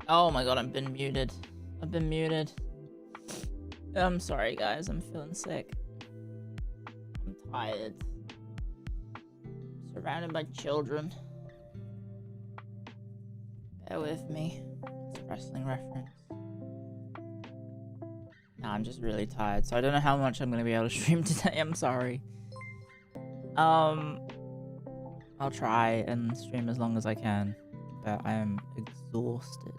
Oh my god, I've been muted. I've been muted. I'm sorry, guys. I'm feeling sick. I'm tired. Surrounded by children. Bear with me. It's a wrestling reference. Nah, I'm just really tired, so I don't know how much I'm gonna be able to stream today. I'm sorry. I'll try and stream as long as I can, but I am exhausted.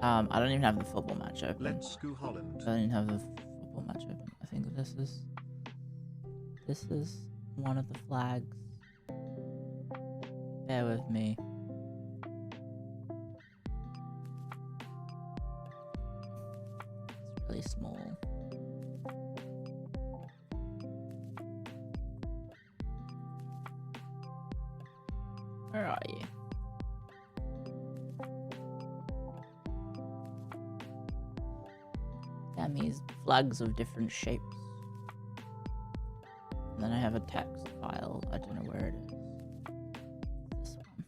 I don't even have the football match open. Let's go Holland. I don't even have the football match open. I think this is one of the flags. Bear with me. It's really small. Where are you? Damn, these flags of different shapes. And then I have a text file. I don't know where it is. This one.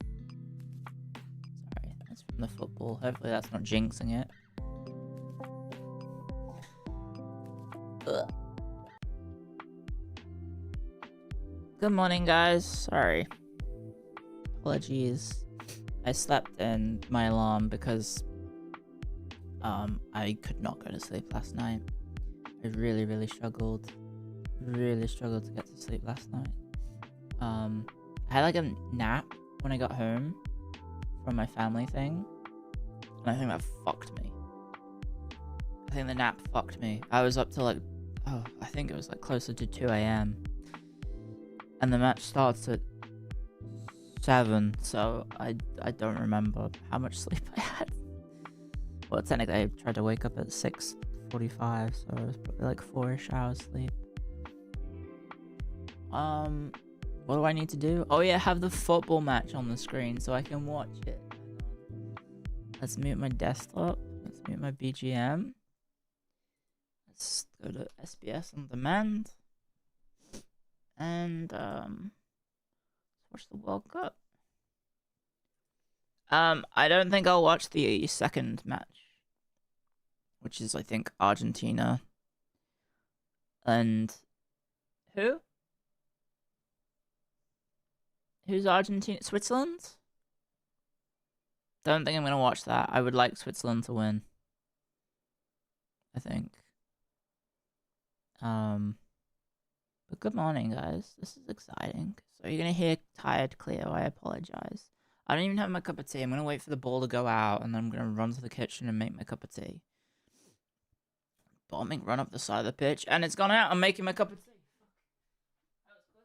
Sorry, that's from the football. Hopefully that's not jinxing it. Ugh. Good morning, guys. Sorry. Apologies. I slept in my alarm because I could not go to sleep last night. I really struggled. Really struggled to get to sleep last night. I had like a nap when I got home from my family thing, and I think that fucked me. I think the nap fucked me. I was up till like, I think it was like closer to 2 a.m. and the match starts at 7, so I don't remember how much sleep I had. Well, technically I tried to wake up at 6:45, so it was probably like 4-ish hours sleep. What do I need to do? Oh yeah, have the football match on the screen so I can watch it. Let's mute my desktop. Let's mute my BGM. Let's go to SBS on demand. And watch the World Cup. I don't think I'll watch the second match, which is I think Argentina and who? Who's Argentina? Switzerland? Don't think I'm gonna watch that. I would like Switzerland to win, I think. But good morning, guys. This is exciting. So you're gonna hear tired Clio. I apologize. I don't even have my cup of tea. I'm gonna wait for the ball to go out, and then I'm gonna run to the kitchen and make my cup of tea. Bombing run up the side of the pitch, and it's gone out. I'm making my cup of tea. That was quick.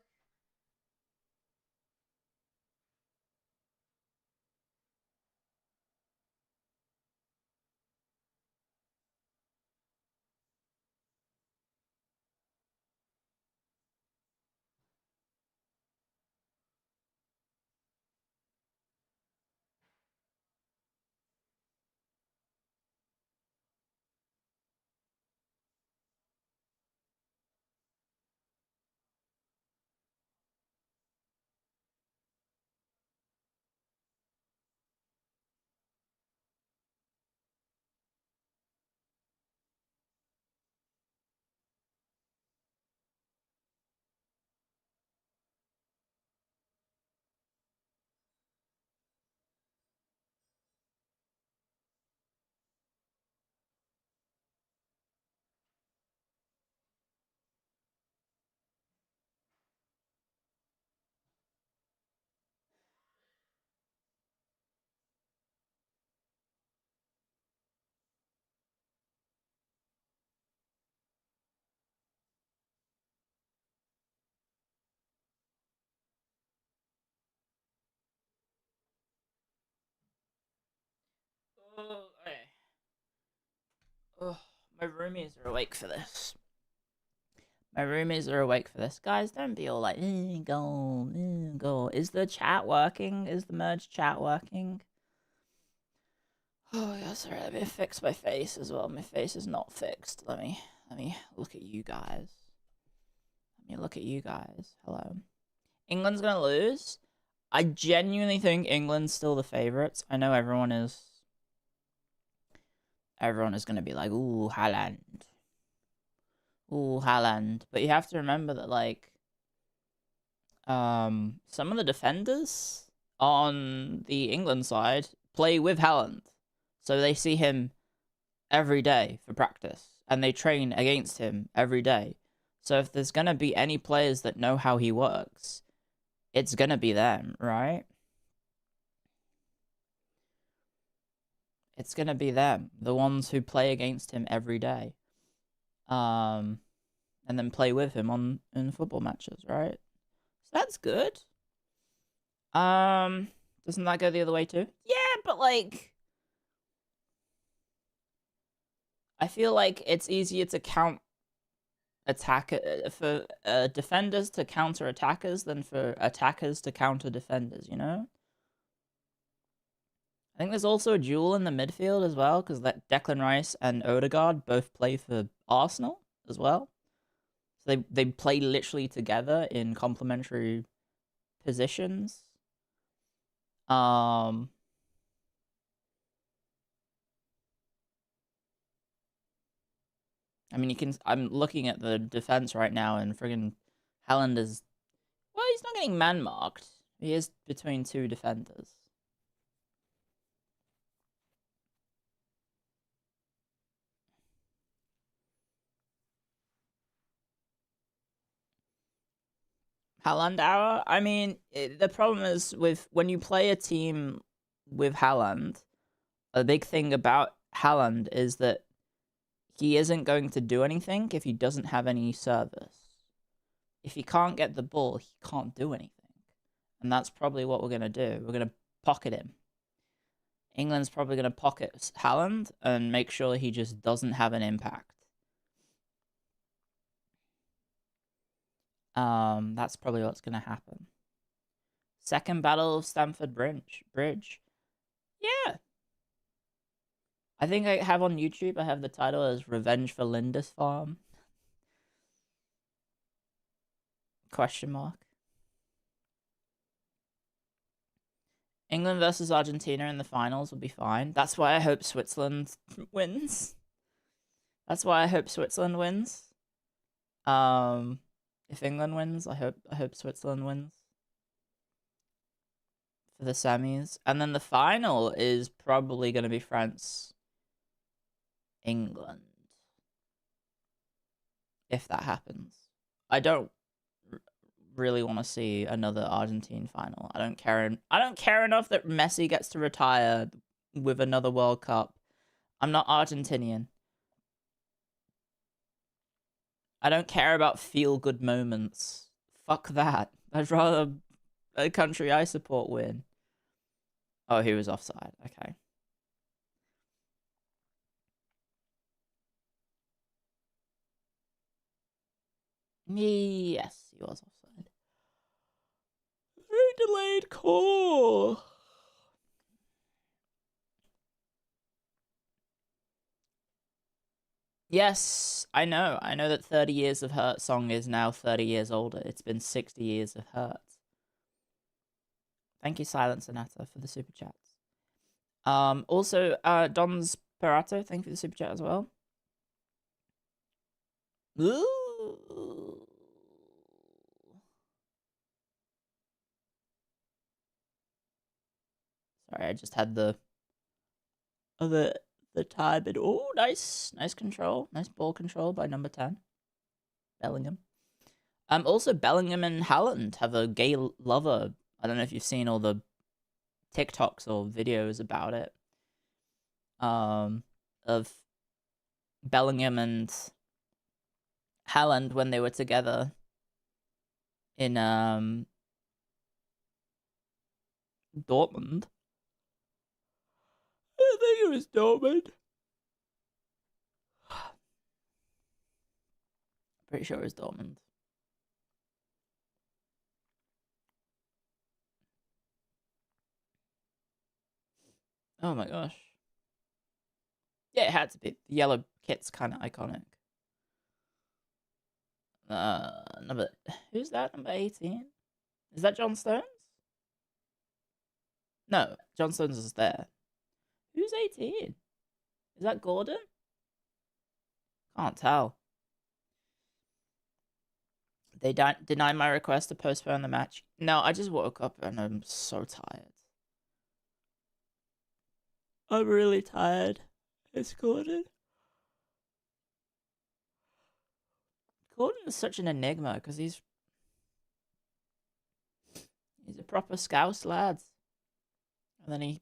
Oh, okay. Oh, my roomies are awake for this. My roomies are awake for this. Guys, don't be all like, go. Is the chat working? Is the merge chat working? Oh, yeah, sorry. Let me fix my face as well. My face is not fixed. Let me look at you guys. Let me look at you guys. Hello. England's gonna lose. I genuinely think England's still the favourites. I know everyone is. Everyone is going to be like, ooh, Haaland. Ooh, Haaland. But you have to remember that, like, some of the defenders on the England side play with Haaland. So they see him every day for practice. And they train against him every day. So if there's going to be any players that know how he works, it's going to be them, right? It's going to be them. The ones who play against him every day. And then play with him in football matches, right? So that's good. Doesn't that go the other way too? Yeah, but like, I feel like it's easier to count for defenders to counter attackers than for attackers to counter defenders, you know? I think there's also a duel in the midfield as well, because that Declan Rice and Odegaard both play for Arsenal as well. So they play literally together in complementary positions. I mean, I'm looking at the defense right now, and friggin' Haaland is, well, he's not getting man marked. He is between two defenders. Haaland hour. I mean, the problem is with when you play a team with Haaland, a big thing about Haaland is that he isn't going to do anything if he doesn't have any service. If he can't get the ball, he can't do anything. And that's probably what we're going to do. We're going to pocket him. England's probably going to pocket Haaland and make sure he just doesn't have an impact. That's probably what's going to happen. Second Battle of Stamford Bridge. Yeah. I think I have on YouTube, I have the title as Revenge for Lindisfarne. Question mark. England versus Argentina in the finals will be fine. That's why I hope Switzerland wins. That's why I hope Switzerland wins. If England wins, I hope Switzerland wins for the semis. And then the final is probably going to be France, England. If that happens. I don't really want to see another Argentine final. I don't care enough that Messi gets to retire with another World Cup. I'm not Argentinian. I don't care about feel-good moments. Fuck that. I'd rather a country I support win. Oh, he was offside. Okay. Yes, he was offside. Very delayed call. Yes, I know. I know that 30 Years of Hurt song is now 30 years older. It's been 60 years of hurt. Thank you, Silent Sonata, for the super chats. Also, Don's Perato, thank you for the super chat as well. Ooh. Sorry, I just had the time, and oh, nice control, nice ball control by number 10, Bellingham. Also Bellingham and Haaland have a gay lover. I don't know if you've seen all the TikToks or videos about it. Of Bellingham and Haaland when they were together in Dortmund. I think it was Dortmund. Pretty sure it was Dortmund. Oh my gosh. Yeah, it had to be. The yellow kit's kind of iconic. Who's that? Number 18? Is that John Stones? No, John Stones is there. Who's 18? Is that Gordon? Can't tell. They denied my request to postpone the match. No, I just woke up and I'm so tired. I'm really tired. It's Gordon. Gordon is such an enigma because he's a proper Scouse lad. And then he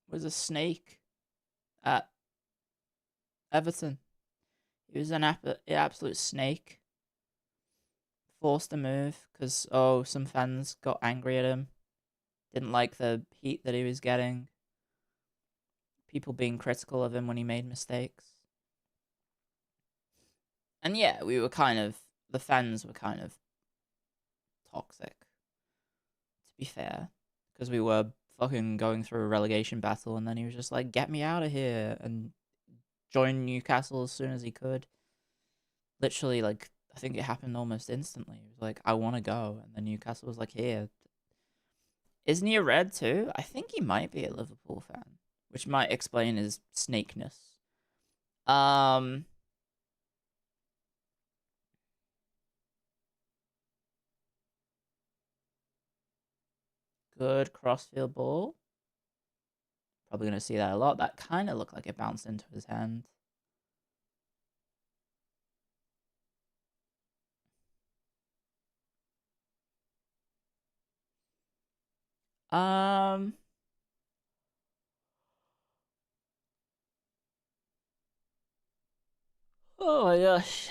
was a snake at Everton. He was an absolute snake. Forced to move because, some fans got angry at him. Didn't like the heat that he was getting. People being critical of him when he made mistakes. And yeah, the fans were kind of toxic, to be fair. Because we were fucking going through a relegation battle, and then he was just like, get me out of here, and join Newcastle as soon as he could. Literally, like, I think it happened almost instantly. He was like, I want to go, and then Newcastle was like, here. Isn't he a Red too? I think he might be a Liverpool fan, which might explain his snakeness. Good crossfield ball. Probably going to see that a lot. That kind of looked like it bounced into his hand. Oh my gosh.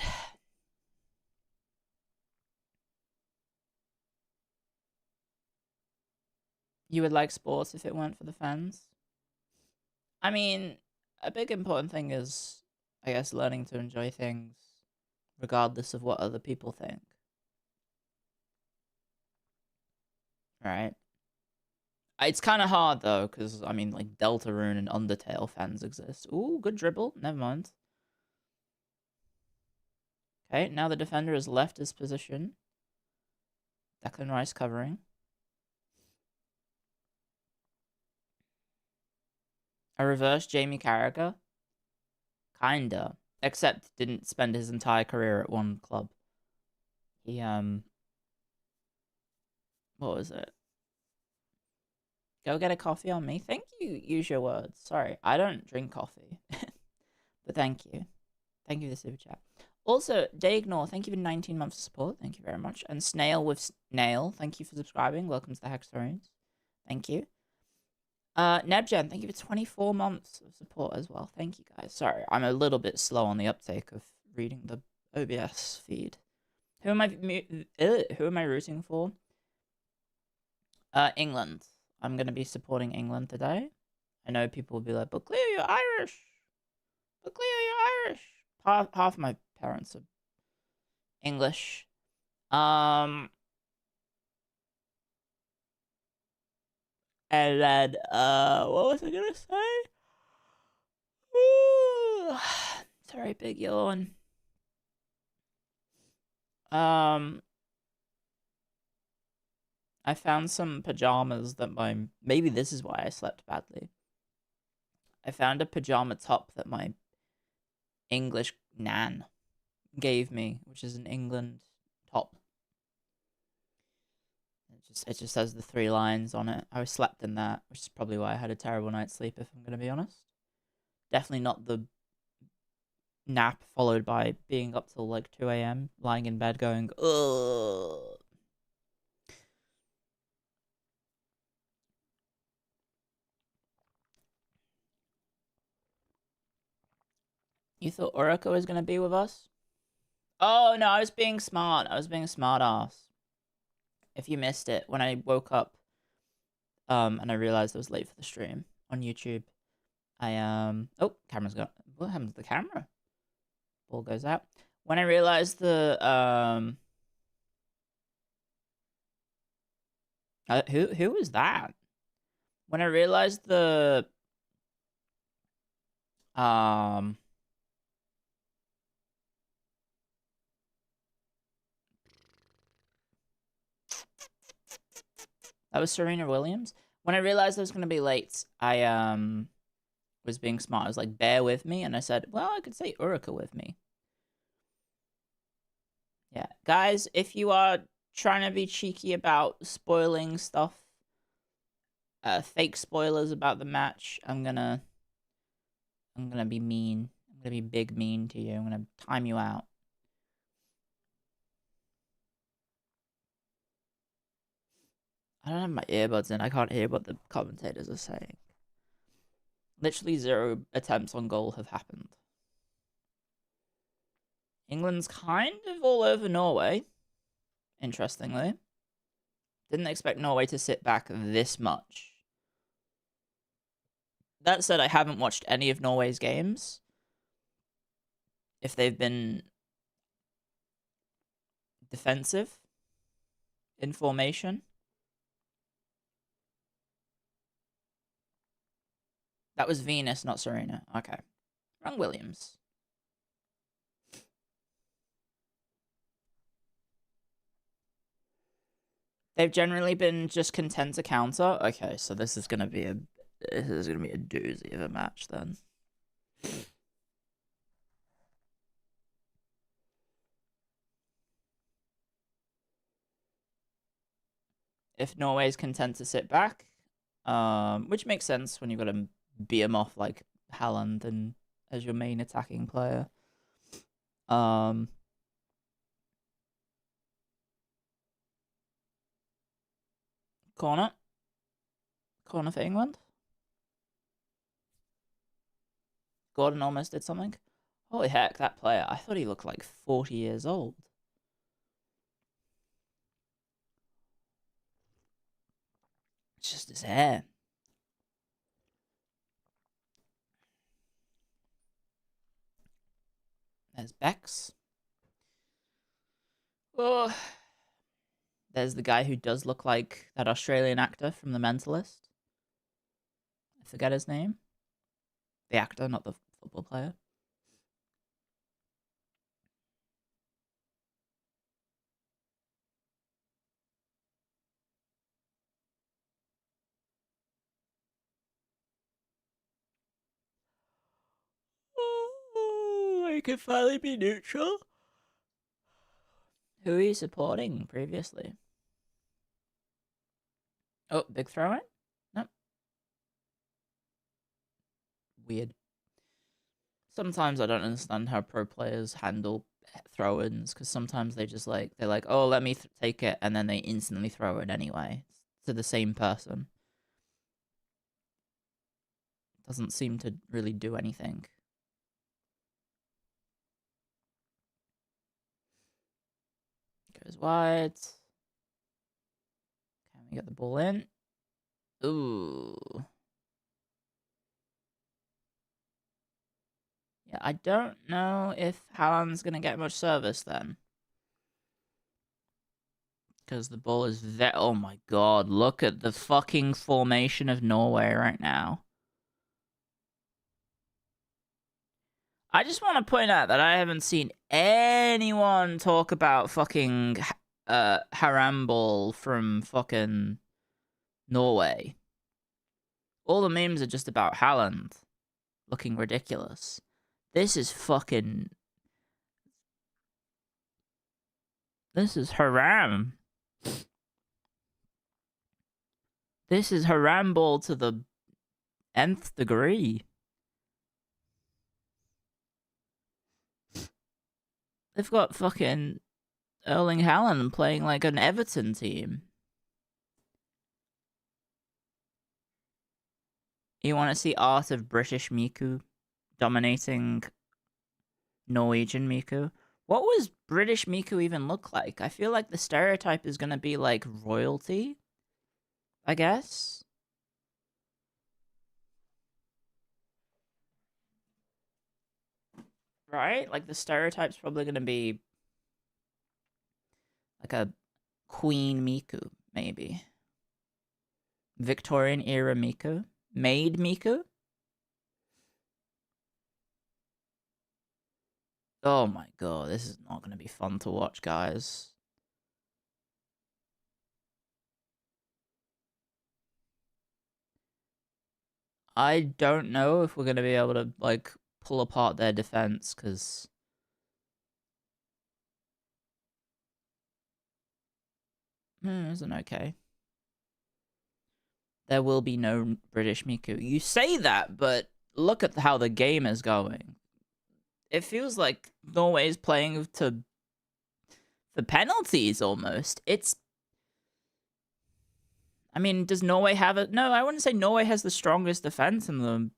You would like sports if it weren't for the fans? I mean, a big important thing is, I guess, learning to enjoy things regardless of what other people think. Right? It's kind of hard, though, because, I mean, like, Deltarune and Undertale fans exist. Ooh, good dribble. Never mind. Okay, now the defender has left his position. Declan Rice covering. A reverse Jamie Carragher? Kinda. Except didn't spend his entire career at one club. He, what was it? Go get a coffee on me? Thank you, use your words. Sorry, I don't drink coffee. But thank you. Thank you for the super chat. Also, Dayignore, thank you for 19 months of support. Thank you very much. And Snail with Snail, thank you for subscribing. Welcome to the Hextorians. Thank you. Nebgen, thank you for 24 months of support as well. Thank you, guys. Sorry, I'm a little bit slow on the uptake of reading the OBS feed. Who am I rooting for? England. I'm going to be supporting England today. I know people will be like, but Clio, you're Irish. But Clio, you're Irish. Half my parents are English. And then, what was I gonna say? Ooh, sorry, big yawn. I found some pajamas that maybe this is why I slept badly. I found a pajama top that my English nan gave me, which is an England top. It just has the 3 lines on it. I slept in that, which is probably why I had a terrible night's sleep, if I'm going to be honest. Definitely not the nap followed by being up till like 2 a.m, lying in bed going, ugh. You thought Orica was going to be with us? Oh, no, I was being smart. I was being a smart ass. If you missed it, when I woke up, and I realized I was late for the stream on YouTube, oh, camera's got, what happened to the camera? Ball goes out. When I realized who was that? When I realized that was Serena Williams. When I realized I was going to be late, I was being smart. I was like, bear with me. And I said, well, I could say Uruka with me. Yeah. Guys, if you are trying to be cheeky about spoiling stuff, fake spoilers about the match, I'm gonna be mean. I'm gonna be big mean to you. I'm gonna time you out. I don't have my earbuds in. I can't hear what the commentators are saying. Literally 0 attempts on goal have happened. England's kind of all over Norway, interestingly. Didn't expect Norway to sit back this much. That said, I haven't watched any of Norway's games. If they've been defensive in formation. That was Venus, not Serena. Okay. Wrong Williams. They've generally been just content to counter. Okay, so this is gonna be a doozy of a match then. If Norway's content to sit back, which makes sense when you've got to beat him off like Haaland and as your main attacking player. Corner for England. Gordon almost did something. Holy heck, that player! I thought he looked like 40 years old. It's just his hair. There's Bex. Oh, there's the guy who does look like that Australian actor from The Mentalist. I forget his name. The actor, not the football player. Oh, I can finally be neutral. Who are you supporting previously? Oh, big throw in? Nope. Weird. Sometimes I don't understand how pro players handle throw-ins, because sometimes they're like, oh, let me take it, and then they instantly throw it anyway to the same person. Doesn't seem to really do anything. Goes wide. Can we get the ball in? Ooh. Yeah, I don't know if Haaland's going to get much service then. Because the ball is there. Oh my god, look at the fucking formation of Norway right now. I just want to point out that I haven't seen anyone talk about fucking Harambol from fucking Norway. All the memes are just about Haaland looking ridiculous. This is fucking... This is haram. This is Harambol to the nth degree. They've got fucking Erling Haaland playing like an Everton team. You want to see art of British Miku dominating Norwegian Miku? What was British Miku even look like? I feel like the stereotype is going to be like royalty, I guess. Right? Like the stereotype's probably going to be like a Queen Miku, maybe. Victorian era Miku. Maid Miku? Oh my god, this is not going to be fun to watch, guys. I don't know if we're gonna be able to like pull apart their defense because isn't okay. There will be no British Miku. You say that, but look at how the game is going. It feels like Norway is playing to the penalties almost. I mean, does Norway have it? No, I wouldn't say Norway has the strongest defense in the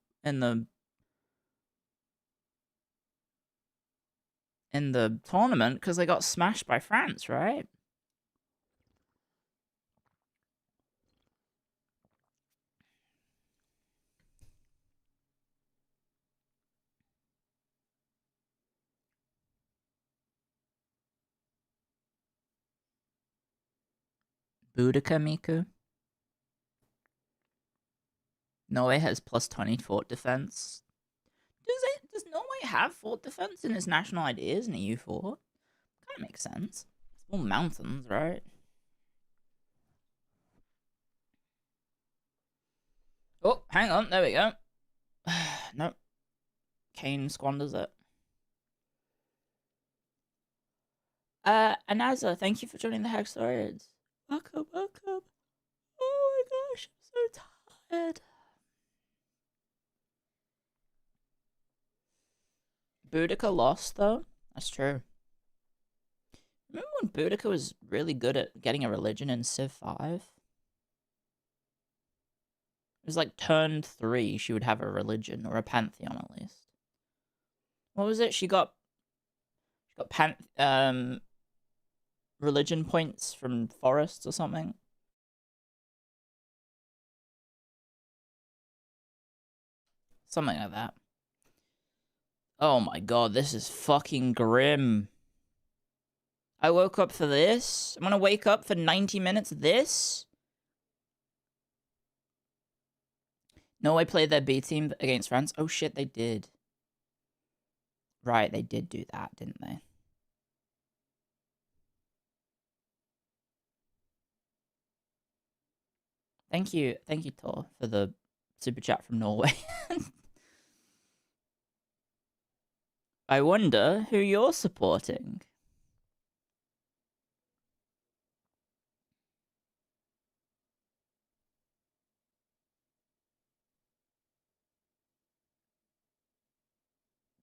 tournament because they got smashed by France, right? Boudica Miku. Norway has plus 20 fort defense. Does Norway have fort defense in its national ID? Isn't it EU4? Kind of makes sense. It's all mountains, right? Oh, hang on. There we go. Nope. Kane squanders it. Anaza, thank you for joining the Hackstorians. Welcome, welcome. Oh my gosh, I'm so tired. Boudica lost, though. That's true. Remember when Boudica was really good at getting a religion in Civ 5? It was like turn 3, she would have a religion, or a pantheon at least. What was it? She got religion points from forests or something. Something like that. Oh my god, this is fucking grim. I woke up for this? I'm gonna wake up for 90 minutes of this? Norway played their B team against France. Oh shit, they did. Right, they did do that, didn't they? Thank you, Tor, for the super chat from Norway. I wonder who you're supporting.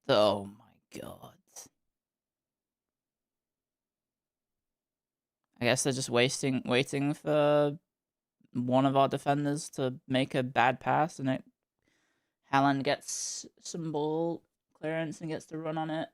Oh my god. I guess they're just waiting for one of our defenders to make a bad pass, and Haaland gets some ball clearance and gets to run on it.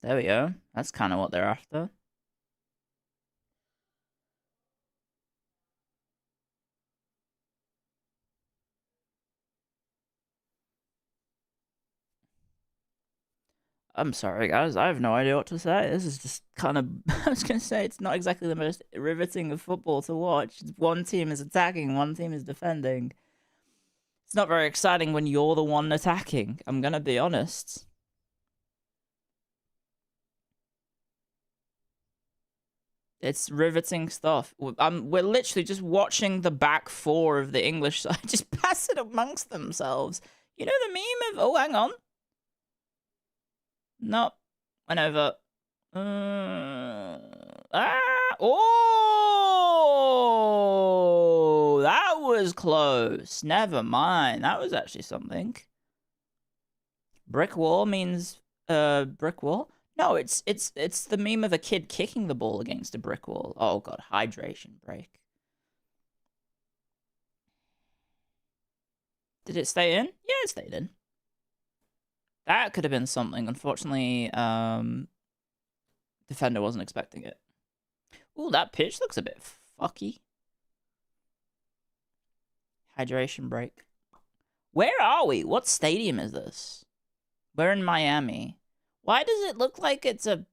There we go. That's kind of what they're after. I'm sorry, guys. I have no idea what to say. This is just kind of... I was going to say, it's not exactly the most riveting of football to watch. One team is attacking, one team is defending. It's not very exciting when you're the one attacking. I'm going to be honest. It's riveting stuff. We're literally just watching the back four of the English side just pass it amongst themselves. You know the meme of... Oh, hang on. No. Went over. Oh! That was close. Never mind. That was actually something. Brick wall means... brick wall? No, it's the meme of a kid kicking the ball against a brick wall. Oh god, hydration break. Did it stay in? Yeah, it stayed in. That could have been something. Unfortunately, defender wasn't expecting it. Ooh, that pitch looks a bit fucky. Hydration break. Where are we? What stadium is this? We're in Miami. Why does it look like it's a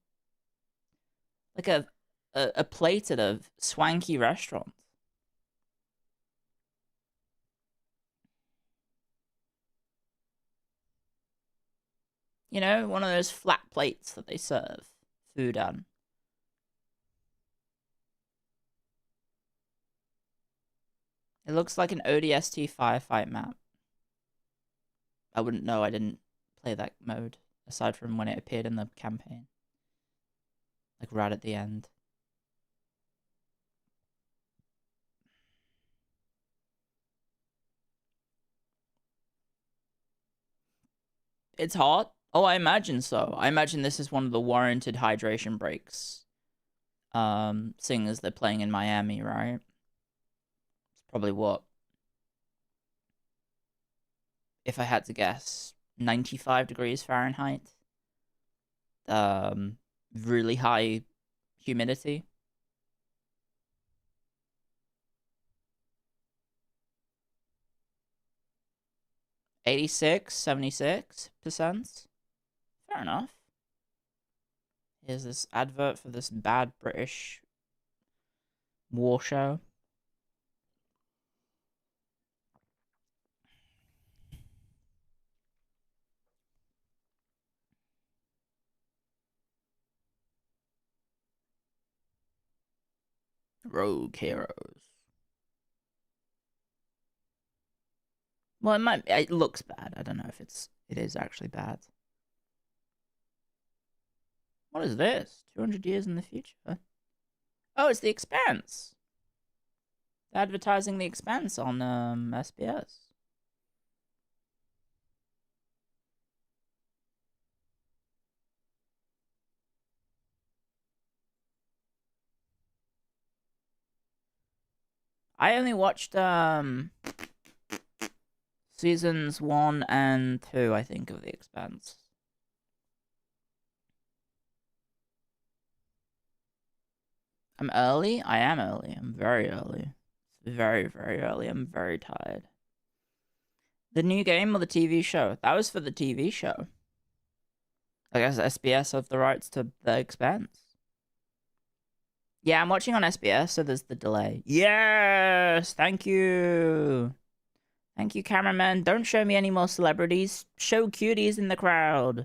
plate at a swanky restaurant? You know, one of those flat plates that they serve food on. It looks like an ODST firefight map. I wouldn't know, I didn't play that mode, aside from when it appeared in the campaign. Like right at the end. It's hot? Oh, I imagine so. I imagine this is one of the warranted hydration breaks. Seeing as they're playing in Miami, right? It's probably what? If I had to guess, 95 degrees Fahrenheit. Really high humidity. (86, 76%. Fair enough. Here's this advert for this bad British war show. Rogue heroes. Well, it looks bad. I don't know if it is actually bad. What is this? 200 years in the future? Oh, it's The Expanse. They're advertising The Expanse on SBS. I only watched seasons 1 and 2, I think, of The Expanse. I'm early? I am early. I'm very early. It's very, very early. I'm very tired. The new game or the TV show? That was for the TV show. I guess SBS have the rights to The Expanse. Yeah, I'm watching on SBS, so there's the delay. Yes! Thank you! Thank you, cameraman. Don't show me any more celebrities. Show cuties in the crowd.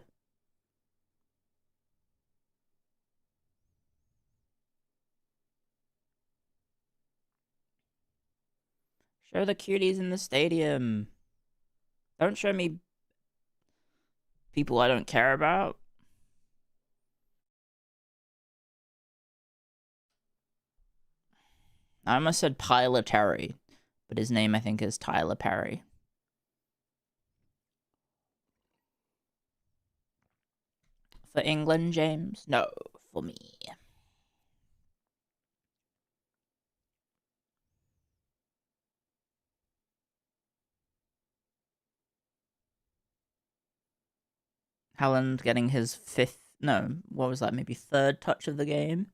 Show the cuties in the stadium. Don't show me people I don't care about. I almost said Tyler Terry, but his name I think is Tyler Perry. For England, James? No, for me. Haaland getting his fifth, no, what was that, maybe third touch of the game?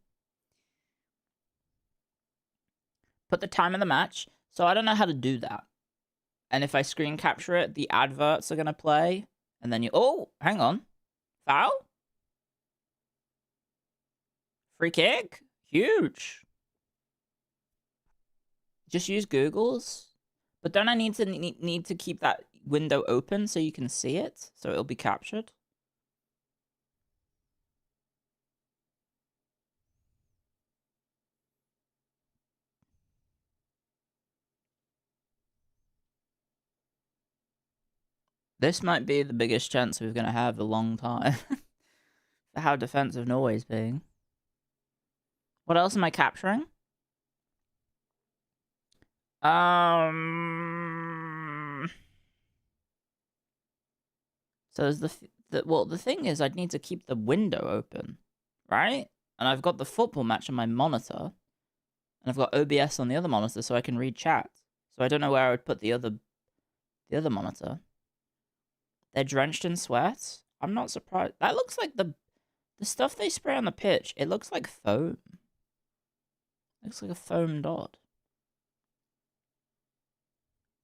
Put the time of the match. So I don't know how to do that. And if I screen capture it, the adverts are going to play. And then you... Oh, hang on. Foul? Free kick? Huge. Just use Google's. But don't I need to keep that window open so you can see it? So it'll be captured? This might be the biggest chance we're going to have a long time. For how defensive Norway's being. What else am I capturing? So there's the thing is I'd need to keep the window open, right? And I've got the football match on my monitor. And I've got OBS on the other monitor so I can read chat. So I don't know where I would put the other monitor. They're drenched in sweat. I'm not surprised. That looks like the stuff they spray on the pitch. It looks like foam. It looks like a foam dot.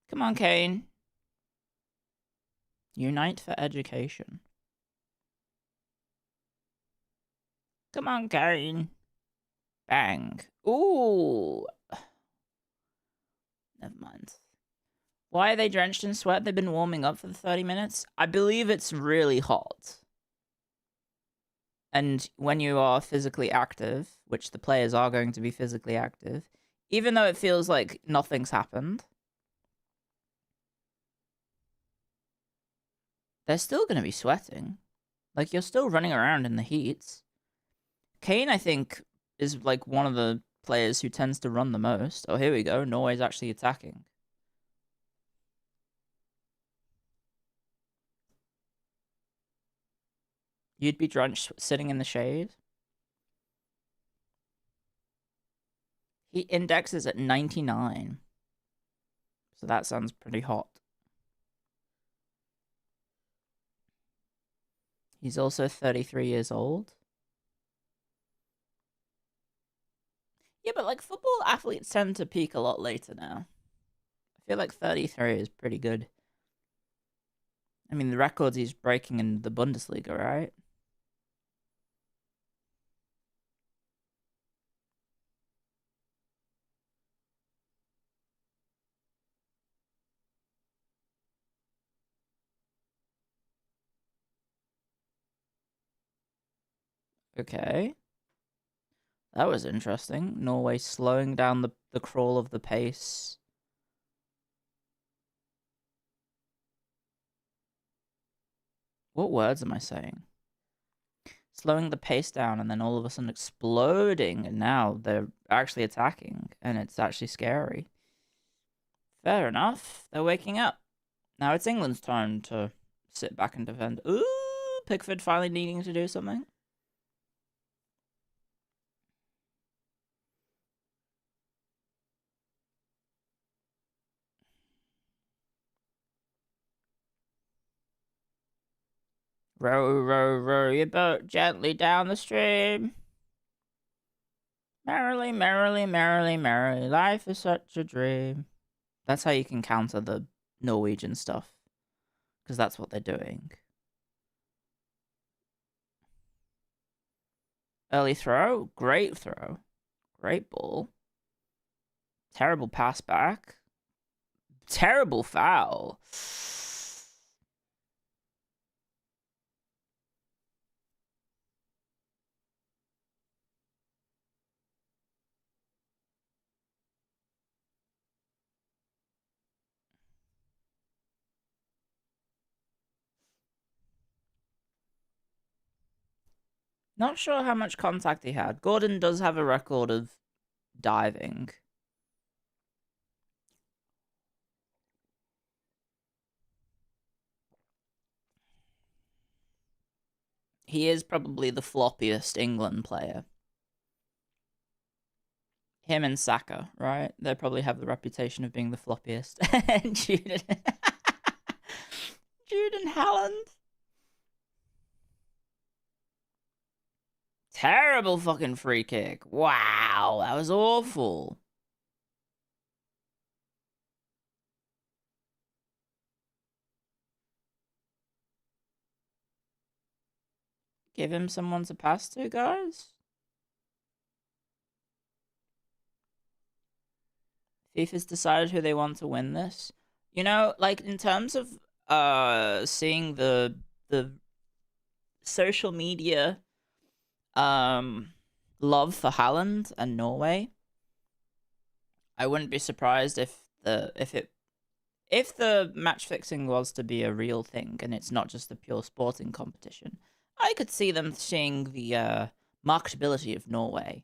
Come on, Kane. Unite for education. Come on, Kane. Bang. Ooh. Never mind. Why are they drenched in sweat? They've been warming up for the 30 minutes. I believe it's really hot. And when you are physically active, which the players are going to be physically active, even though it feels like nothing's happened, they're still going to be sweating. Like, you're still running around in the heats. Kane, I think, is like one of the players who tends to run the most. Oh, here we go. Norway's actually attacking. You'd be drenched sitting in the shade. He indexes at 99. So that sounds pretty hot. He's also 33 years old. Yeah, but like football athletes tend to peak a lot later now. I feel like 33 is pretty good. I mean, the records he's breaking in the Bundesliga, right? Okay. That was interesting. Norway slowing down the crawl of the pace. What words am I saying? Slowing the pace down and then all of a sudden exploding, and now they're actually attacking, and it's actually scary. Fair enough. They're waking up. Now it's England's turn to sit back and defend. Ooh, Pickford finally needing to do something. Row, row, row your boat gently down the stream. Merrily, merrily, merrily, merrily, life is such a dream. That's how you can counter the Norwegian stuff, because that's what they're doing. Early throw, great ball. Terrible pass back. Terrible foul. Not sure how much contact he had. Gordon does have a record of diving. He is probably the floppiest England player. Him and Saka, right? They probably have the reputation of being the floppiest. And Jude and Haaland. Terrible fucking free kick. Wow, that was awful. Give him someone to pass to, guys. FIFA's decided who they want to win this. You know, like in terms of seeing the social media love for Haaland and Norway, I wouldn't be surprised if the match fixing was to be a real thing and it's not just a pure sporting competition. I could see them seeing the marketability of Norway.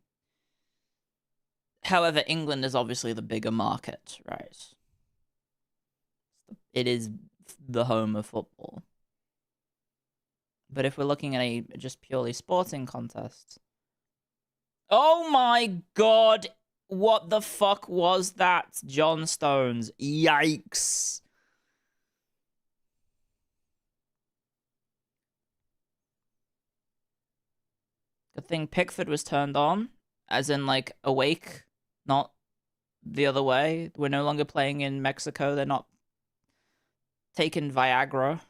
However, England is obviously the bigger market, right? It is the home of football. But if we're looking at a just purely sporting contest... Oh my god! What the fuck was that? John Stones. Yikes. Good thing Pickford was turned on. As in, like, awake. Not the other way. We're no longer playing in Mexico. They're not taking Viagra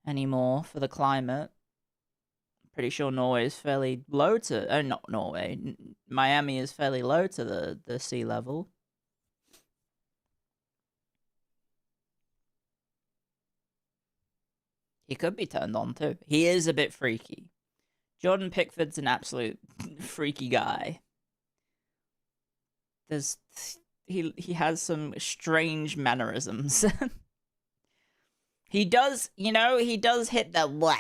anymore for the climate. Pretty sure Norway is fairly low to... not Norway. Miami is fairly low to the sea level. He could be turned on too. He is a bit freaky. Jordan Pickford's an absolute freaky guy. He has some strange mannerisms. He does, he does hit the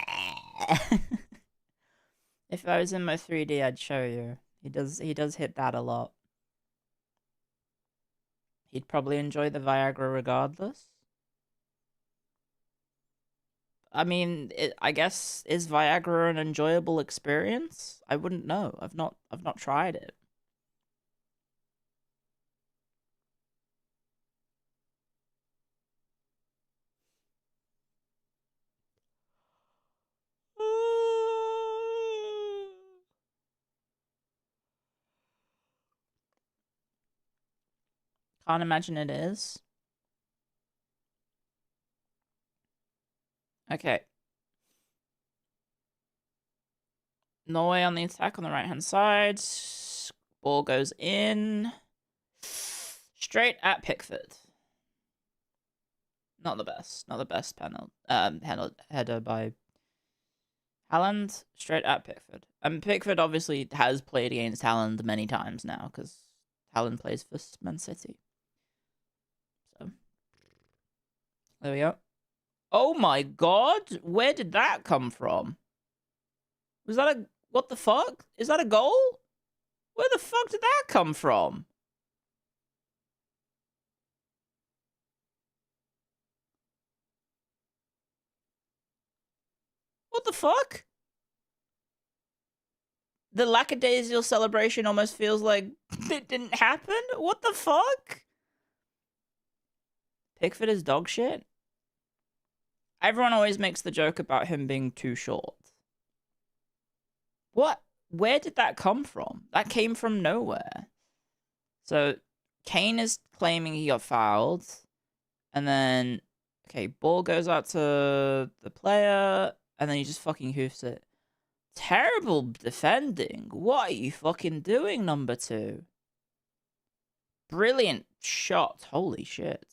If I was in my 3D, I'd show you. He does hit that a lot. He'd probably enjoy the Viagra regardless. I mean, I guess, is Viagra an enjoyable experience? I wouldn't know. I've not tried it. Can't imagine it is. Okay. Norway on the attack on the right-hand side. Ball goes in. Straight at Pickford. Not the best. Not the best header by Haaland. Straight at Pickford. Pickford obviously has played against Haaland many times now, because Haaland plays for Man City. So, there we go. Oh my god! Where did that come from? Was that a... What the fuck? Is that a goal? Where the fuck did that come from? What the fuck? The lackadaisical celebration almost feels like it didn't happen? What the fuck? Pickford is dog shit? Everyone always makes the joke about him being too short. What? Where did that come from? That came from nowhere. So, Kane is claiming he got fouled. And then, okay, ball goes out to the player. And then he just fucking hoofs it. Terrible defending. What are you fucking doing, number 2? Brilliant shot. Holy shit.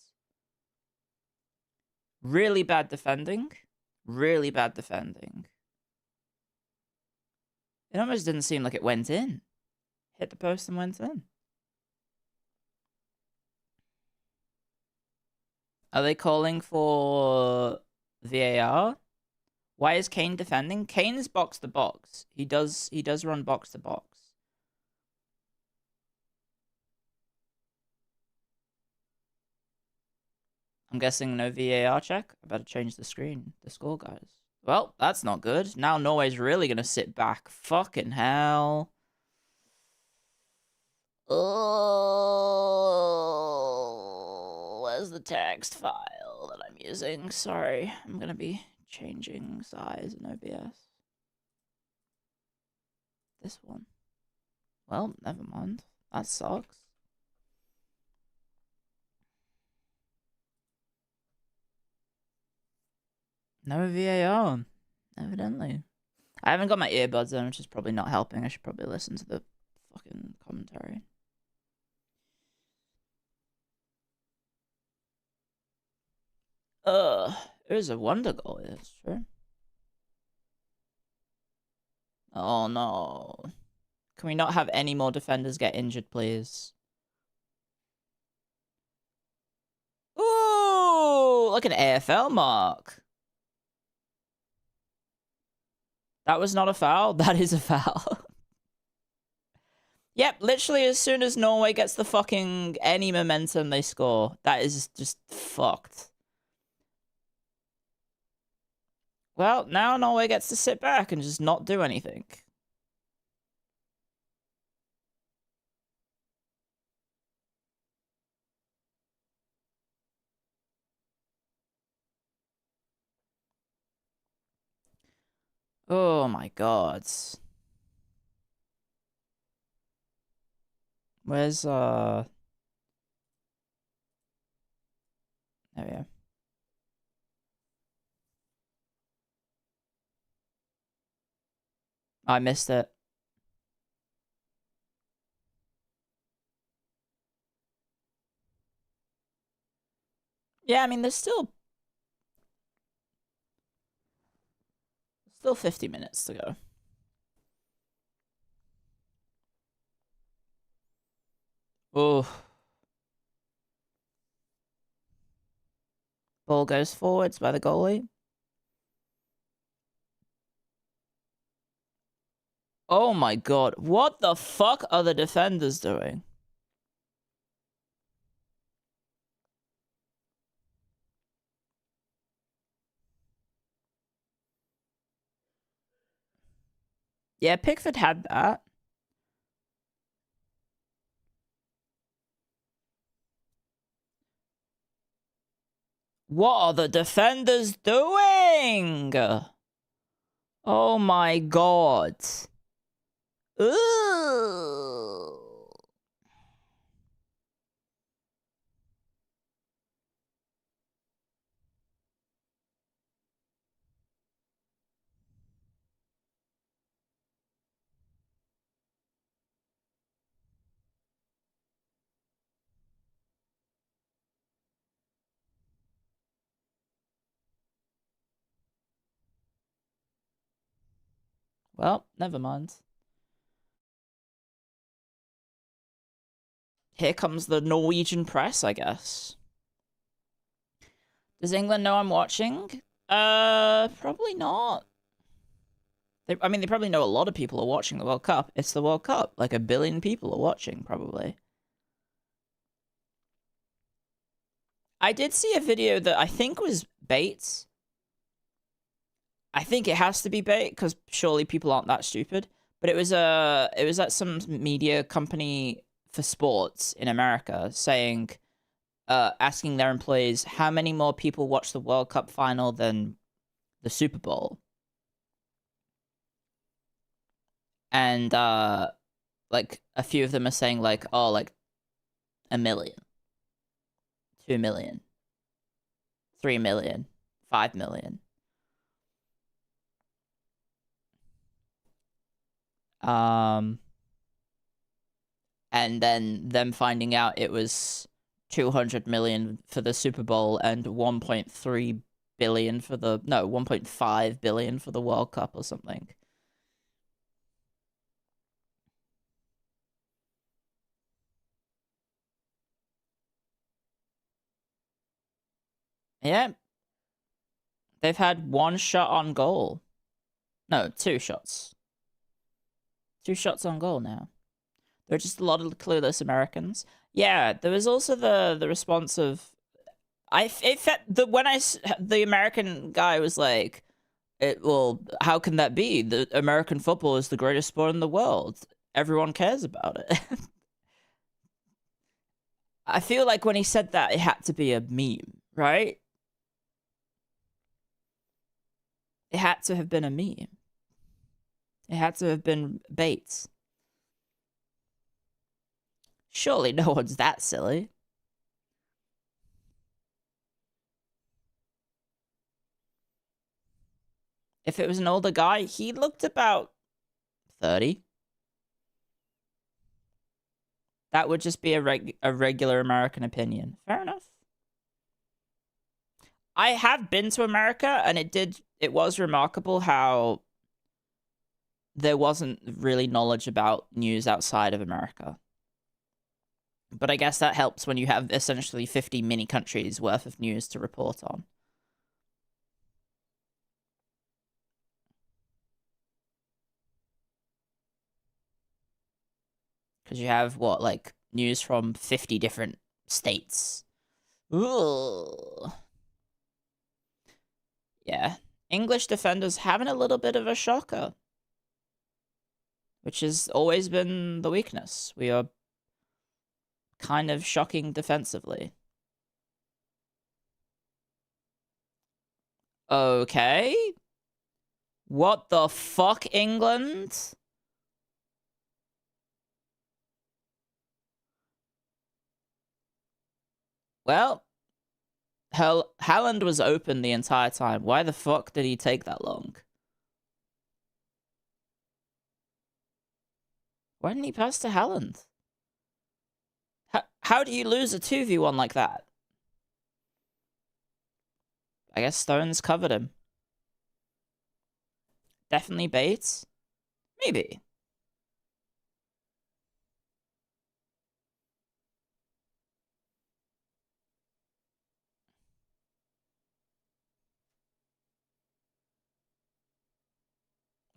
Really bad defending. Really bad defending. It almost didn't seem like it went in. Hit the post and went in. Are they calling for VAR? Why is Kane defending? Kane is box to box. He does run box to box. I'm guessing no VAR check. I better change the screen. The score, guys. Well, that's not good. Now Norway's really gonna sit back. Fucking hell. Oh, where's the text file that I'm using? Sorry, I'm gonna be changing size in OBS. This one. Well, never mind. That sucks. No VAR, evidently. I haven't got my earbuds in, which is probably not helping. I should probably listen to the fucking commentary. It was a wonder goal, yeah, that's true. Oh no. Can we not have any more defenders get injured, please? Ooh, like an AFL mark. That was not a foul. That is a foul. Yep, literally as soon as Norway gets the fucking any momentum, they score. That is just fucked. Well, now Norway gets to sit back and just not do anything. Oh my god. Where's, there we go. I missed it. Yeah, I mean, there's still 50 minutes to go. Oh. Ball goes forwards by the goalie. Oh my god. What the fuck are the defenders doing? Yeah, Pickford had that. What are the defenders doing? Oh my god. Ooh. Well, never mind. Here comes the Norwegian press, I guess. Does England know I'm watching? Probably not. I mean, they probably know a lot of people are watching the World Cup. It's the World Cup. Like 1 billion people are watching, probably. I did see a video that I think was bait. I think it has to be bait because surely people aren't that stupid. But it was at some media company for sports in America saying, asking their employees how many more people watch the World Cup final than the Super Bowl. And like a few of them are saying like, oh, like 1 million, 2 million, 3 million, 5 million. And then them finding out it was 200 million for the Super Bowl and 1.3 billion for the 1.5 billion for the World Cup or something. Yeah. They've had 1 shot on goal. No, 2 shots. 2 shots on goal now. There are just a lot of clueless Americans. Yeah, there was also the response of the American guy was like, well, how can that be? The American football is the greatest sport in the world. Everyone cares about it. I feel like when he said that, it had to be a meme, right? It had to have been a meme. It had to have been bait. Surely no one's that silly. If it was an older guy, he looked about 30. That would just be a regular American opinion. Fair enough. I have been to America, and it was remarkable how there wasn't really knowledge about news outside of America. But I guess that helps when you have essentially 50 mini countries worth of news to report on. Because you have, what, like, news from 50 different states. Ooh. Yeah. English defenders having a little bit of a shocker. Which has always been the weakness. We are kind of shocking defensively. Okay. What the fuck, England? Well, Haaland was open the entire time. Why the fuck did he take that long? Why didn't he pass to Haaland? How do you lose a 2v1 like that? I guess Stones covered him. Definitely Bates? Maybe.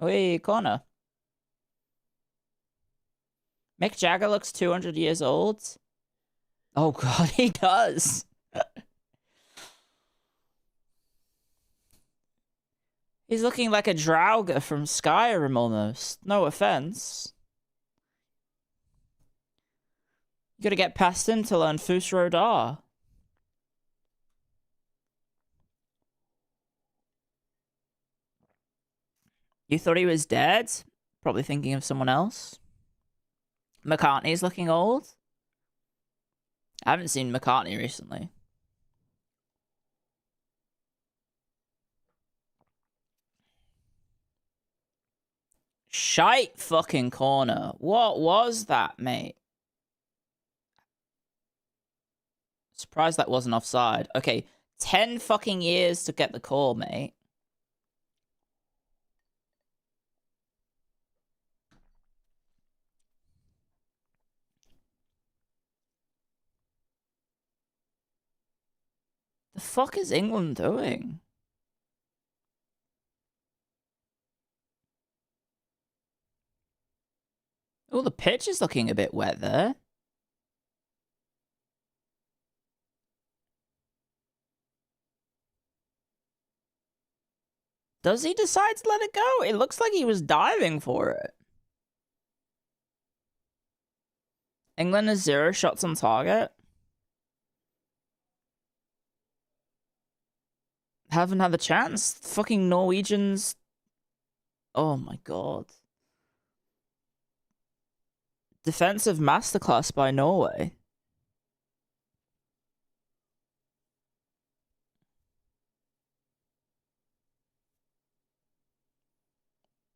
Oi, corner. Mick Jagger looks 200 years old. Oh god, he does. He's looking like a Draugr from Skyrim almost. No offense. You gotta get past him to learn Fus Rodar. You thought he was dead? Probably thinking of someone else. McCartney's looking old. I haven't seen McCartney recently. Shite fucking corner. What was that, mate? Surprised that wasn't offside. Okay, 10 fucking years to get the call, mate. The fuck is England doing? Oh, the pitch is looking a bit wet there. Does he decide to let it go? It looks like he was diving for it. England has 0 shots on target. Haven't had the chance. Fucking Norwegians. Oh my god. Defensive masterclass by Norway.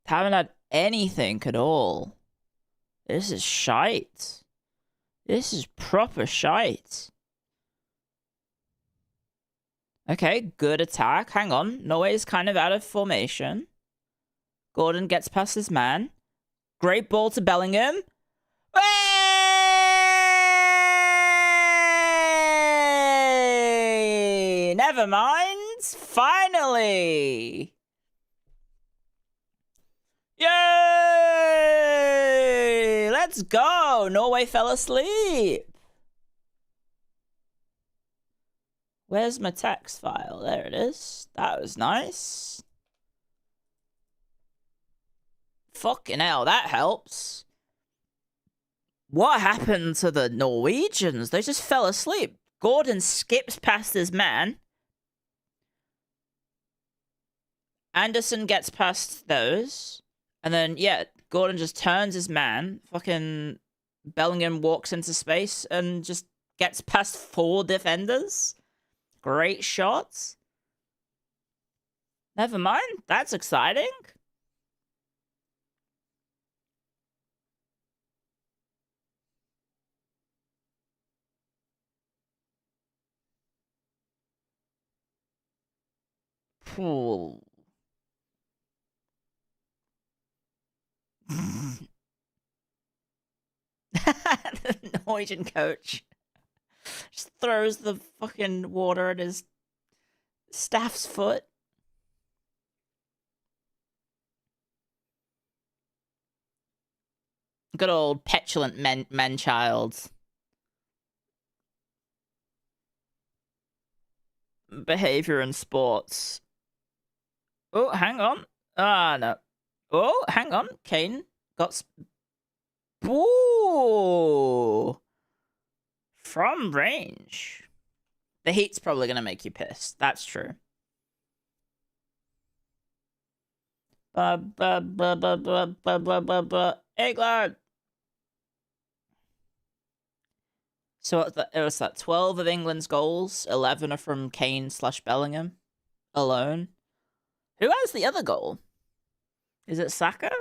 Haven't had anything at all. This is shite. This is proper shite. Okay, good attack. Hang on. Norway's kind of out of formation. Gordon gets past his man. Great ball to Bellingham. Hey! Never mind. Finally. Yay! Let's go. Norway fell asleep. Where's my text file? There it is. That was nice. Fucking hell, that helps. What happened to the Norwegians? They just fell asleep. Gordon skips past his man. Anderson gets past those. And then, yeah, Gordon just turns his man. Fucking Bellingham walks into space and just gets past 4 defenders. Great shots. Never mind. That's exciting. Ooh. The Norwegian coach just throws the fucking water at his staff's foot. Good old petulant man-child. Behavior in sports. Oh, hang on. Ah, no. Oh, hang on. Kane got... Ooh! From range. The heat's probably going to make you pissed. That's true. England! So it was that 12 of England's goals, 11 are from Kane/Bellingham alone. Who has the other goal? Is it Saka?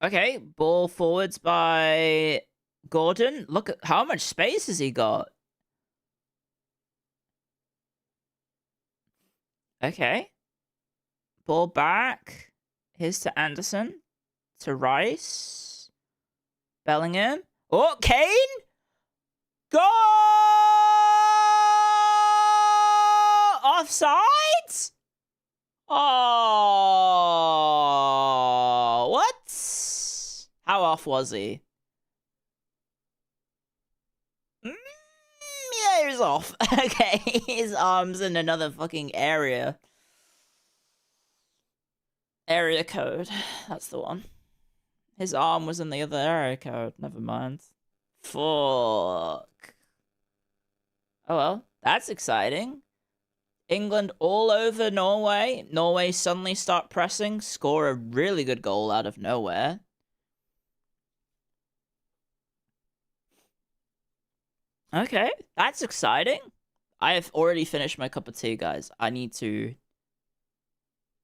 Okay, ball forwards by Gordon. Look at how much space has he got. Okay. Ball back. Here's to Anderson. To Rice. Bellingham. Oh, Kane! Goal! Offside? Oh, what? How off was he? Yeah, he was off. Okay, his arm's in another fucking area. Area code. That's the one. His arm was in the other area code. Never mind. Fuck. Oh well, that's exciting. England all over Norway. Norway suddenly start pressing, score a really good goal out of nowhere. Okay, that's exciting. I have already finished my cup of tea, guys. I need to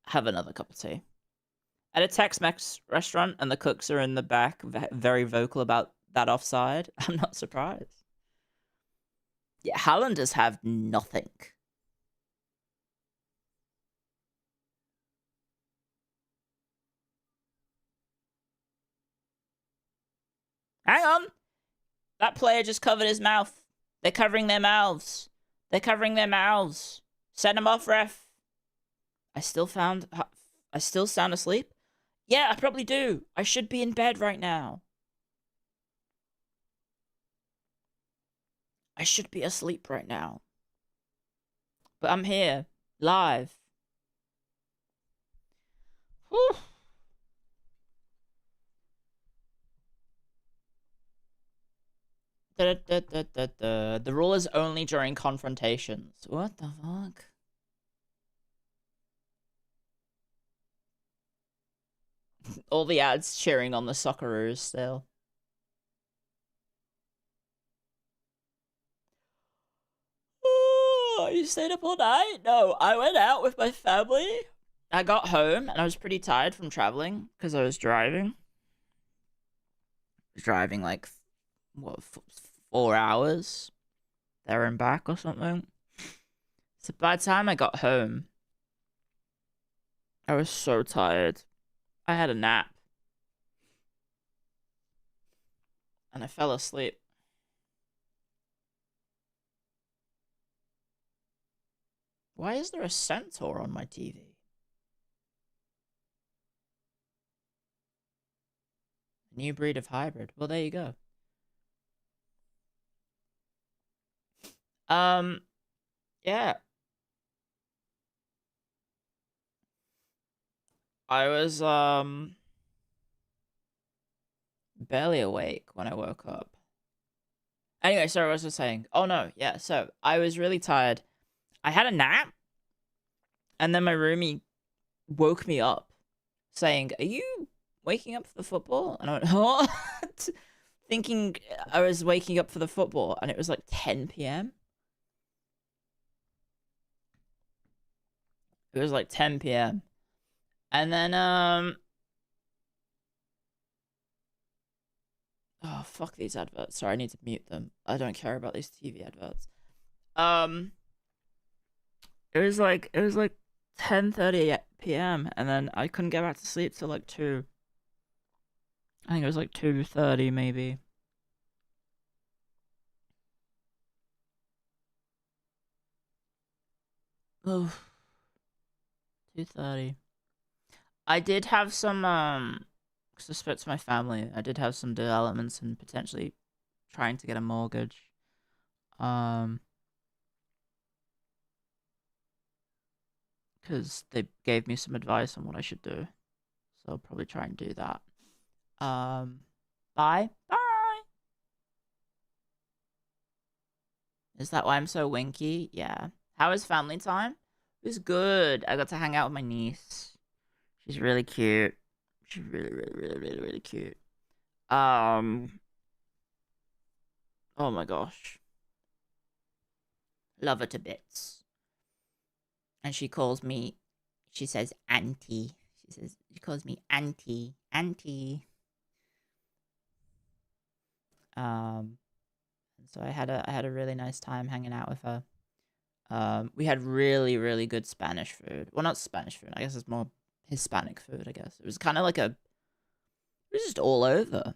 have another cup of tea. At a Tex-Mex restaurant, and the cooks are in the back, very vocal about that offside. I'm not surprised. Yeah, Highlanders have nothing. Hang on! That player just covered his mouth. They're covering their mouths. They're covering their mouths. Send him off, ref. I still sound asleep? Yeah, I probably do. I should be in bed right now. I should be asleep right now. But I'm here, live. Whew. The rule is only during confrontations. What the fuck? All the ads cheering on the Socceroos still. Oh, you stayed up all night? No, I went out with my family. I got home and I was pretty tired from traveling because I was driving. I was driving like, what, 4 hours there and back or something. So by the time I got home, I was so tired. I had a nap. And I fell asleep. Why is there a centaur on my TV? New breed of hybrid. Well, there you go. Yeah. I was, barely awake when I woke up. Anyway, sorry, what was I saying? Oh, no, yeah, so I was really tired. I had a nap, and then my roomie woke me up, saying, "Are you waking up for the football?" And I went, "What?" Thinking I was waking up for the football, and it was like 10 p.m. It was like 10 p.m. And then, oh, fuck these adverts. Sorry, I need to mute them. I don't care about these TV adverts. It was like 10:30 p.m. and then I couldn't get back to sleep till like 2. I think it was like 2:30 maybe. Oh, 2:30. I did have some because I spoke to my family. I did have some developments and potentially trying to get a mortgage. Because they gave me some advice on what I should do. So I'll probably try and do that. Bye. Bye. Is that why I'm so winky? Yeah. How was family time? It was good. I got to hang out with my niece. She's really cute. She's really, really, really, really, really cute. Oh my gosh. Love her to bits. And she calls me, she says auntie. She calls me auntie. Auntie. So I had a really nice time hanging out with her. We had really, really good Spanish food. Well, not Spanish food. I guess it's more Hispanic food, I guess. It was kind of like it was just all over.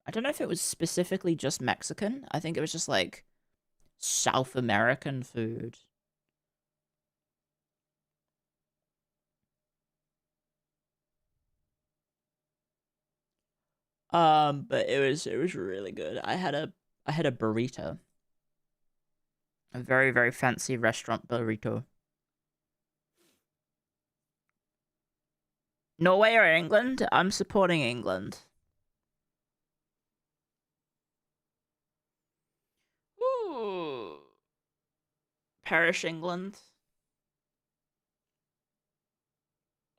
I don't know if it was specifically just Mexican. I think it was just like South American food. But it was really good. I had a burrito. A very, very fancy restaurant burrito. Norway or England? I'm supporting England. Ooh. Perish England.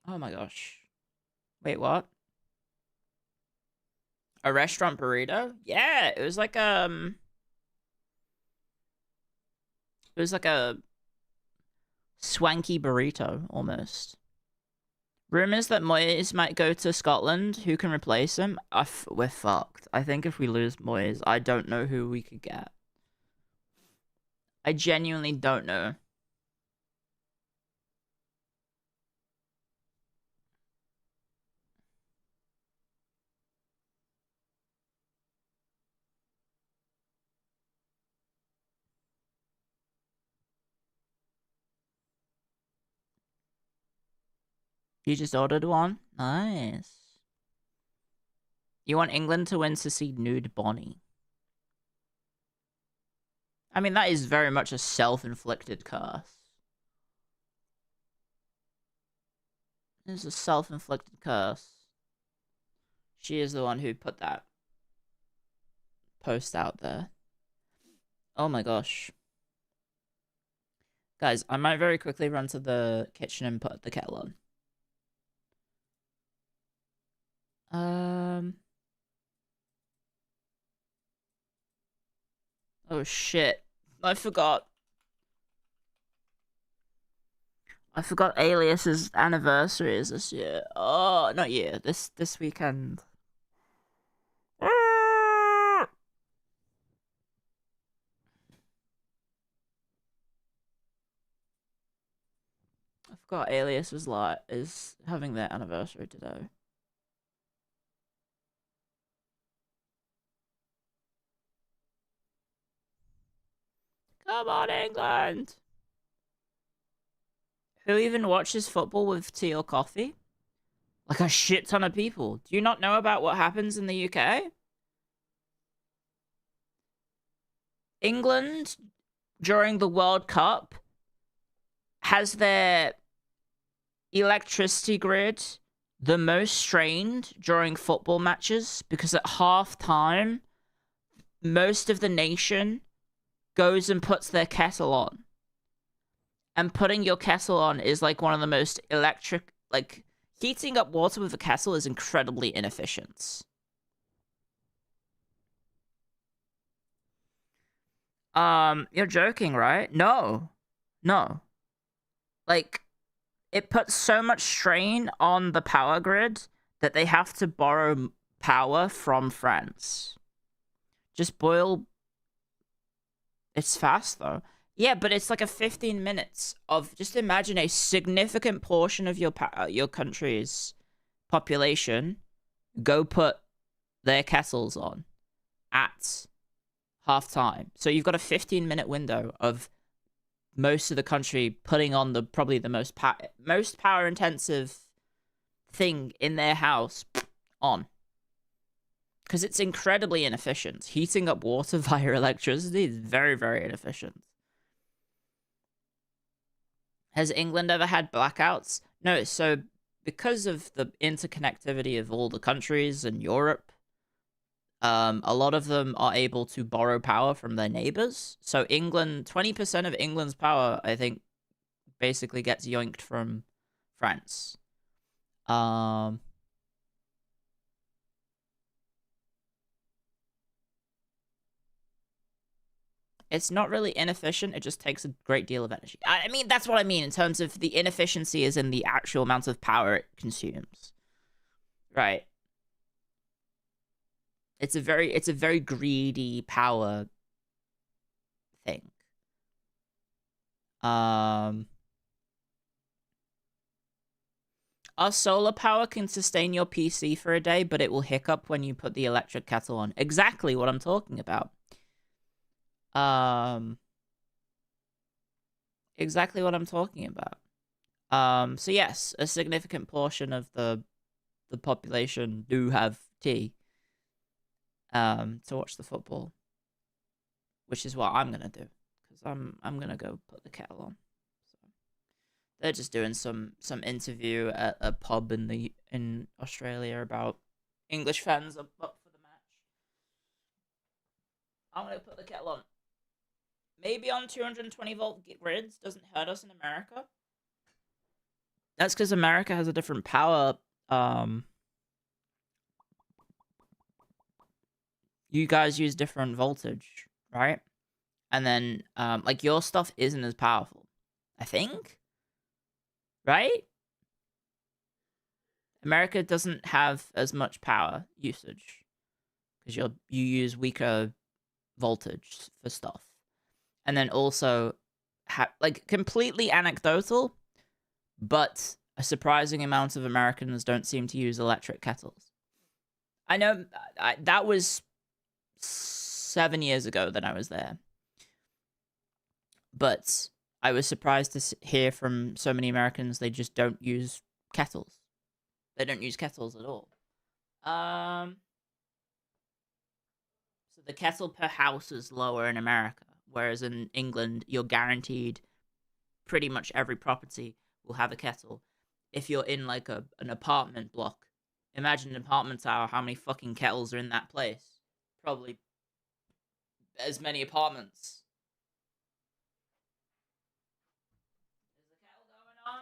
Oh my gosh. Wait, what? A restaurant burrito? Yeah, it was like a swanky burrito almost. Rumors that Moyes might go to Scotland. Who can replace him? We're fucked. I think if we lose Moyes, I don't know who we could get. I genuinely don't know. You just ordered one? Nice. You want England to win to see nude Bonnie. I mean, that is very much a self-inflicted curse. It's a self-inflicted curse. She is the one who put that post out there. Oh my gosh. Guys, I might very quickly run to the kitchen and put the kettle on. Oh shit. I forgot. Alias's anniversary is this year. Oh, not year. This weekend. I forgot Alias is having their anniversary today. Come on, England! Who even watches football with tea or coffee? Like a shit ton of people. Do you not know about what happens in the UK? England, during the World Cup, has their electricity grid the most strained during football matches because at half time, most of the nation goes and puts their kettle on. And putting your kettle on is like one of the most like heating up water with a kettle is incredibly inefficient. You're joking, right? No. No. Like, it puts so much strain on the power grid that they have to borrow power from France. Just boil. It's fast, though. Yeah, but it's like a 15 minutes of... Just imagine a significant portion of your country's population go put their kettles on at half time. So you've got a 15-minute window of most of the country putting on probably the most power intensive thing in their house on. Because it's incredibly inefficient. Heating up water via electricity is very, very inefficient. Has England ever had blackouts? No, so because of the interconnectivity of all the countries in Europe, a lot of them are able to borrow power from their neighbors. So England, 20% of England's power, I think, basically gets yoinked from France. It's not really inefficient. It just takes a great deal of energy. I mean, that's what I mean in terms of the inefficiency is in the actual amount of power it consumes. Right. It's a very greedy power thing. Our solar power can sustain your PC for a day, but it will hiccup when you put the electric kettle on. Exactly what I'm talking about. Exactly what I'm talking about. So yes, a significant portion of the population do have tea to watch the football, which is what I'm gonna do, because I'm gonna go put the kettle on. So they're just doing some interview at a pub in Australia about English fans up for the match. I'm gonna put the kettle on. Maybe on 220 volt grids doesn't hurt us in America. That's because America has a different power. You guys use different voltage, right? And then, like, your stuff isn't as powerful, I think, right? America doesn't have as much power usage because you use weaker voltage for stuff. And then also, like, completely anecdotal, but a surprising amount of Americans don't seem to use electric kettles. I know that was 7 years ago that I was there. But I was surprised to hear from so many Americans they just don't use kettles. They don't use kettles at all. So the kettle per house is lower in America, whereas in England, you're guaranteed pretty much every property will have a kettle. If you're in like an apartment block, imagine an apartment tower, how many fucking kettles are in that place? Probably as many apartments. Is the kettle going on?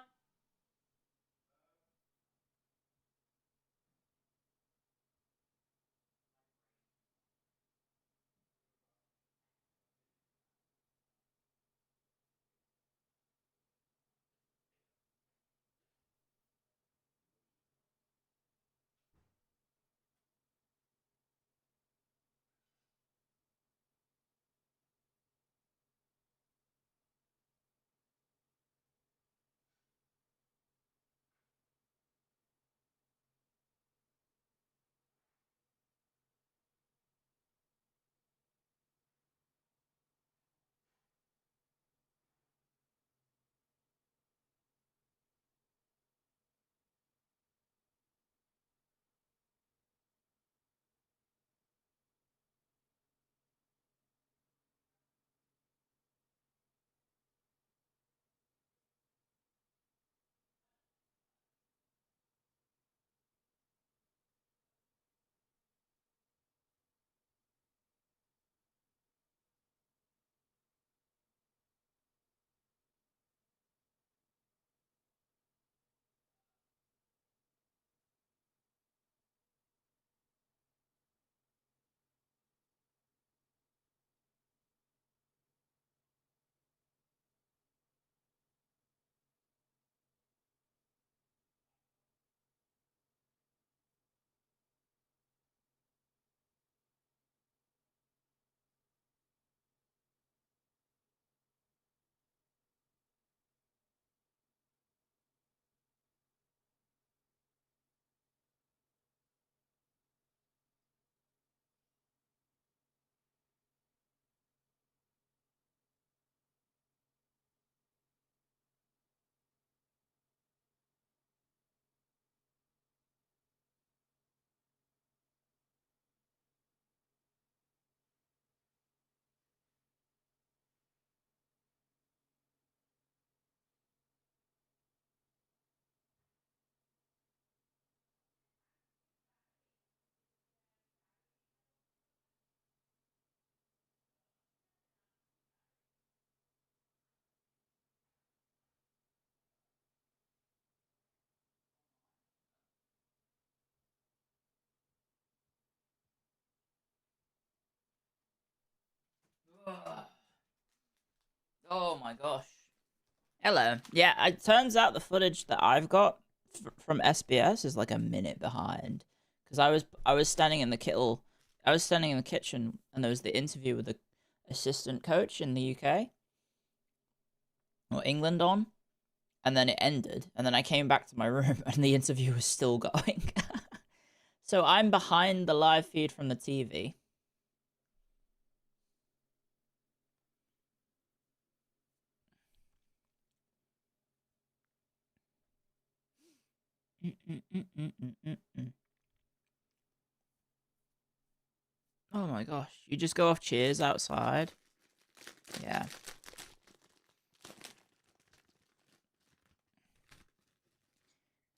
Oh my gosh. Hello. Yeah, it turns out the footage that I've got from SBS is like a minute behind because I was standing in the kitchen and there was the interview with the assistant coach in the UK or England on, and then it ended, and then I came back to my room and the interview was still going. So I'm behind the live feed from the TV. Oh my gosh, you just go off cheers outside? Yeah.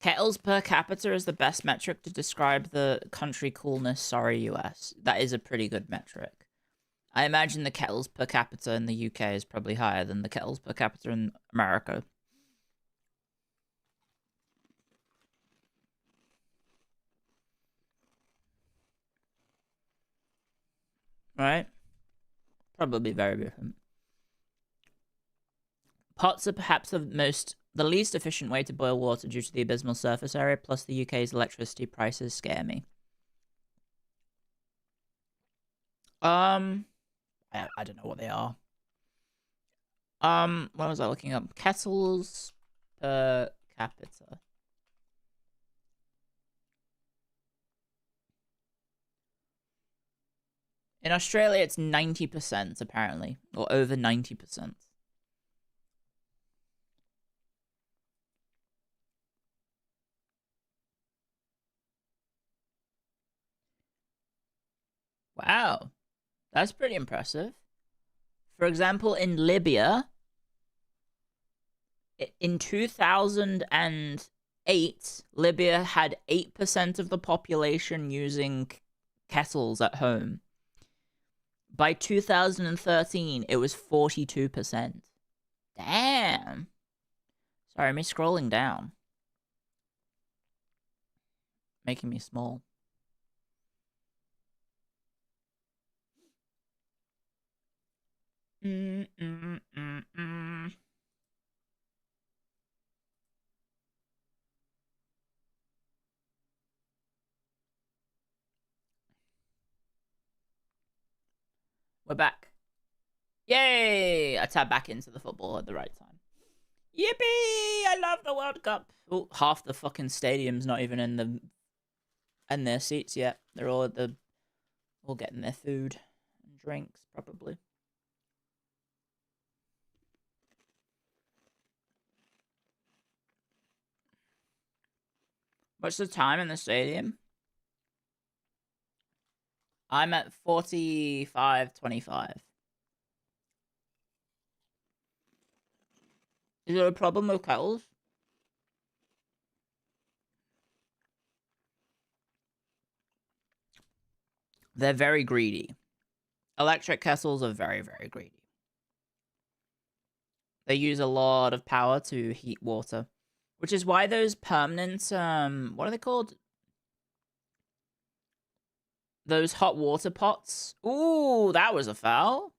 Kettles per capita is the best metric to describe the country coolness. Sorry, US. That is a pretty good metric. I imagine the kettles per capita in the UK is probably higher than the kettles per capita in America. Right? Probably very different. Pots are perhaps the least efficient way to boil water due to the abysmal surface area, plus the UK's electricity prices scare me. I don't know what they are. What was I looking up? Kettles per capita. In Australia, it's 90%, apparently. Or over 90%. Wow. That's pretty impressive. For example, in Libya, in 2008, Libya had 8% of the population using kettles at home. By 2013, it was 42%. Damn. Sorry, me scrolling down. Making me small. We're back. Yay! I tabbed back into the football at the right time. Yippee! I love the World Cup. Oh, half the fucking stadium's not even in their seats yet. They're all all getting their food and drinks, probably. What's the time in the stadium? I'm at 45:25. Is there a problem with kettles? They're very greedy. Electric kettles are very, very greedy. They use a lot of power to heat water, which is why those permanent, what are they called? Those hot water pots. Ooh, that was a foul.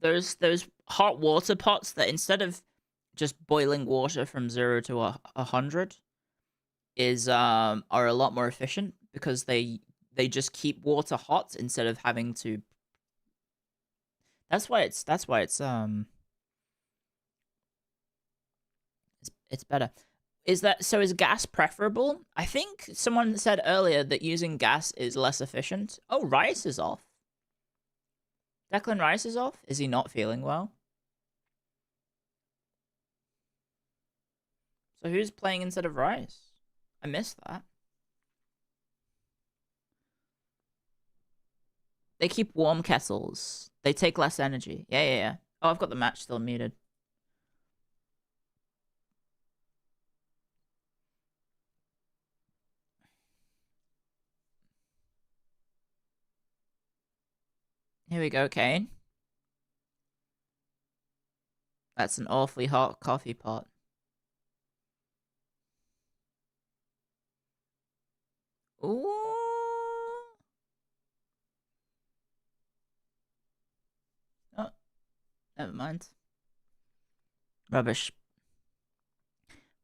Those hot water pots that instead of just boiling water from 0 to 100 are a lot more efficient because they just keep water hot instead of having to. That's why it's better. Is gas preferable? I think someone said earlier that using gas is less efficient. Oh, Rice is off. Declan Rice is off? Is he not feeling well? So who's playing instead of Rice? I missed that. They keep warm kettles. They take less energy. Yeah. Oh, I've got the match still muted. Here we go, Kane. That's an awfully hot coffee pot. Ooh. Oh, never mind. Rubbish.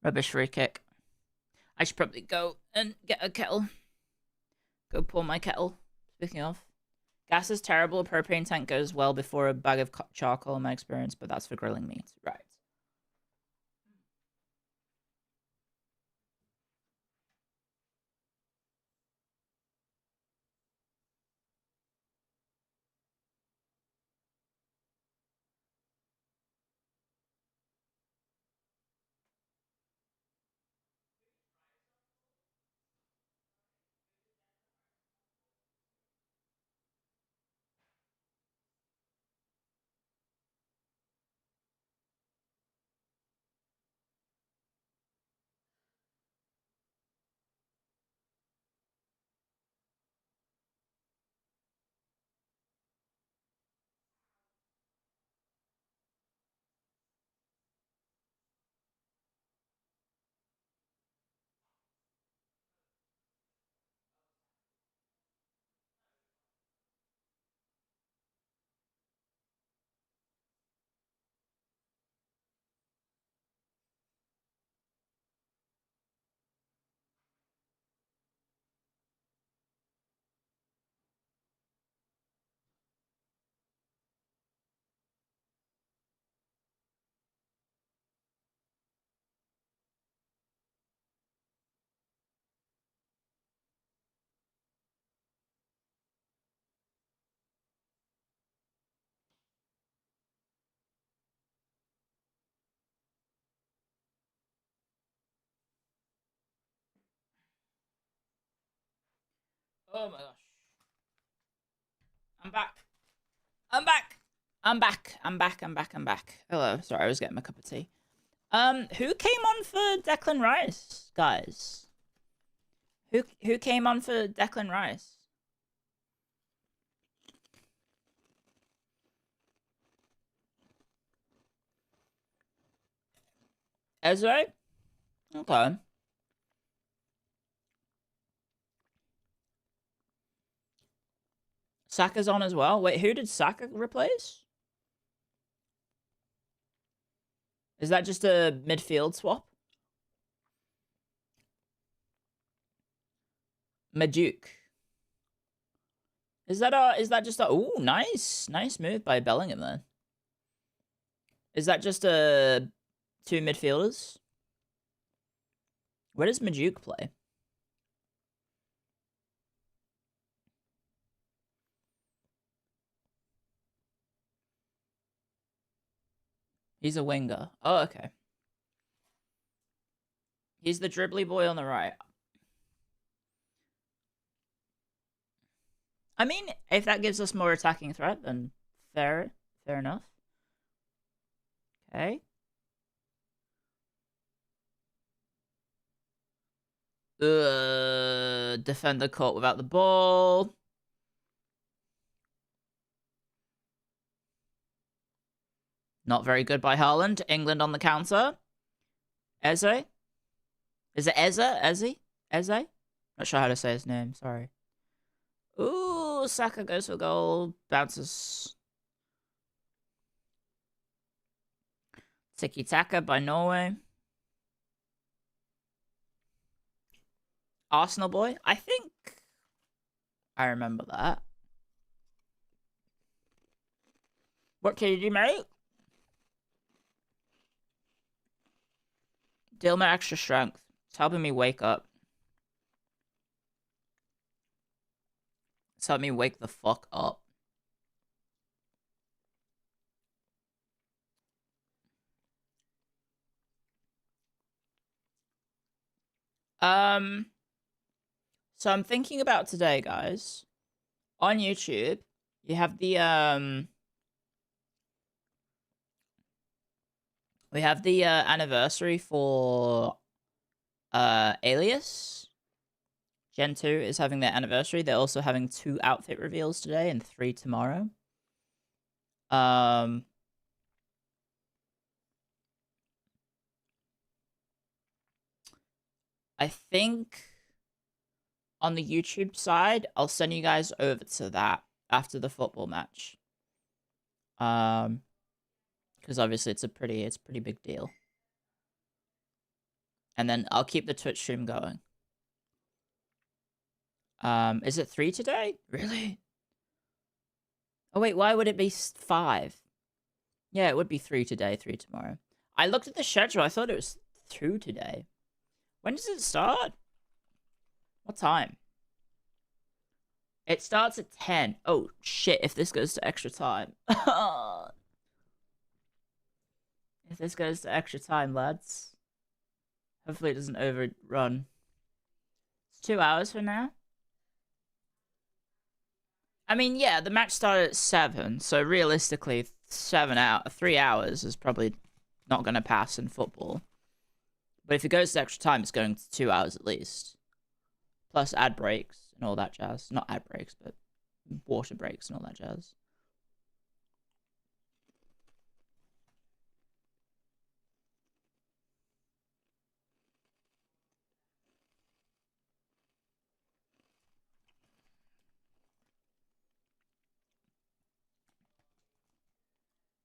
Rubbish free kick. I should probably go and get a kettle. Go pour my kettle. Speaking of, Gas is terrible. A propane tank goes well before a bag of charcoal in my experience, but that's for grilling meat. Right. Oh my gosh. I'm back. I'm back. I'm back. I'm back. I'm back. I'm back. Hello. Sorry, I was getting my cup of tea. Who came on for Declan Rice, guys? Who came on for Declan Rice? Ezra? Okay. Saka's on as well. Wait, who did Saka replace? Is that just a midfield swap? Majuk. Is that just a ooh, nice move by Bellingham then. Is that just a two midfielders? Where does Majuk play? He's a winger. Oh, okay. He's the dribbly boy on the right. I mean, if that gives us more attacking threat, then fair enough. Okay. Defender caught without the ball. Not very good by Haaland. England on the counter. Eze? Is it Eze? Eze? Eze? Not sure how to say his name. Sorry. Ooh, Saka goes for goal. Bounces. Tiki-taka by Norway. Arsenal boy? I think I remember that. What can you do, mate? Deal my extra strength. It's helping me wake up. It's helping me wake the fuck up. So I'm thinking about today, guys. On YouTube, you have the we have the anniversary for Alias. Gen 2 is having their anniversary. They're also having 2 outfit reveals today and 3 tomorrow. I think on the YouTube side, I'll send you guys over to that after the football match. Because obviously it's a pretty big deal. And then I'll keep the Twitch stream going. Is it 3 today? Really? Oh, wait, why would it be 5? Yeah, it would be 3 today, 3 tomorrow. I looked at the schedule. I thought it was 2 today. When does it start? What time? It starts at 10. Oh, shit, if this goes to extra time. If this goes to extra time, lads. Hopefully it doesn't overrun. It's 2 hours from now. I mean, yeah, the match started at 7, so realistically, 3 hours is probably not going to pass in football. But if it goes to extra time, it's going to 2 hours at least. Plus ad breaks and all that jazz. Not ad breaks, but water breaks and all that jazz.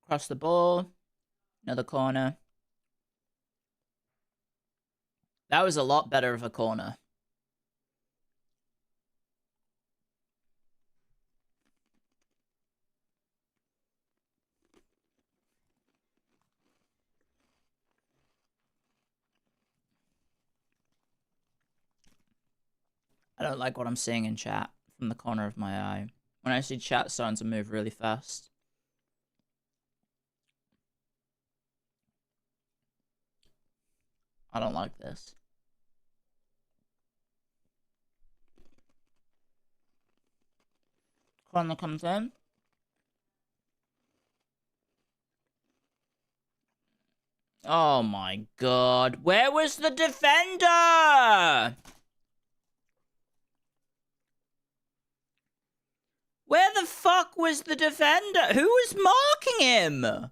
Cross the ball. Another corner. That was a lot better of a corner. I don't like what I'm seeing in chat from the corner of my eye. When I see chat starting to move really fast. I don't like this. Corner comes in. Oh my god. Where was the defender? Where the fuck was the defender? Who was marking him?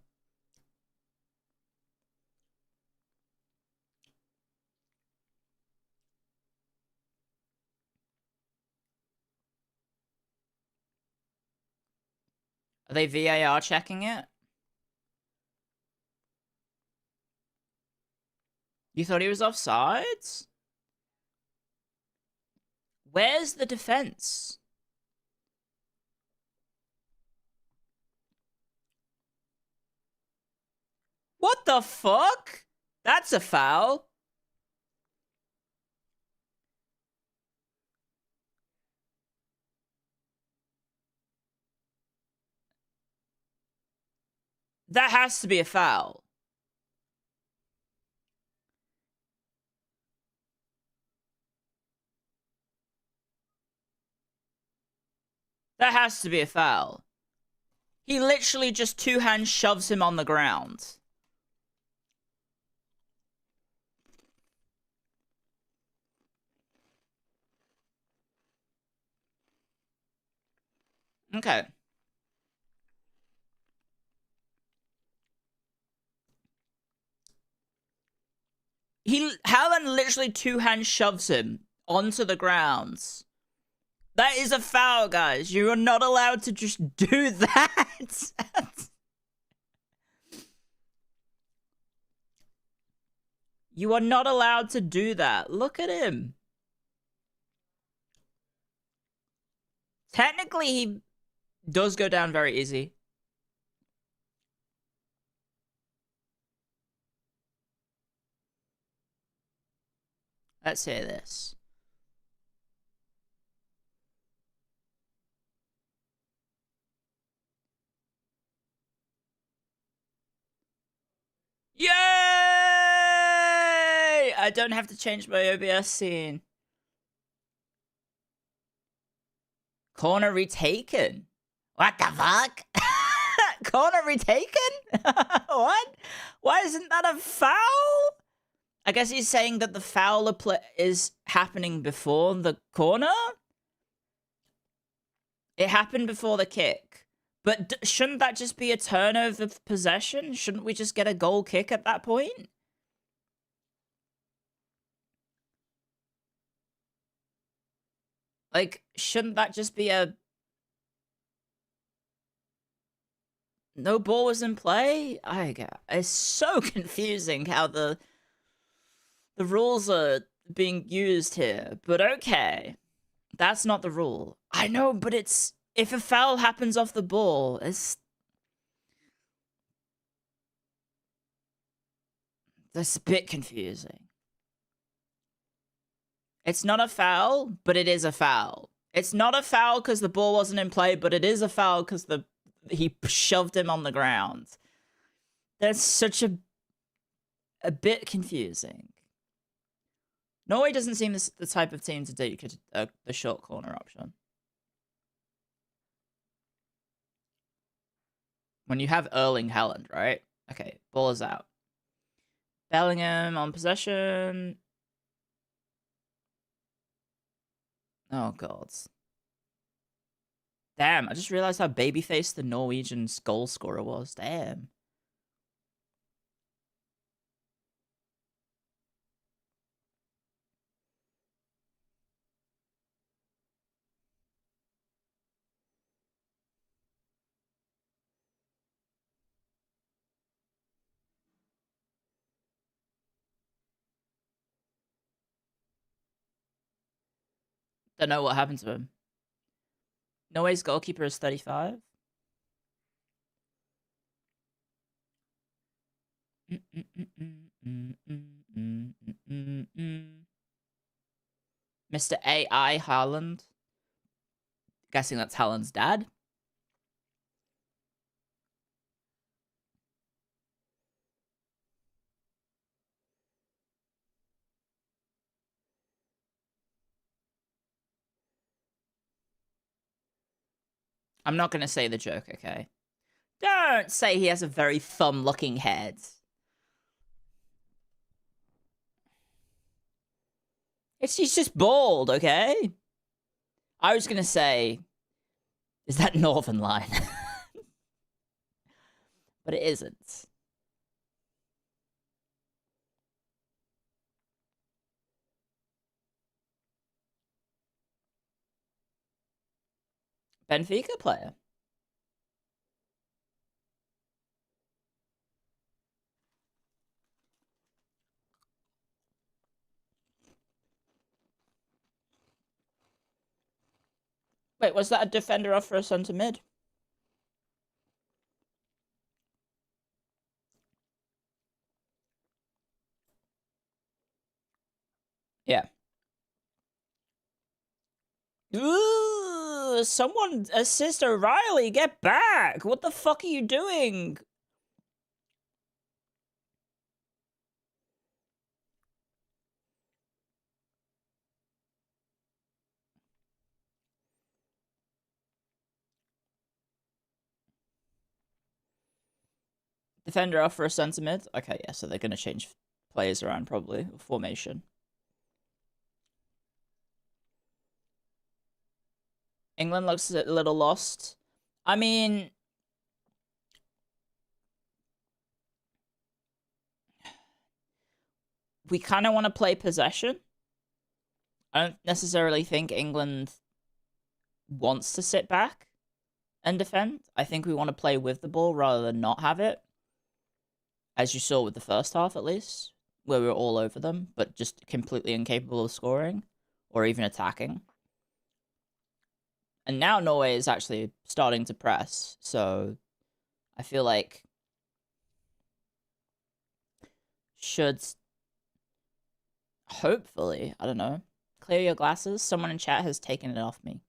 Are they VAR checking it? You thought he was offsides? Where's the defense? What the fuck? That's a foul. That has to be a foul. That has to be a foul. He literally just 2-hand shoves him on the ground. Okay. Haaland literally 2-hand shoves him onto the ground. That is a foul, guys. You are not allowed to just do that. You are not allowed to do that. Look at him. Technically, he does go down very easy. Let's hear this. Yay! I don't have to change my OBS scene. Corner retaken. What the fuck? Corner retaken? What? Why isn't that a foul? I guess he's saying that the foul is happening before the corner? It happened before the kick. But shouldn't that just be a turnover of possession? Shouldn't we just get a goal kick at that point? Like, shouldn't that just be a... No ball was in play? It's so confusing how the rules are being used here. But okay. That's not the rule. I know, but it's if a foul happens off the ball, that's a bit confusing. It's not a foul, but it is a foul. It's not a foul because the ball wasn't in play, but it is a foul because he shoved him on the ground. That's such a bit confusing. Norway doesn't seem the type of team to do the short corner option. When you have Erling Haaland, right? Okay, ball is out. Bellingham on possession. Oh, God. Damn, I just realized how babyface the Norwegian goal scorer was. Damn. Don't know what happened to him. Norway's goalkeeper is 35. Mr. AI Haaland. Guessing that's Haaland's dad. I'm not going to say the joke, okay? Don't say he has a very thumb-looking head. He's just bald, okay? I was going to say, is that Northern Line? But it isn't. Benfica player. Wait, was that a defender off for a centre mid? Yeah. Ooh, someone assist O'Reilly, get back! What the fuck are you doing? Defender off for a centre mid? Okay, yeah, so they're going to change players around probably, formation. England looks a little lost. I mean, we kind of want to play possession. I don't necessarily think England wants to sit back and defend. I think we want to play with the ball rather than not have it. As you saw with the first half, at least, where we were all over them, but just completely incapable of scoring or even attacking. And now Norway is actually starting to press, so I feel like should hopefully, I don't know, clear your glasses. Someone in chat has taken it off me.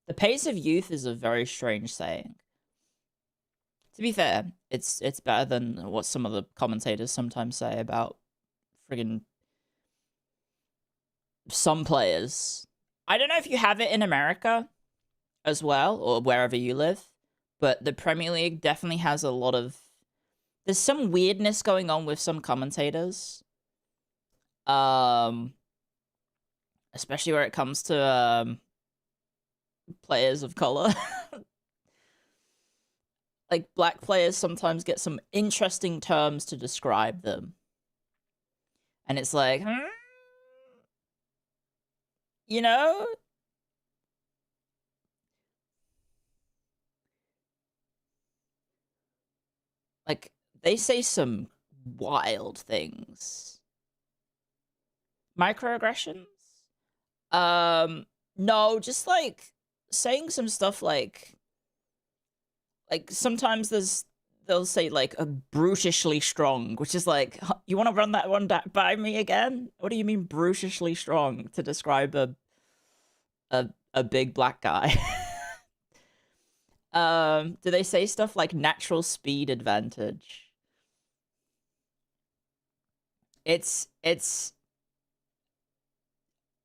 The pace of youth is a very strange saying. To be fair, it's better than what some of the commentators sometimes say about friggin' some players. I don't know if you have it in America as well, or wherever you live, but the Premier League definitely has a lot of... There's some weirdness going on with some commentators. Especially where it comes to players of color. Like, black players sometimes get some interesting terms to describe them. And it's like, you know? Like, they say some wild things. Microaggressions? No, just like saying some stuff like sometimes they'll say like a brutishly strong, which is like, you want to run that one by me again? What do you mean brutishly strong to describe a big black guy? Do they say stuff like natural speed advantage? It's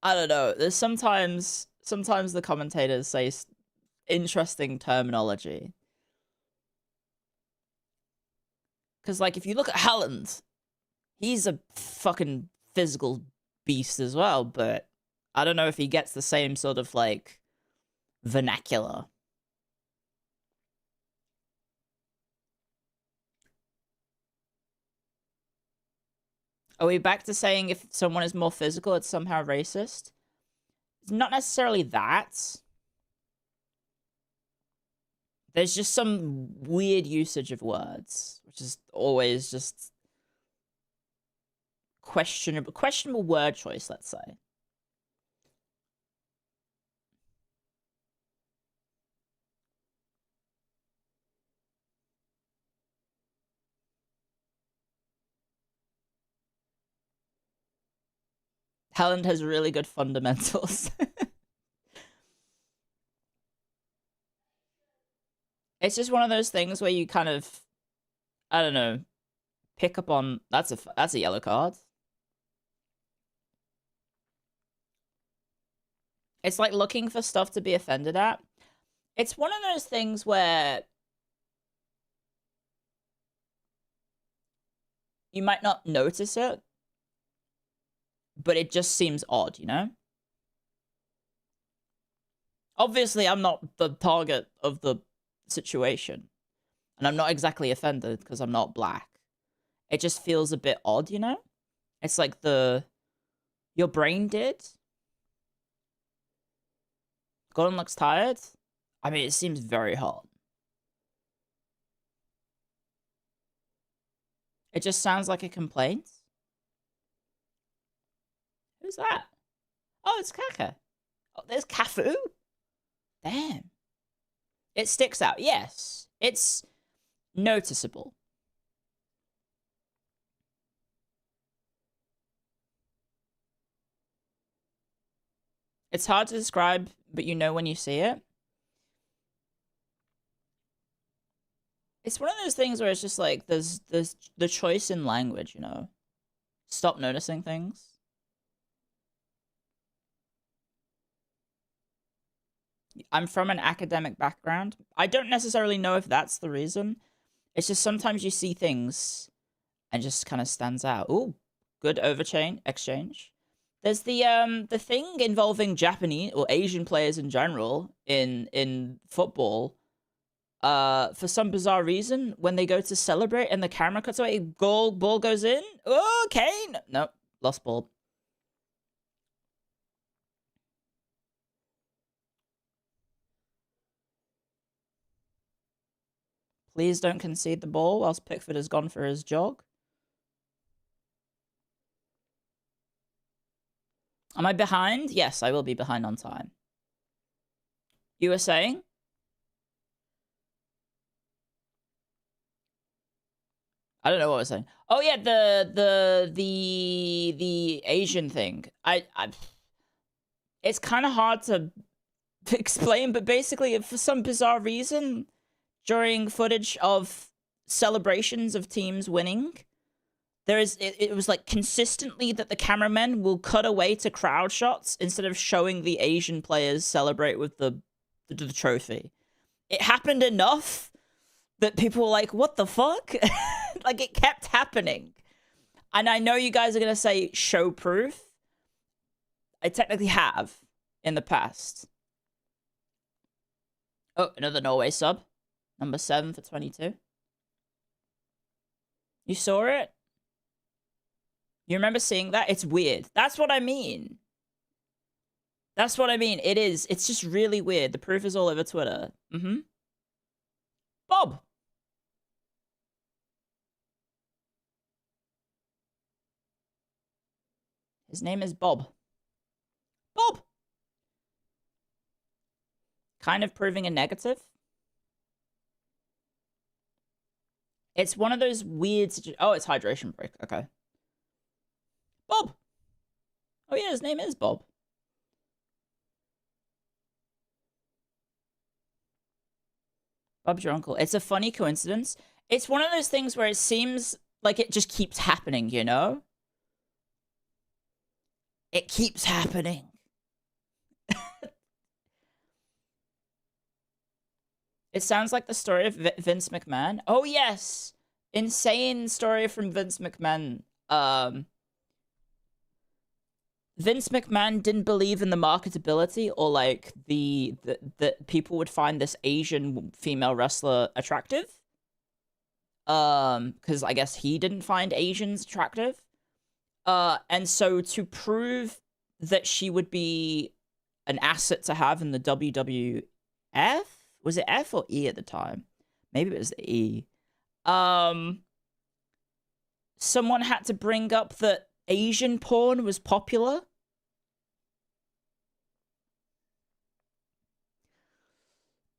I don't know. There's sometimes the commentators say interesting terminology. Because, like, if you look at Haaland, he's a fucking physical beast as well, but I don't know if he gets the same sort of, like, vernacular. Are we back to saying if someone is more physical, it's somehow racist? It's not necessarily that. There's just some weird usage of words, which is always just questionable word choice, let's say. Haaland has really good fundamentals. It's just one of those things where you kind of, I don't know, pick up on that's a yellow card. It's like looking for stuff to be offended at. It's one of those things where you might not notice it, but it just seems odd, you know? Obviously, I'm not the target of the situation, and I'm not exactly offended because I'm not black. It just feels a bit odd, you know? It's like your brain did. Gordon looks tired. I mean, it seems very hot. It just sounds like a complaint. Who's that? Oh, it's Kaka. Oh, there's Cafu. Damn. It sticks out. Yes. It's noticeable. It's hard to describe, but you know when you see it. It's one of those things where it's just like there's the choice in language, you know. Stop noticing things. I'm from an academic background. I don't necessarily know if that's the reason. It's just sometimes you see things and just kind of stands out. Ooh, good exchange. There's the thing involving Japanese or Asian players in general in football. For some bizarre reason, when they go to celebrate and the camera cuts away, ball goes in. Okay, no, lost ball. Please don't concede the ball whilst Pickford has gone for his jog. Am I behind? Yes, I will be behind on time. You were saying? I don't know what I was saying. Oh yeah, the Asian thing. It's kind of hard to explain, but basically, for some bizarre reason, during footage of celebrations of teams winning, it was like consistently that the cameramen will cut away to crowd shots instead of showing the Asian players celebrate with the trophy. It happened enough that people were like, what the fuck? Like, it kept happening. And I know you guys are going to say show proof. I technically have in the past. Oh, another Norway sub. Number 7 for 22. You saw it? You remember seeing that? It's weird. That's what I mean. That's what I mean. It is. It's just really weird. The proof is all over Twitter. Bob. His name is Bob. Bob. kind of proving a negative. It's one of those weird... Oh, it's hydration break. Okay. Bob! Oh yeah, his name is Bob. Bob's your uncle. It's a funny coincidence. It's one of those things where it seems like it just keeps happening, you know? It keeps happening. It sounds like the story of Vince McMahon. Oh, yes! Insane story from Vince McMahon. Vince McMahon didn't believe in the marketability or, like, that people would find this Asian female wrestler attractive. Because I guess he didn't find Asians attractive. And so to prove that she would be an asset to have in the WWF, was it F or E at the time? Maybe it was the E. Someone had to bring up that Asian porn was popular.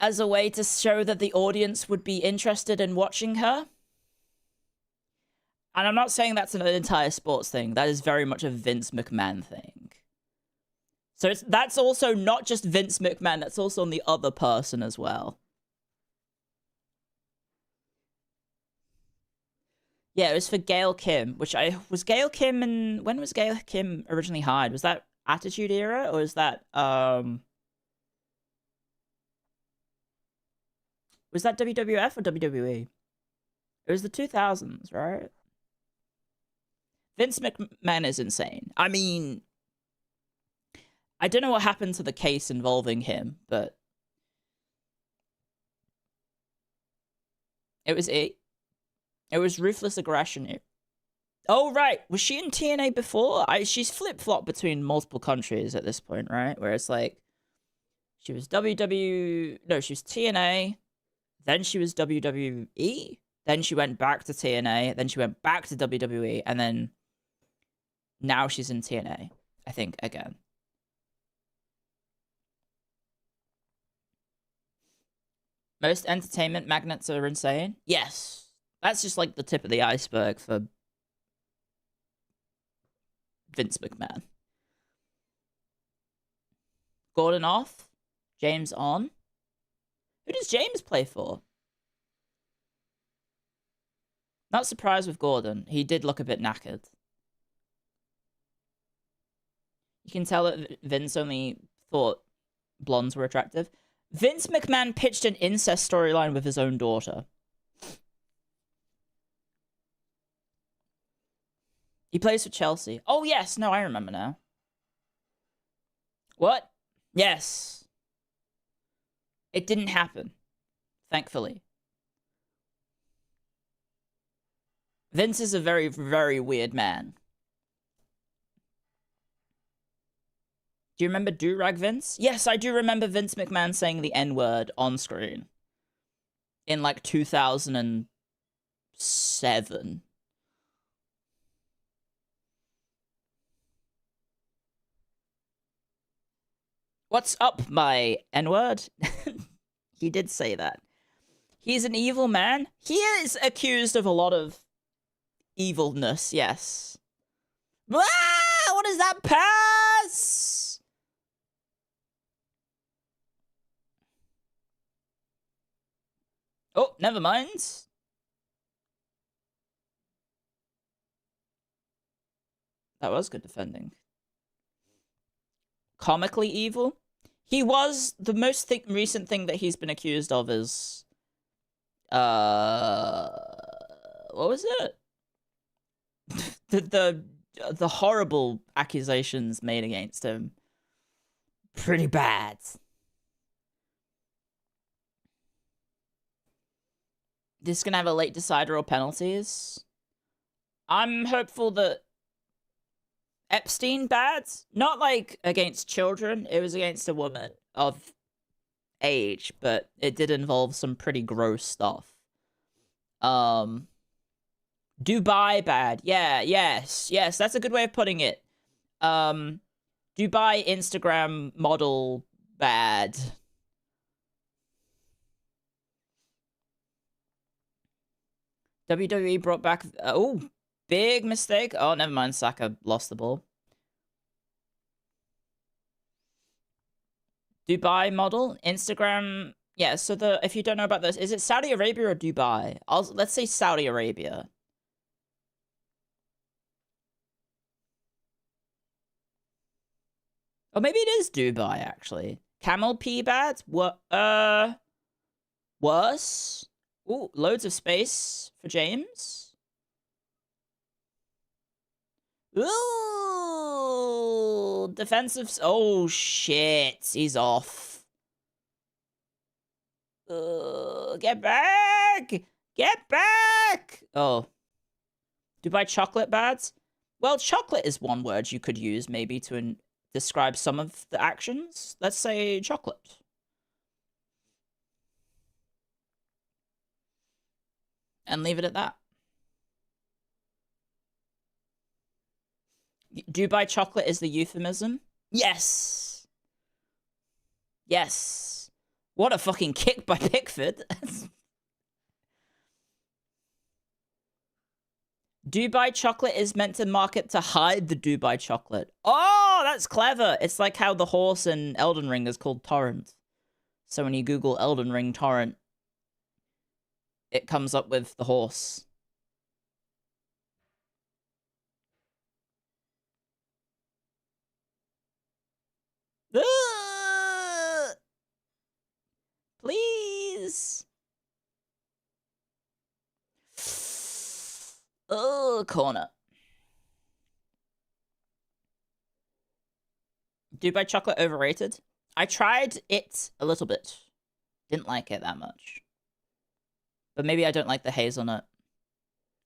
As a way to show that the audience would be interested in watching her. And I'm not saying that's an entire sports thing. That is very much a Vince McMahon thing. So that's also not just Vince McMahon. That's also on the other person as well. Yeah, it was for Gail Kim, which was Gail Kim, and when was Gail Kim originally hired? Was that Attitude Era, or is that was that WWF or WWE? It was the 2000s, right? Vince McMahon is insane. I mean, I don't know what happened to the case involving him, but it was ruthless aggression. Oh, right. Was she in TNA before? She's flip-flopped between multiple countries at this point, right? Where it's like, she was No, she was TNA. Then she was WWE. Then she went back to TNA. Then she went back to WWE. And then now she's in TNA, I think, again. Most entertainment magnets are insane? Yes. That's just like the tip of the iceberg for Vince McMahon. Gordon off. James on. Who does James play for? Not surprised with Gordon. He did look a bit knackered. You can tell that Vince only thought blondes were attractive. Vince McMahon pitched an incest storyline with his own daughter. He plays for Chelsea. Oh, yes. No, I remember now. What? Yes. It didn't happen. Thankfully. Vince is a very, very weird man. Do you remember Do-Rag Vince? Yes, I do remember Vince McMahon saying the N-word on screen. In, like, 2007. What's up, my N-word? He did say that. He's an evil man. He is accused of a lot of evilness, yes. Ah, what is that pass? Oh, never mind. That was good defending. Comically evil? He was. The most recent thing that he's been accused of is... what was it? the horrible accusations made against him. Pretty bad. This gonna have a late decider or penalties. I'm hopeful that Epstein bad, not like against children. It was against a woman of age, but it did involve some pretty gross stuff. Dubai bad. Yeah, yes, that's a good way of putting it. Dubai Instagram model bad. WWE brought back... oh, big mistake. Oh, never mind. Saka lost the ball. Dubai model. Instagram... yeah, so if you don't know about this, is it Saudi Arabia or Dubai? Let's say Saudi Arabia. Or maybe it is Dubai, actually. Camel pee bads? What? Worse? Ooh, loads of space for James. Ooh, defensive. Oh, shit. He's off. Get back! Get back! Oh. Dubai chocolate bads? Well, chocolate is one word you could use, maybe, to describe some of the actions. Let's say chocolate. And leave it at that. Dubai chocolate is the euphemism? Yes! Yes. What a fucking kick by Pickford. Dubai chocolate is meant to market to hide the Dubai chocolate. Oh, that's clever. It's like how the horse in Elden Ring is called Torrent. So when you Google Elden Ring Torrent, it comes up with the horse. Please. Oh, corner. Dubai chocolate overrated? I tried it a little bit. Didn't like it that much. But maybe I don't like the hazelnut.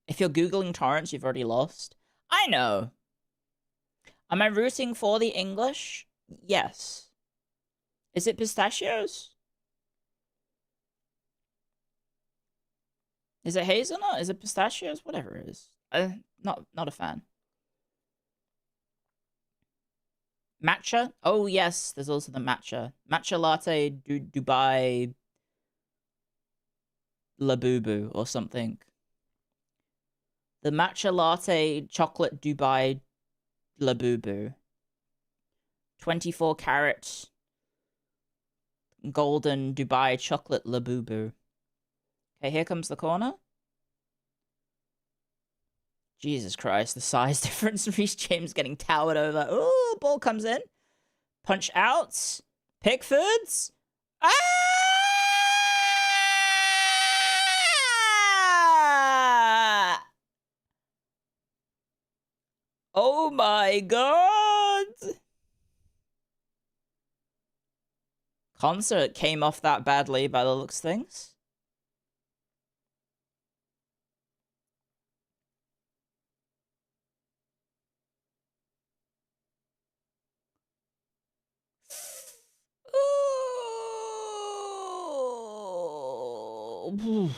If you're Googling torrents, you've already lost. I know. Am I rooting for the English? Yes. Is it pistachios? Is it hazelnut? Is it pistachios? Whatever it is. Not a fan. Matcha? Oh, yes. There's also the matcha. Matcha latte Dubai Labubu or something. The matcha latte chocolate Dubai Labubu. 24 karat golden Dubai chocolate Labubu. Okay, here comes the corner. Jesus Christ, the size difference. Reece James getting towered over. Ooh, ball comes in. Punch outs. Pickfords. Ah! Oh my god. Concert came off that badly by the looks of things. Ooh.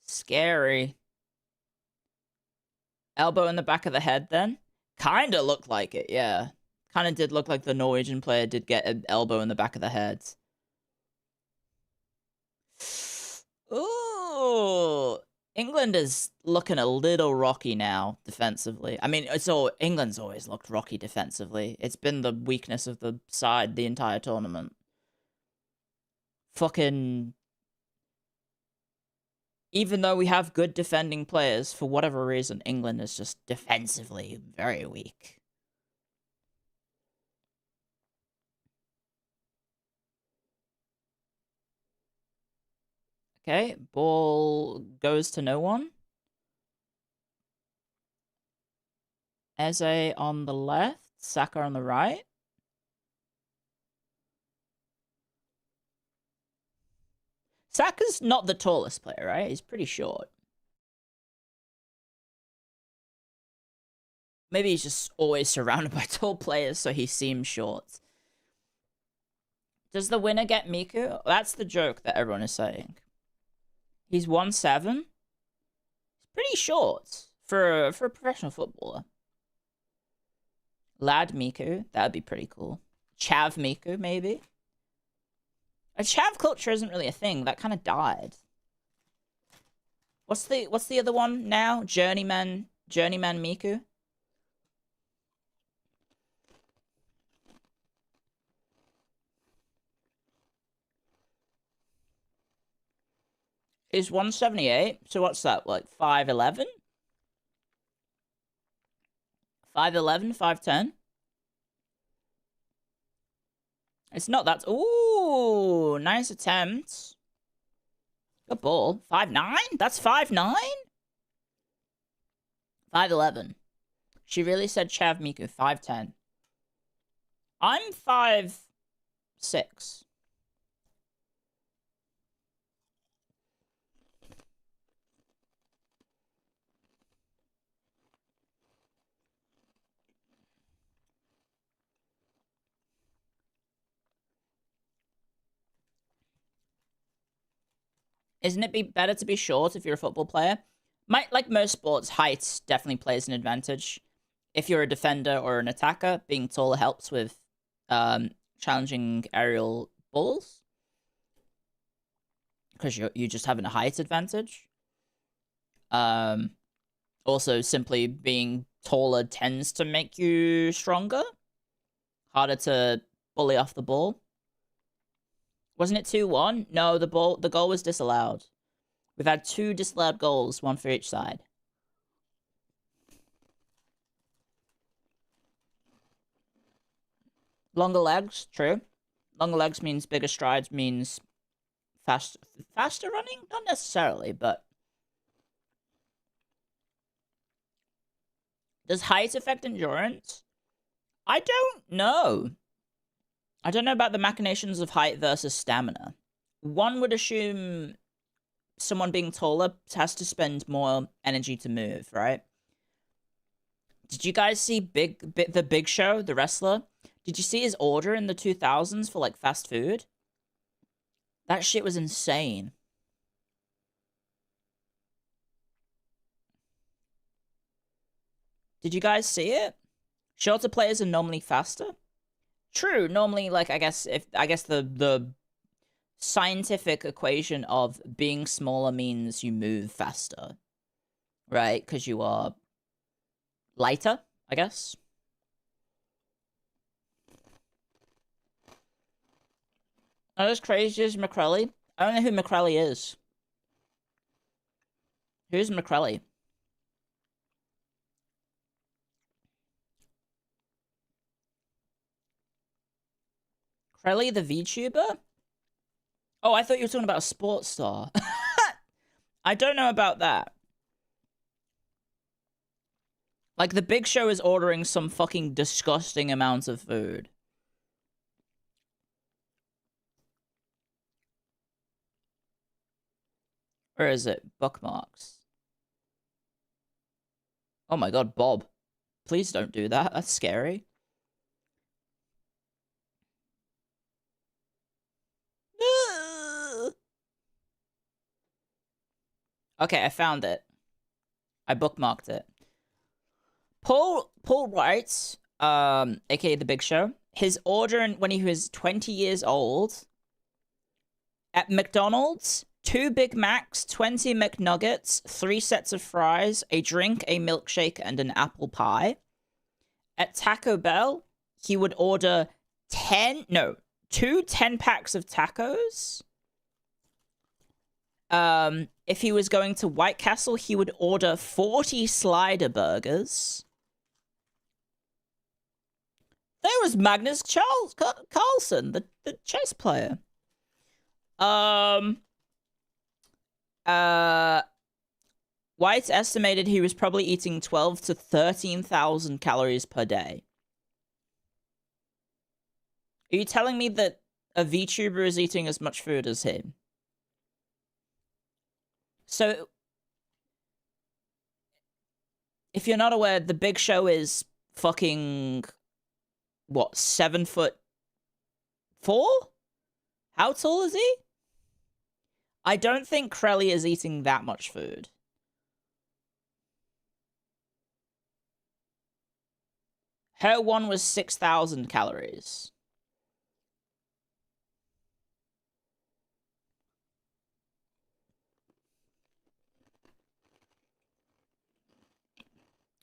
Scary. Elbow in the back of the head then? Kinda looked like it, yeah. Kinda did look like the Norwegian player did get an elbow in the back of the head. Ooh. England is looking a little rocky now, defensively. I mean, England's always looked rocky defensively. It's been the weakness of the side the entire tournament. Fucking... even though we have good defending players, for whatever reason, England is just defensively very weak. Okay, ball goes to no one. Eze on the left, Saka on the right. Saka's not the tallest player, right? He's pretty short. Maybe he's just always surrounded by tall players, so he seems short. Does the winner get Miku? That's the joke that everyone is saying. He's 1'7". He's pretty short for a professional footballer. Lad Miku, that'd be pretty cool. Chav Miku, maybe. A chav culture isn't really a thing. That kind of died. What's the other one now? Journeyman Miku? Is 178. So what's that? Like 5'11"? 5'11", 5'10"? It's not that. Ooh, nice attempt. Good ball. 5'9"? That's 5'9"? 5'11". She really said Chav Miku 5'10". I'm 5'6". Isn't it better to be short if you're a football player? Like most sports, height definitely plays an advantage. If you're a defender or an attacker, being taller helps with challenging aerial balls. Because you just have a height advantage. Also, simply being taller tends to make you stronger. Harder to bully off the ball. Wasn't it 2-1? No, the goal was disallowed. We've had 2 disallowed goals, 1 for each side. Longer legs, true. Longer legs means bigger strides, means faster running? Not necessarily, but... Does height affect endurance? I don't know. I don't know about the machinations of height versus stamina. One would assume someone being taller has to spend more energy to move, right? Did you guys see the Big Show, the wrestler? Did you see his order in the 2000s for, like, fast food? That shit was insane. Did you guys see it? Shorter players are normally faster. True, normally, like, I guess the scientific equation of being smaller means you move faster, right? Because you are lighter, I guess. Not as crazy as McCrelly. I don't know who McCrelly is. Who's McCrelly? Crelly the VTuber? Oh, I thought you were talking about a sports star. I don't know about that. Like, the Big Show is ordering some fucking disgusting amounts of food. Where is it? Bookmarks. Oh my god, Bob. Please don't do that. That's scary. Okay, I found it. I bookmarked it. Paul writes, aka The Big Show, his order when he was 20 years old at McDonald's, 2 Big Macs, 20 McNuggets, 3 sets of fries, a drink, a milkshake, and an apple pie. At Taco Bell, he would order 2 10-packs of tacos. If he was going to White Castle, he would order 40 slider burgers. There was Magnus Carlsen, the chess player. White estimated he was probably eating 12 to 13,000 calories per day. Are you telling me that a VTuber is eating as much food as him? So, if you're not aware, the Big Show is fucking, what, 7'4"? How tall is he? I don't think Crelly is eating that much food. Her one was 6,000 calories.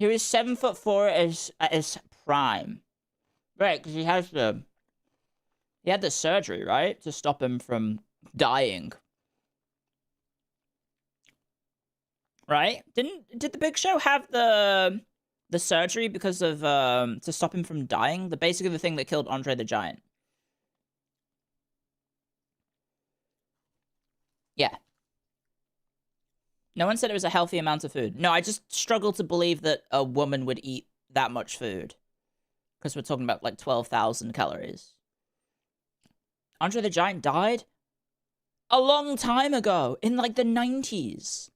He was 7'4" at his prime. Right, because he had the surgery, right? To stop him from dying. Right? Did the Big Show have the surgery because of to stop him from dying? Basically the thing that killed Andre the Giant. Yeah. No one said it was a healthy amount of food. No, I just struggle to believe that a woman would eat that much food. Because we're talking about like 12,000 calories. Andre the Giant died a long time ago, in like the 90s.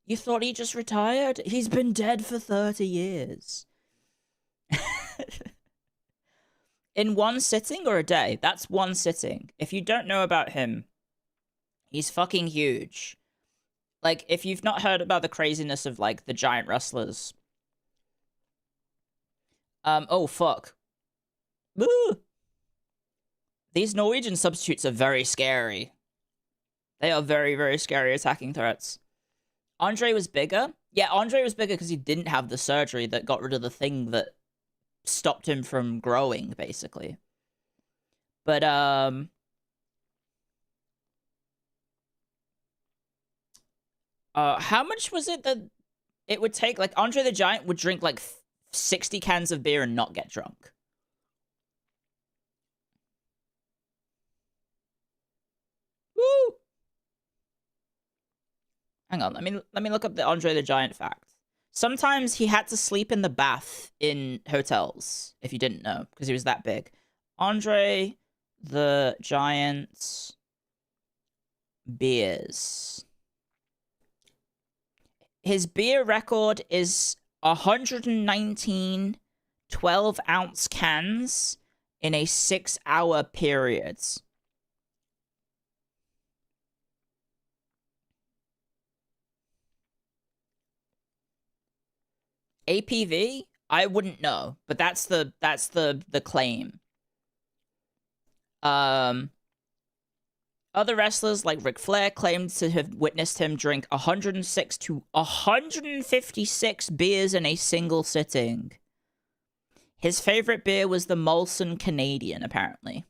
You thought he just retired? He's been dead for 30 years. In one sitting or a day? That's one sitting. If you don't know about him, he's fucking huge. Like, if you've not heard about the craziness of, like, the giant wrestlers. Oh, fuck. Woo! These Norwegian substitutes are very scary. They are very, very scary attacking threats. Andre was bigger? Yeah, Andre was bigger because he didn't have the surgery that got rid of the thing that stopped him from growing, basically. But, how much was it that it would take? Like, Andre the Giant would drink, like, 60 cans of beer and not get drunk. Woo! Hang on, let me look up the Andre the Giant fact. Sometimes he had to sleep in the bath in hotels, if you didn't know, because he was that big. Andre the Giant's beers. His beer record is 119 12-ounce cans in a 6-hour period. APV? I wouldn't know, but that's the claim. Other wrestlers like Ric Flair claimed to have witnessed him drink 106 to 156 beers in a single sitting. His favorite beer was the Molson Canadian, apparently.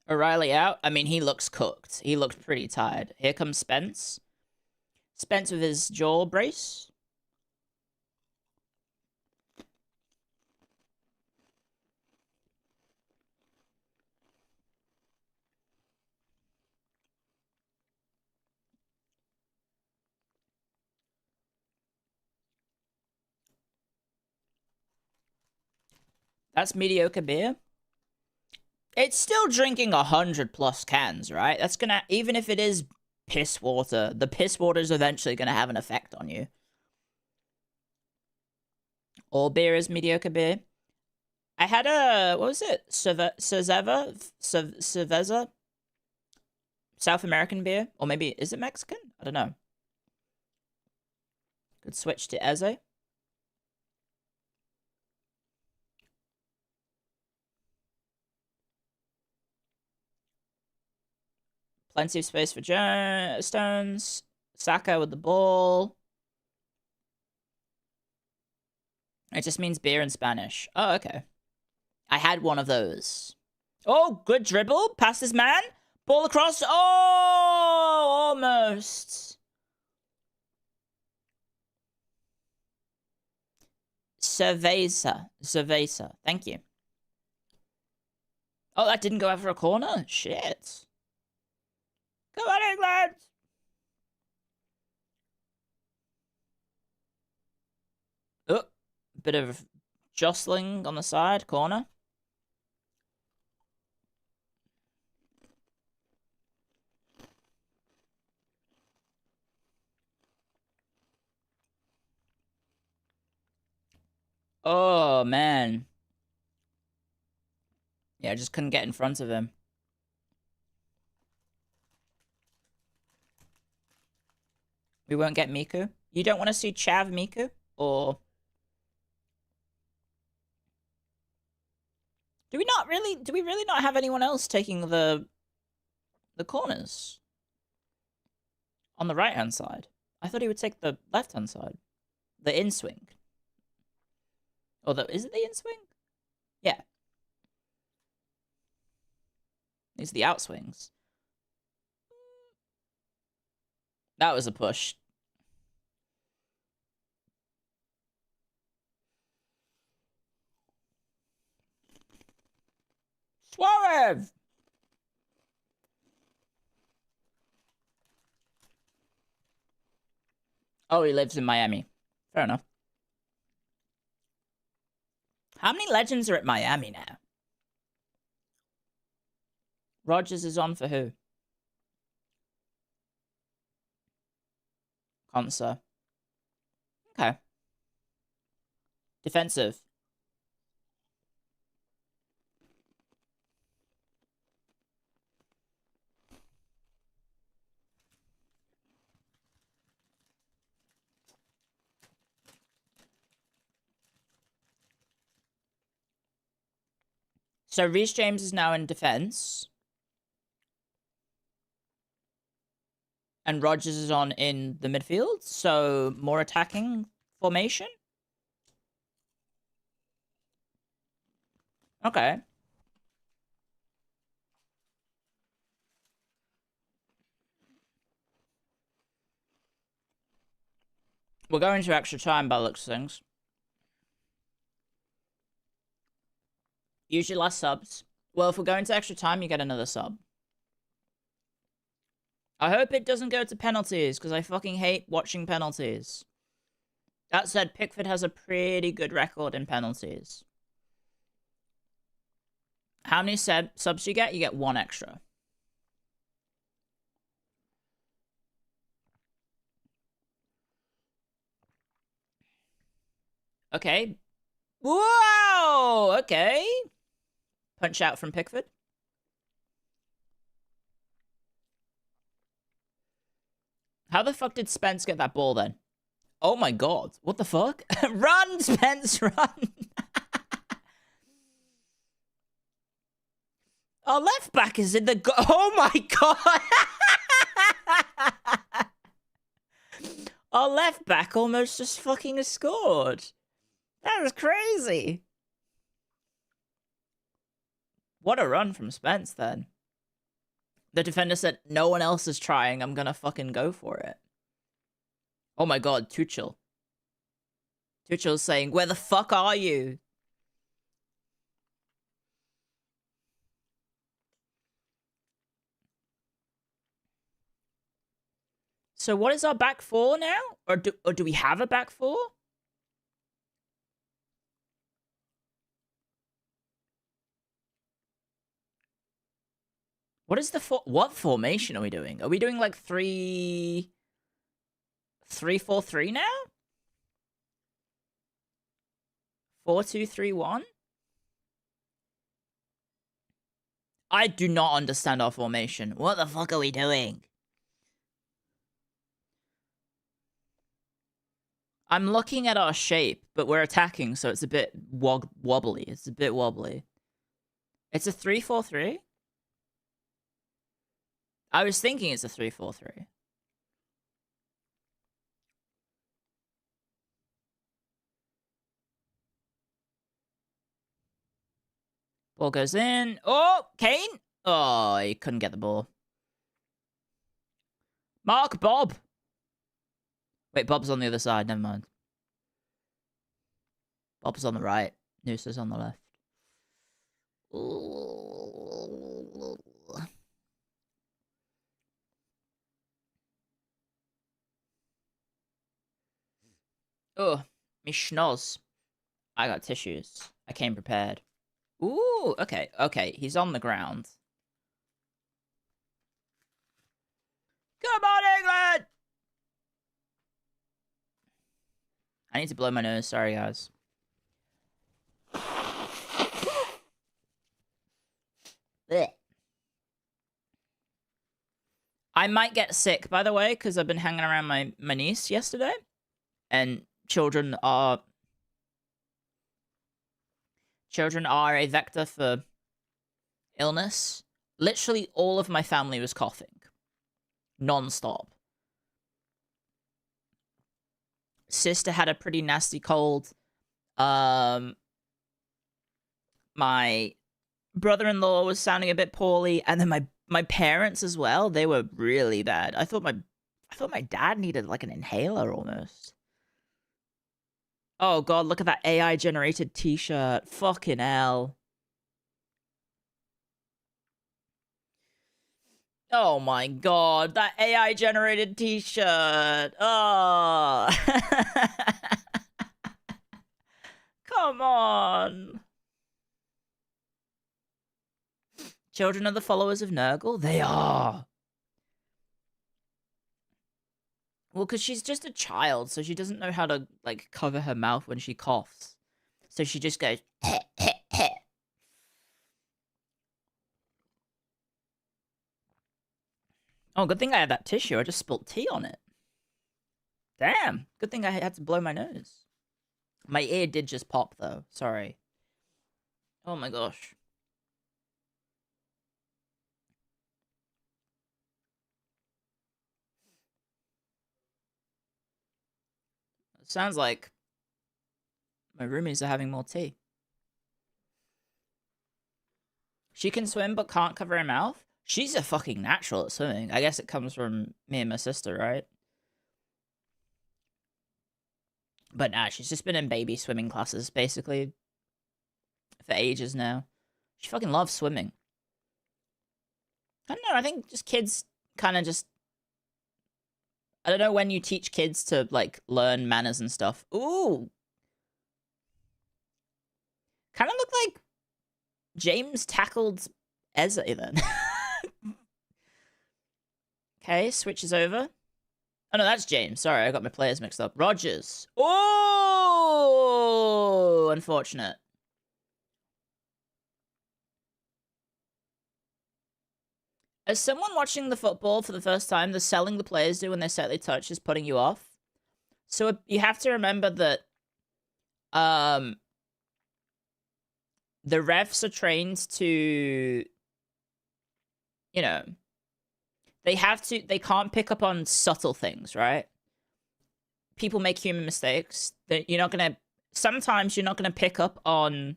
O'Reilly out? I mean, he looks cooked. He looked pretty tired. Here comes Spence. Spence with his jaw brace. That's mediocre beer. It's still drinking 100+ cans, right? That's gonna, even if it is piss water, the piss water is eventually gonna have an effect on you. All beer is mediocre beer. I had a, what was it? Cerveza? South American beer? Or maybe, is it Mexican? I don't know. Could switch to Eze. Plenty of space for Stones. Saka with the ball. It just means beer in Spanish. Oh, okay. I had one of those. Oh, good dribble. Past his man. Ball across. Oh, almost. Cerveza. Thank you. Oh, that didn't go out for a corner? Shit. Come on, England! Oh, bit of jostling on the side, corner. Oh, man. Yeah, I just couldn't get in front of him. We won't get Miku. You don't want to see Chav Miku? Or... Do we really not have anyone else taking the corners? On the right-hand side? I thought he would take the left-hand side. The in-swing. Or is it the in-swing? Yeah. These are the outswings. That was a push. Swerve! Oh, he lives in Miami. Fair enough. How many legends are at Miami now? Rogers is on for who? Consa. Okay. Defensive. So Reece James is now in defense. And Rogers is on in the midfield. So more attacking formation. Okay. We're going to extra time by the looks of things. Usually less subs. Well, if we're going to extra time, you get another sub. I hope it doesn't go to penalties, because I fucking hate watching penalties. That said, Pickford has a pretty good record in penalties. How many subs you get? You get 1 extra. Okay. Whoa! Okay. Punch out from Pickford. How the fuck did Spence get that ball then? Oh my god. What the fuck? Run, Spence, run! Our left back is in the oh my god! Our left back almost just fucking scored. That was crazy. What a run from Spence then. The defender said, no one else is trying. I'm gonna fucking go for it. Oh my god, Tuchel. Tuchel's saying, where the fuck are you? So what is our back four now? Or do we have a back four? What is what formation are we doing? Are we doing like 3-4-3 now? 4-2-3-1? I do not understand our formation. What the fuck are we doing? I'm looking at our shape, but we're attacking, so it's a bit wobbly. It's a bit wobbly. It's a 3-4-3? I was thinking it's a 3-4-3. Ball goes in. Oh, Kane. Oh, he couldn't get the ball. Mark Bob. Wait, Bob's on the other side. Never mind. Bob's on the right. Noosa's on the left. Ooh. Oh, me schnoz. I got tissues. I came prepared. Ooh, okay, okay. He's on the ground. Come on, England! I need to blow my nose. Sorry, guys. Blech. I might get sick, by the way, because I've been hanging around my niece yesterday. And children are a vector for illness. Literally all of my family was coughing. Non-stop. Sister had a pretty nasty cold. My brother-in-law was sounding a bit poorly, and then my parents as well. They were really bad. I thought my dad needed like an inhaler almost. Oh god, look at that AI generated t-shirt. Fucking hell. Oh my god, that AI generated t-shirt. Oh. Come on. Children are the followers of Nurgle? They are. Well, because she's just a child, so she doesn't know how to, like, cover her mouth when she coughs. So she just goes, heh, heh, heh. Oh, good thing I had that tissue. I just spilt tea on it. Damn. Good thing I had to blow my nose. My ear did just pop, though. Sorry. Oh my gosh. It sounds like my roomies are having more tea. She can swim but can't cover her mouth? She's a fucking natural at swimming. I guess it comes from me and my sister, right? But nah, she's just been in baby swimming classes, basically, for ages now. She fucking loves swimming. I don't know, I think just kids kind of just... I don't know when you teach kids to, like, learn manners and stuff. Ooh! Kind of look like James tackled Eze then. Okay, switches over. Oh, no, that's James. Sorry, I got my players mixed up. Rogers. Oh! Unfortunate. As someone watching the football for the first time, the selling the players do when they slightly touch is putting you off. So you have to remember that the refs are trained to, you know, they can't pick up on subtle things, right? People make human mistakes. Sometimes you're not gonna pick up on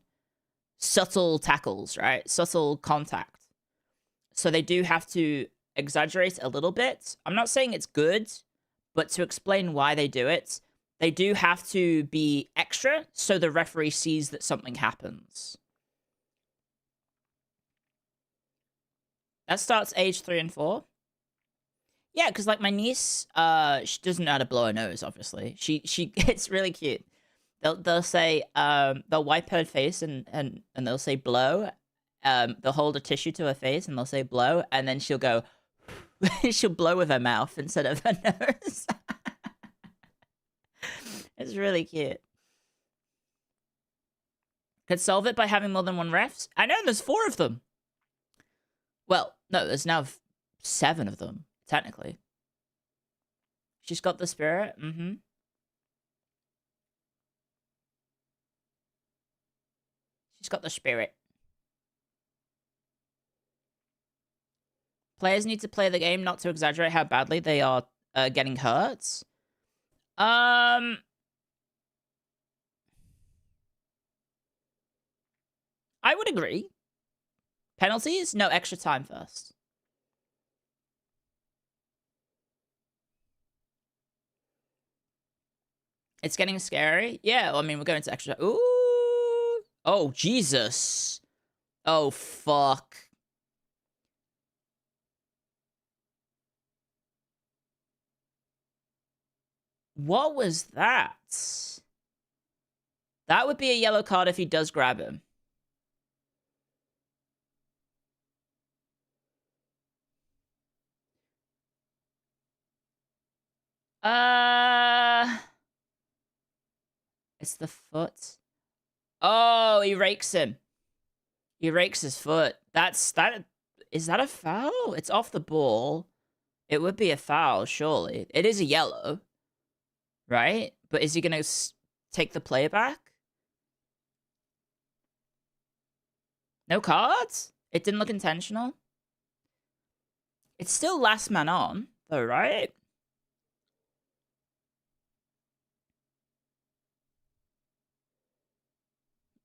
subtle tackles, right? Subtle contact. So they do have to exaggerate a little bit. I'm not saying it's good, but to explain why they do it, they do have to be extra so the referee sees that something happens. That starts age 3 and 4. Yeah, because like my niece, she doesn't know how to blow her nose. Obviously, she it's really cute. They'll say they'll wipe her face and they'll say blow. They'll hold a tissue to her face and they'll say blow, and then she'll go. She'll blow with her mouth instead of her nose. It's really cute. Could solve it by having more than one refs. I know there's 4 of them. Well, no, there's now 7 of them. Technically. She's got the spirit. Mm-hmm. She's got the spirit. Players need to play the game not to exaggerate how badly they are getting hurt. I would agree. Penalties? No, extra time first. It's getting scary. Yeah, I mean, we're going to extra... Ooh! Oh, Jesus. Oh, fuck. What was that? That would be a yellow card if he does grab him. It's the foot. Oh, he rakes him. He rakes his foot. Is that a foul? It's off the ball. It would be a foul, surely. It is a yellow, right? But is he going to take the play back? No cards? It didn't look intentional? It's still last man on, though, right?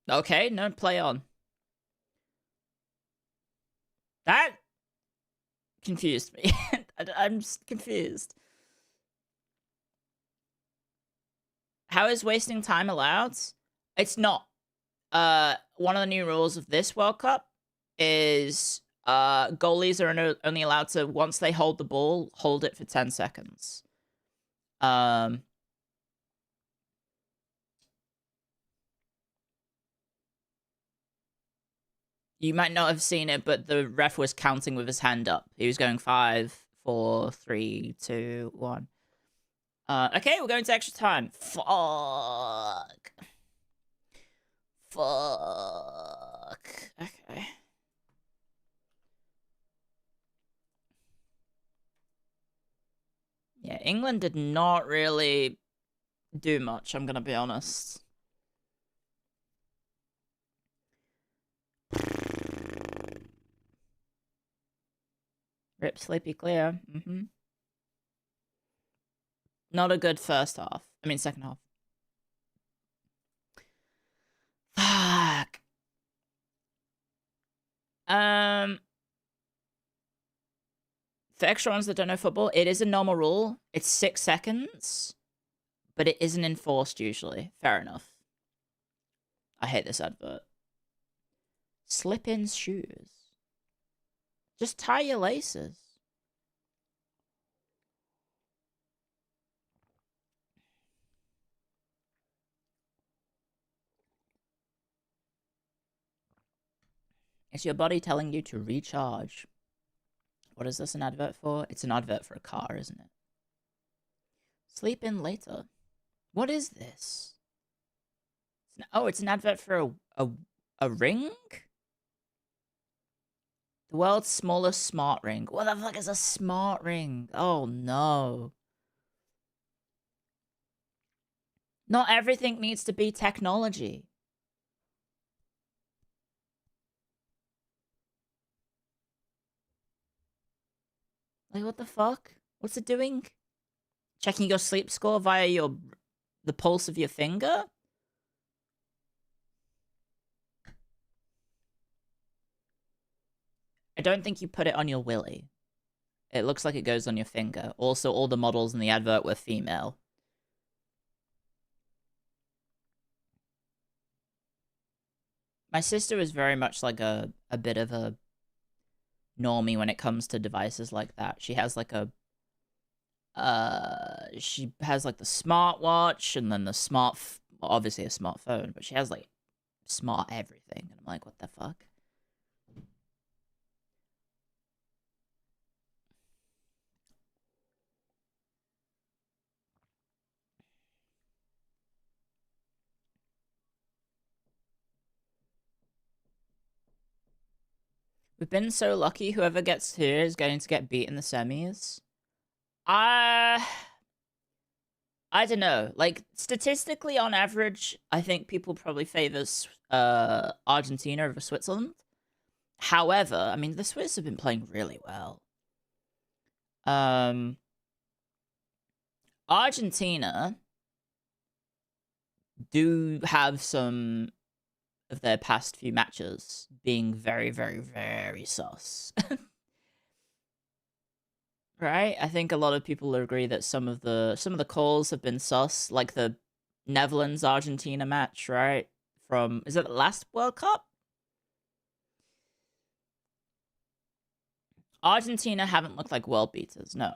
Okay, no play on. That confused me. I'm just confused. How is wasting time allowed? It's not. One of the new rules of this World Cup is goalies are only allowed to, once they hold the ball, hold it for 10 seconds. You might not have seen it, but the ref was counting with his hand up. He was going 5, 4, 3, 2, 1. Okay, we're going to extra time. Fuck. Okay. Yeah, England did not really do much, I'm gonna be honest. Rip Sleepy Clio. Not a good first half. I mean, second half. Fuck. For extra ones that don't know football, it is a normal rule. It's 6 seconds, but it isn't enforced usually. Fair enough. I hate this advert. Slip-in shoes. Just tie your laces. It's your body telling you to recharge. What is this an advert for? It's an advert for a car, isn't it? Sleep in later. What is this? Oh, it's an advert for a ring? The world's smallest smart ring. What the fuck is a smart ring? Oh, no. Not everything needs to be technology. Like, what the fuck? What's it doing? Checking your sleep score via the pulse of your finger? I don't think you put it on your willy. It looks like it goes on your finger. Also, all the models in the advert were female. My sister is very much like a bit of a normie when it comes to devices like that. She has like a she has like the smartwatch and then the obviously a smartphone, but she has like smart everything. And I'm like, what the fuck? We've been so lucky. Whoever gets here is going to get beat in the semis. I don't know. Like, statistically, on average, I think people probably favor Argentina over Switzerland. However, I mean, the Swiss have been playing really well. Argentina do have some of their past few matches being very, very, very sus. Right? I think a lot of people agree that some of the calls have been sus, like the Netherlands Argentina match, right? Is it the last World Cup? Argentina haven't looked like world beaters, no.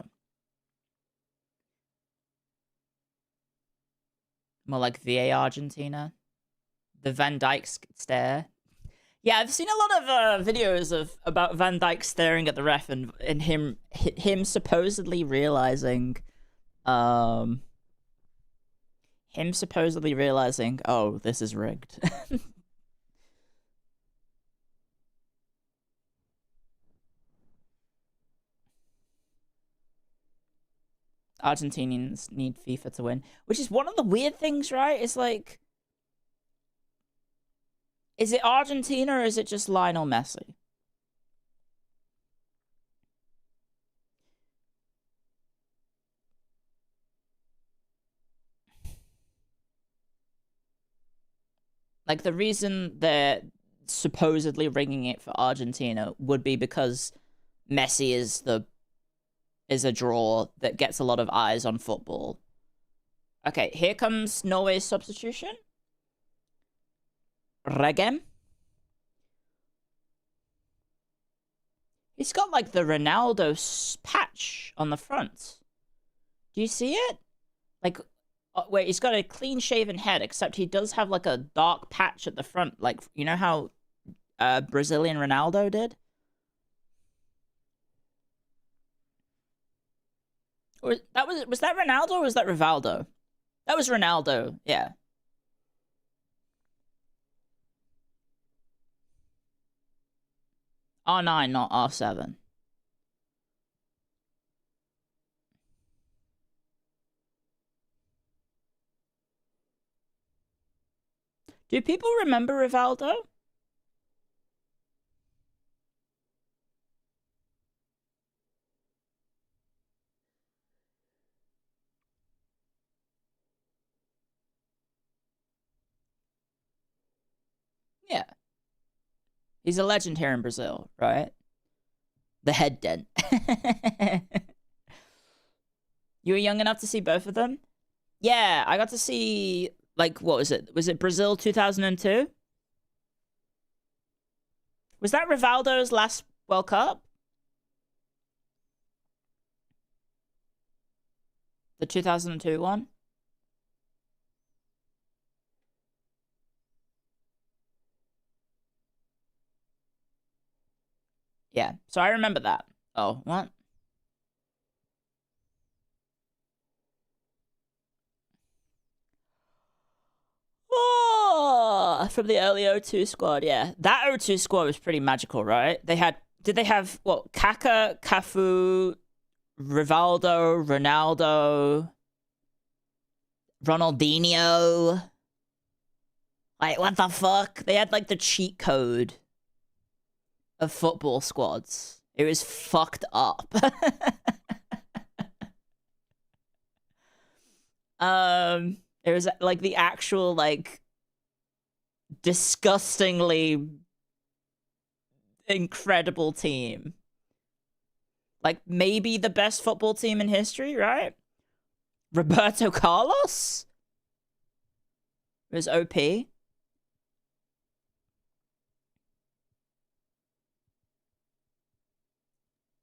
More like VA Argentina. The Van Dijk stare. Yeah, I've seen a lot of videos about Van Dijk staring at the ref and him supposedly realizing, oh, this is rigged. Argentinians need FIFA to win, which is one of the weird things, right? It's like, is it Argentina or is it just Lionel Messi? Like, the reason they're supposedly ringing it for Argentina would be because Messi is a draw that gets a lot of eyes on football. Okay, here comes Norway's substitution. Regem. He's got like the Ronaldo patch on the front. Do you see it? Like, where he's got a clean shaven head, except he does have like a dark patch at the front. Like, you know how Brazilian Ronaldo did? Or was that Ronaldo or was that Rivaldo? That was Ronaldo, yeah. R9, not R7. Do people remember Rivaldo? Yeah. He's a legend here in Brazil, right? The head dent. You were young enough to see both of them? Yeah, I got to see, like, what was it? Was it Brazil 2002? Was that Rivaldo's last World Cup? The 2002 one? Yeah, so I remember that. Oh, what? Oh, from the early O2 squad, yeah. That O2 squad was pretty magical, right? Did they have, what, Kaká, Cafu, Rivaldo, Ronaldo, Ronaldinho? Like, what the fuck? They had, like, the cheat code of football squads. It was fucked up. It was like the actual, like, disgustingly incredible team. Like, maybe the best football team in history, right? Roberto Carlos? It was OP.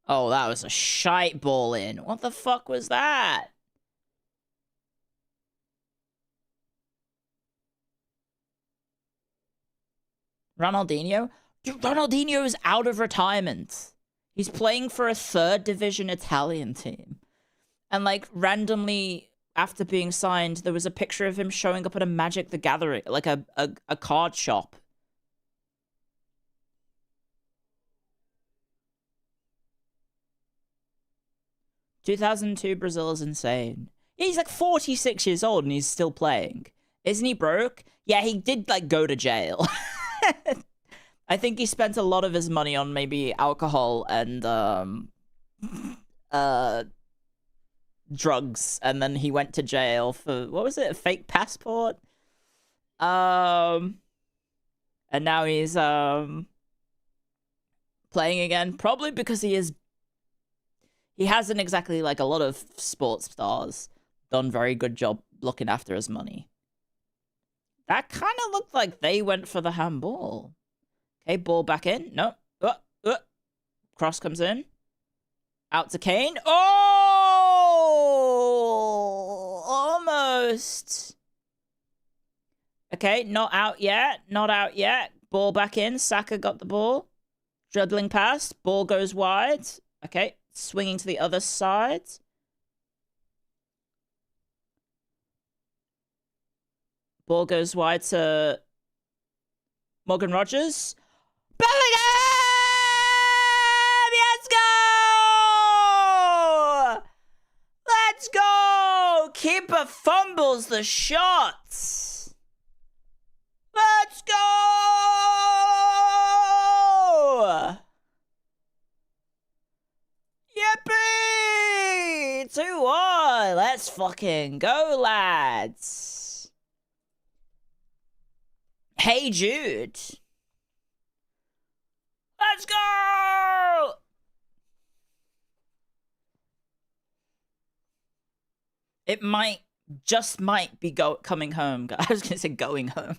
Oh, that was a shite ball in. What the fuck was that? Ronaldinho? Dude, Ronaldinho is out of retirement. He's playing for a third division Italian team. And, like, randomly, after being signed, there was a picture of him showing up at a Magic the Gathering, like a card shop. "2002 Brazil is insane." Yeah, he's like 46 years old and he's still playing. Isn't he broke? Yeah, he did, like, go to jail. I think he spent a lot of his money on maybe alcohol and drugs, and then he went to jail for, what was it, a fake passport? And now he's playing again, probably because he hasn't exactly, like a lot of sports stars, done very good job looking after his money. That kind of looked like they went for the handball. Okay, ball back in. No. Cross comes in. Out to Kane. Oh! Almost. Okay, not out yet. Not out yet. Ball back in. Saka got the ball. Dribbling past. Ball goes wide. Okay, swinging to the other side. Ball goes wide to Morgan Rogers. Bellingham! Let's go! Let's go! keeper fumbles the shots. Let's go! Yippee! 2-1. Let's fucking go, lads. Hey, Jude. Let's go! It just might be coming home. I was gonna say going home.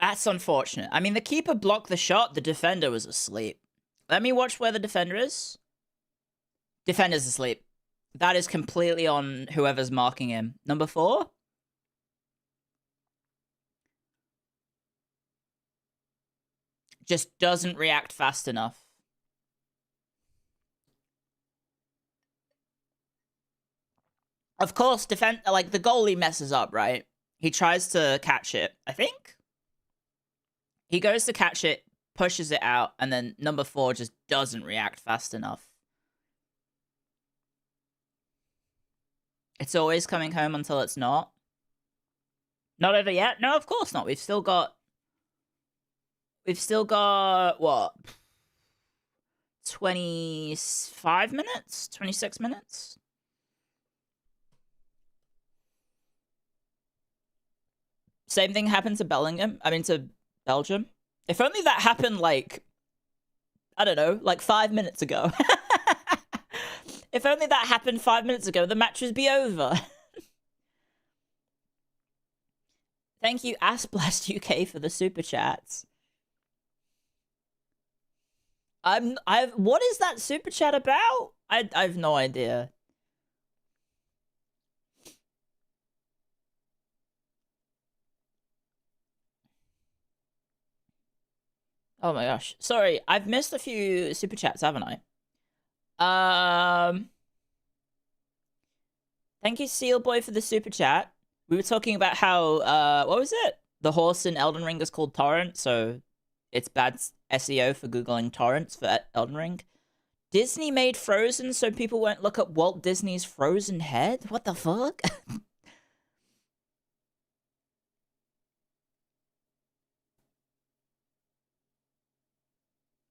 That's unfortunate. I mean, the keeper blocked the shot. The defender was asleep. Let me watch where the defender is. Defender's asleep. That is completely on whoever's marking him. Number 4? Just doesn't react fast enough. Of course, the goalie messes up, right? He tries to catch it, I think. He goes to catch it, pushes it out, and then number 4 just doesn't react fast enough. It's always coming home until it's not. Not over yet? No, of course not. We've still got, what? 25 minutes? 26 minutes? Same thing happened to to Belgium. If only that happened, like, I don't know, like 5 minutes ago. If only that happened 5 minutes ago, the match would be over. Thank you, Asblast UK, for the super chats. What is that super chat about? I have no idea. Oh my gosh. Sorry, I've missed a few super chats, haven't I? Thank you, Seal Boy, for the super chat. We were talking about how, what was it? The horse in Elden Ring is called Torrent, so it's bad SEO for Googling torrents for Elden Ring. Disney made Frozen so people won't look at Walt Disney's frozen head? What the fuck?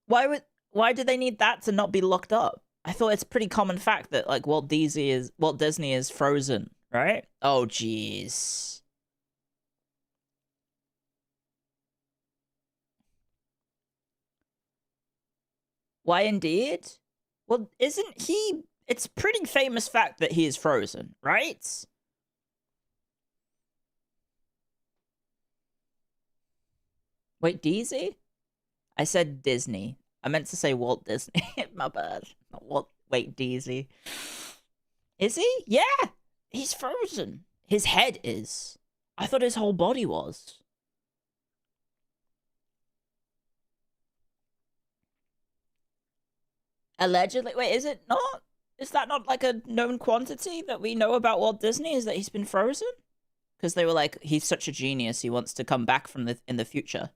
Why do they need that to not be looked up? I thought it's a pretty common fact that, like, Walt Disney is frozen, right? Oh, jeez. Why indeed? Well, isn't he... It's a pretty famous fact that he is frozen, right? Wait, DZ? I said Disney. I meant to say Walt Disney. My bad. Not Walt. Wait, DZ. Is he? Yeah! He's frozen. His head is. I thought his whole body was. Allegedly. Wait, is it not? Is that not like a known quantity that we know about Walt Disney? Is that he's been frozen? Because they were like, he's such a genius, he wants to come back from in the future.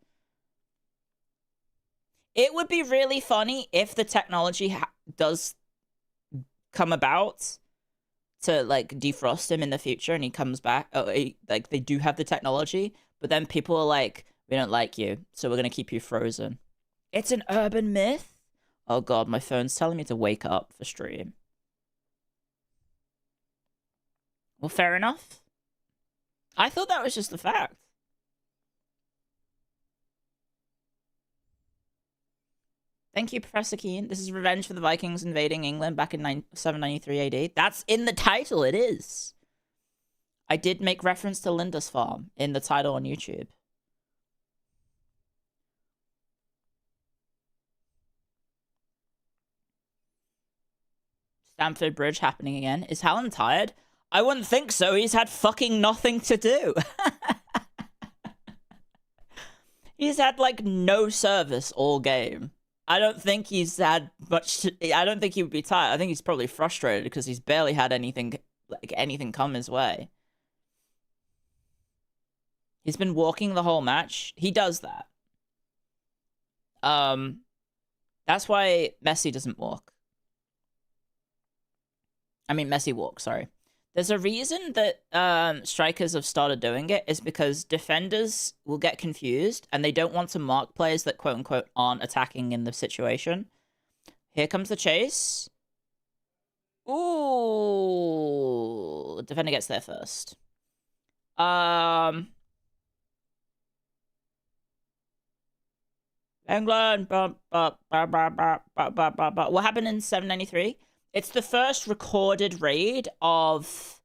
It would be really funny if the technology does come about to, like, defrost him in the future and he comes back. Like, they do have the technology, but then people are like, we don't like you, so we're going to keep you frozen. It's an urban myth? Oh god, my phone's telling me to wake up for stream. Well, fair enough. I thought that was just a fact. Thank you, Professor Keen. This is revenge for the Vikings invading England back in 793 AD. That's in the title, it is. I did make reference to Lindisfarne in the title on YouTube. Stamford Bridge happening again. Is Hallen tired? I wouldn't think so. He's had fucking nothing to do. He's had, like, no service all game. I don't think he's had much... I don't think he would be tired. I think he's probably frustrated because he's barely had anything come his way. He's been walking the whole match. He does that. That's why Messi doesn't walk. I mean, Messi walks, sorry. There's a reason that strikers have started doing it is because defenders will get confused and they don't want to mark players that quote-unquote aren't attacking in the situation. Here comes the chase. Ooh, defender gets there first. England. What happened in 793? It's the first recorded raid of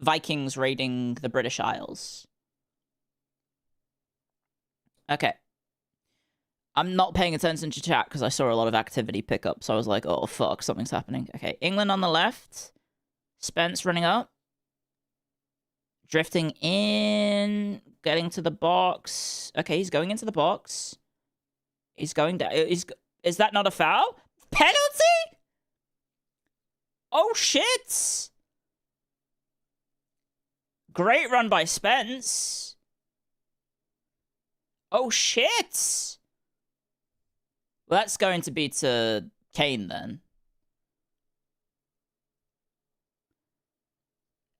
Vikings raiding the British Isles. Okay. I'm not paying attention to chat because I saw a lot of activity pick up, so I was like, oh fuck, something's happening. Okay, England on the left. Spence running up. Drifting in, getting to the box. Okay, he's going into the box. He's going down. Is that not a foul? Penalty? Oh, shit. Great run by Spence. Oh, shit. Well, that's going to be to Kane, then.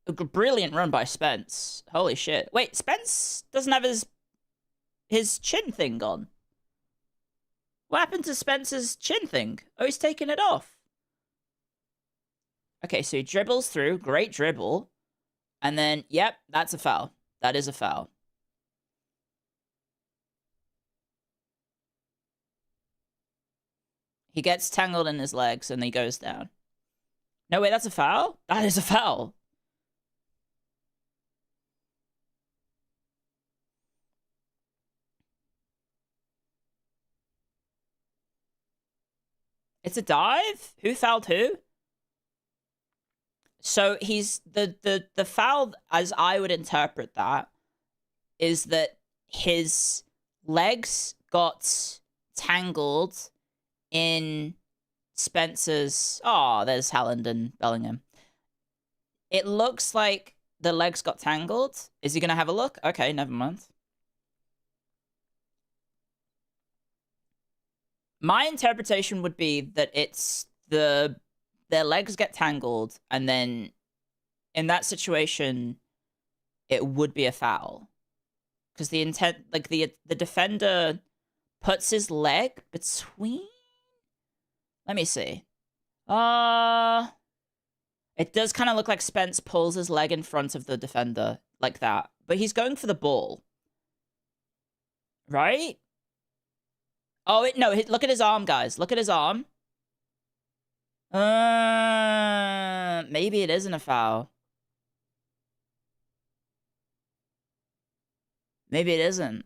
A brilliant run by Spence. Holy shit. Wait, Spence doesn't have his chin thing on. What happened to Spence's chin thing? Oh, he's taking it off. Okay, so he dribbles through. Great dribble. And then, yep, that's a foul. That is a foul. He gets tangled in his legs and he goes down. No, wait, that's a foul? That is a foul. It's a dive? Who fouled who? So he's the foul, as I would interpret that, is that his legs got tangled in Spencer's. Oh, there's Haaland and Bellingham. It looks like the legs got tangled. Is he gonna have a look? Okay, never mind. My interpretation would be that it's their legs get tangled, and then in that situation, it would be a foul. Because the intent, like the defender puts his leg between. Let me see. It does kind of look like Spence pulls his leg in front of the defender like that, but he's going for the ball, right? Oh, no, look at his arm, guys. Look at his arm. Maybe it isn't a foul. Maybe it isn't.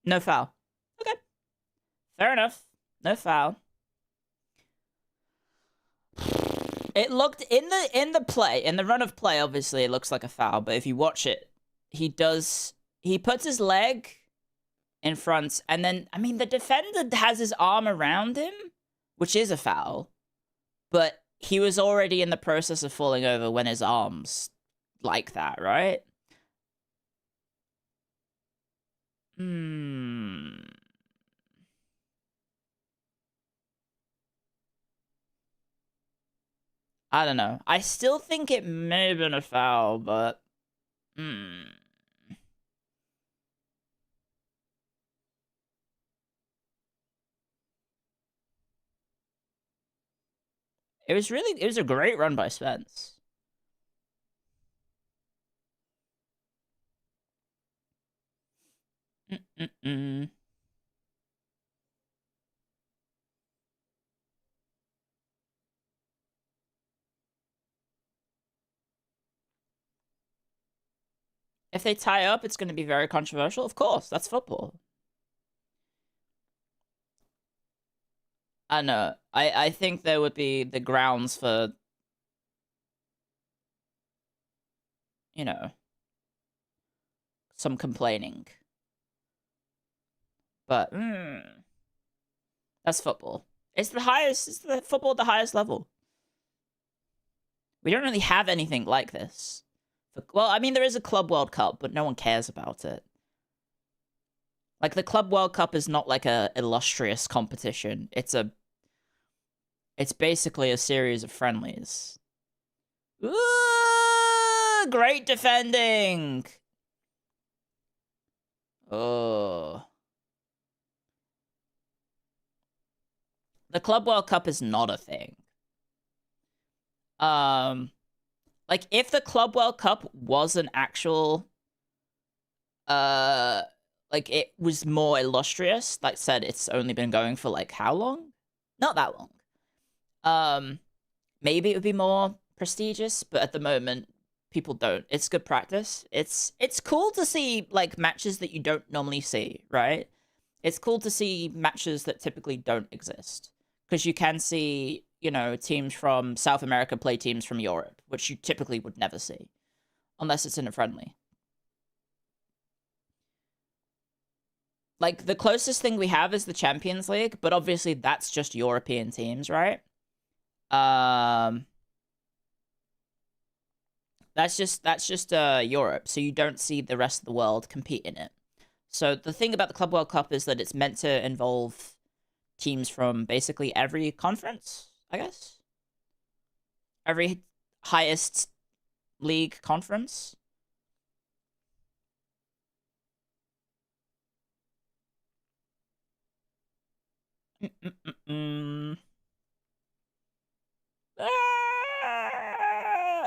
No foul. Okay. Fair enough. No foul. It looked in the run of play, obviously it looks like a foul, but if you watch it, he puts his leg in front, and then, I mean, the defender has his arm around him, which is a foul, but he was already in the process of falling over when his arm's like that, right? I don't know. I still think it may have been a foul, but... It was a great run by Spence. If they tie up, it's going to be very controversial. Of course, that's football. I know. I think there would be the grounds for, you know, some complaining. But that's football. It's the highest. It's the football at the highest level. We don't really have anything like this. Well, I mean, there is a Club World Cup, but no one cares about it. Like, the Club World Cup is not like a illustrious competition. It's basically a series of friendlies. Ooh, great defending. Oh. The Club World Cup is not a thing. Like, if the Club World Cup was an actual, like, it was more illustrious, like said, it's only been going for, like, how long? Not that long. Maybe it would be more prestigious, but at the moment, people don't. It's good practice. It's cool to see, like, matches that you don't normally see, right? It's cool to see matches that typically don't exist. Because you can see, you know, teams from South America play teams from Europe, which you typically would never see. Unless it's in a friendly. Like, the closest thing we have is the Champions League, but obviously that's just European teams, right? That's just Europe, so you don't see the rest of the world compete in it. So the thing about the Club World Cup is that it's meant to involve teams from basically every conference, I guess. Every highest league conference.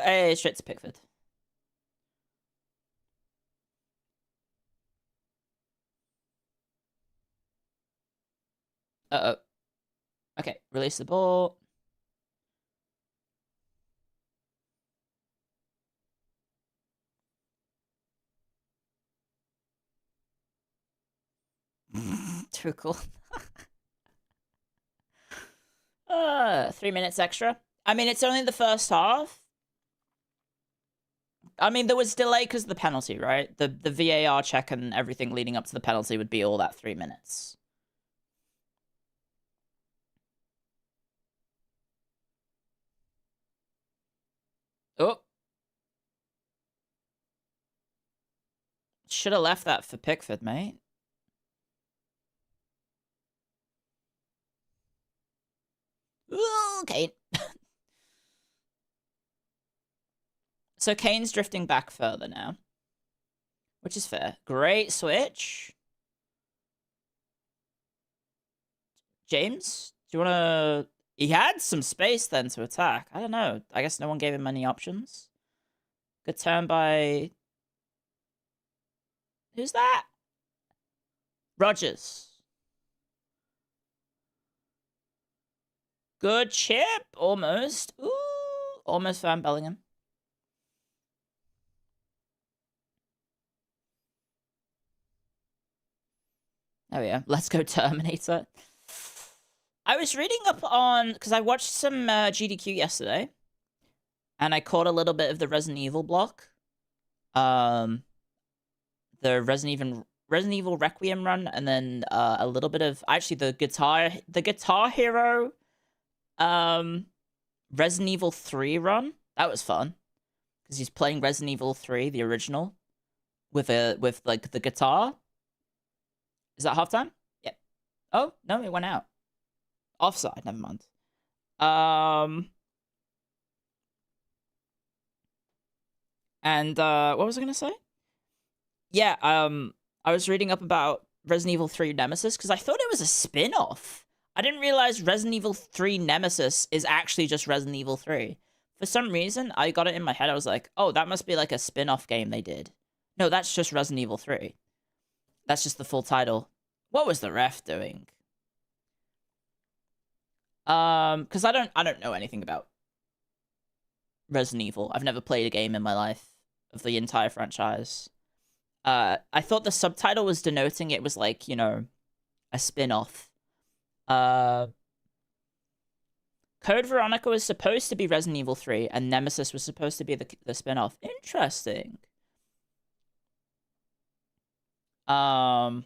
Hey, straight to Pickford. Uh-oh. Okay, release the ball. Too cool. 3 minutes extra. I mean, it's only the first half. I mean, there was delay because of the penalty, right? The VAR check and everything leading up to the penalty would be all that 3 minutes. Oh. Should have left that for Pickford, mate. Ooh, Kane. So Kane's drifting back further now, which is fair. Great switch. James, do you want to... He had some space then to attack. I don't know. I guess no one gave him any options. Good turn by... Who's that? Rodgers. Good chip. Almost. Ooh. Almost found Bellingham. There we go. Let's go Terminator. I was reading up on... Because I watched some GDQ yesterday. And I caught a little bit of the Resident Evil block. The Resident Evil Requiem run, and then a little bit of... Actually, the Guitar Hero Resident Evil 3 run. That was fun. Because he's playing Resident Evil 3, the original, with like the guitar. Is that halftime? Yeah. Oh, no, it went out. Offside, never mind. And what was I gonna say? Yeah, I was reading up about Resident Evil 3 Nemesis because I thought it was a spin-off. I didn't realize Resident Evil 3 Nemesis is actually just Resident Evil 3. For some reason, I got it in my head. I was like, oh, that must be like a spin-off game they did. No, that's just Resident Evil 3. That's just the full title. What was the ref doing? Because I don't know anything about Resident Evil. I've never played a game in my life of the entire franchise. I thought the subtitle was denoting it was like, you know, a spin-off. Code Veronica was supposed to be Resident Evil 3, and Nemesis was supposed to be the spin-off. Interesting. Yeah,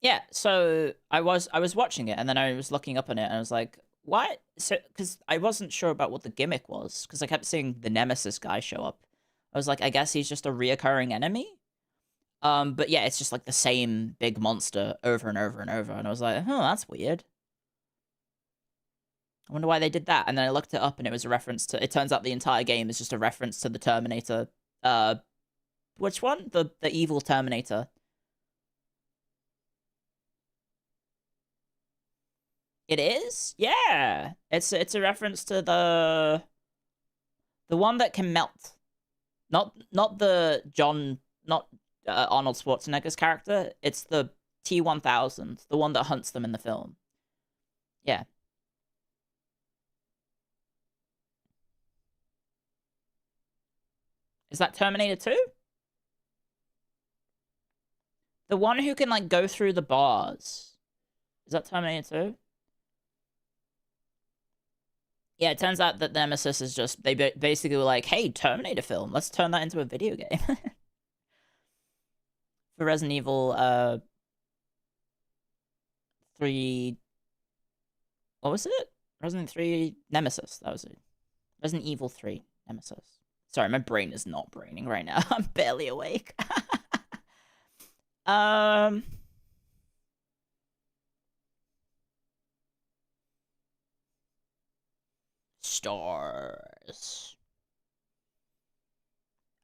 Yeah, so I was watching it, and then I was looking up on it, and I was like, "What?" So, because I wasn't sure about what the gimmick was, because I kept seeing the Nemesis guy show up. I was like, I guess he's just a reoccurring enemy. But yeah, it's just like the same big monster over and over and over, and I was like, "Oh, that's weird. I wonder why they did that." And then I looked it up, and it was a reference to. It turns out the entire game is just a reference to the Terminator. Which one? The evil Terminator. It is? Yeah. It's a reference to the one that can melt. Not the John not Arnold Schwarzenegger's character. It's the T-1000, the one that hunts them in the film. Yeah. Is that Terminator 2? The one who can like go through the bars. Is that Terminator 2? Yeah, it turns out that Nemesis is just, they basically were like, hey, Terminator film, let's turn that into a video game. For Resident Evil 3, what was it? Resident 3 Nemesis, that was it. Resident Evil 3 Nemesis. Sorry, my brain is not braining right now. I'm barely awake. Stars.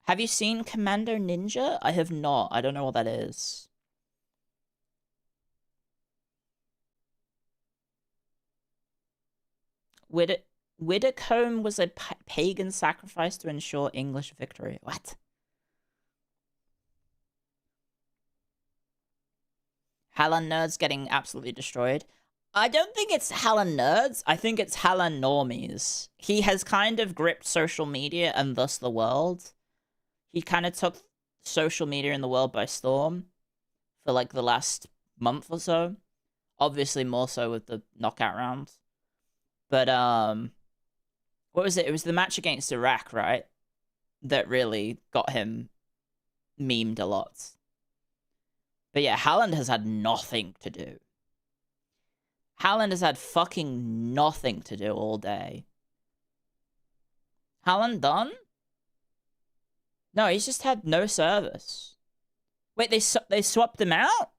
Have you seen Commando Ninja? I have not. I don't know what that is. Widdicombe was a pagan sacrifice to ensure English victory. What? Hallan nerds getting absolutely destroyed. I don't think it's Hallan nerds. I think it's Hallan normies. He has kind of gripped social media and thus the world. He kind of took social media in the world by storm for like the last month or so. Obviously more so with the knockout round. But what was it? It was the match against Iraq, right? That really got him memed a lot. But yeah, Halland has had nothing to do. Halland has had fucking nothing to do all day. Halland done? No, he's just had no service. Wait, they swapped him out?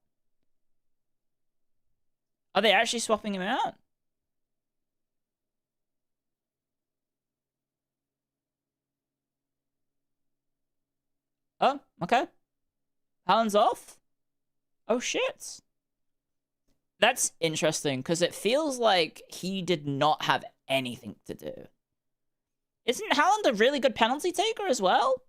Are they actually swapping him out? Oh, okay. Halland's off? Oh, shit. That's interesting, because it feels like he did not have anything to do. Isn't Halland a really good penalty taker as well?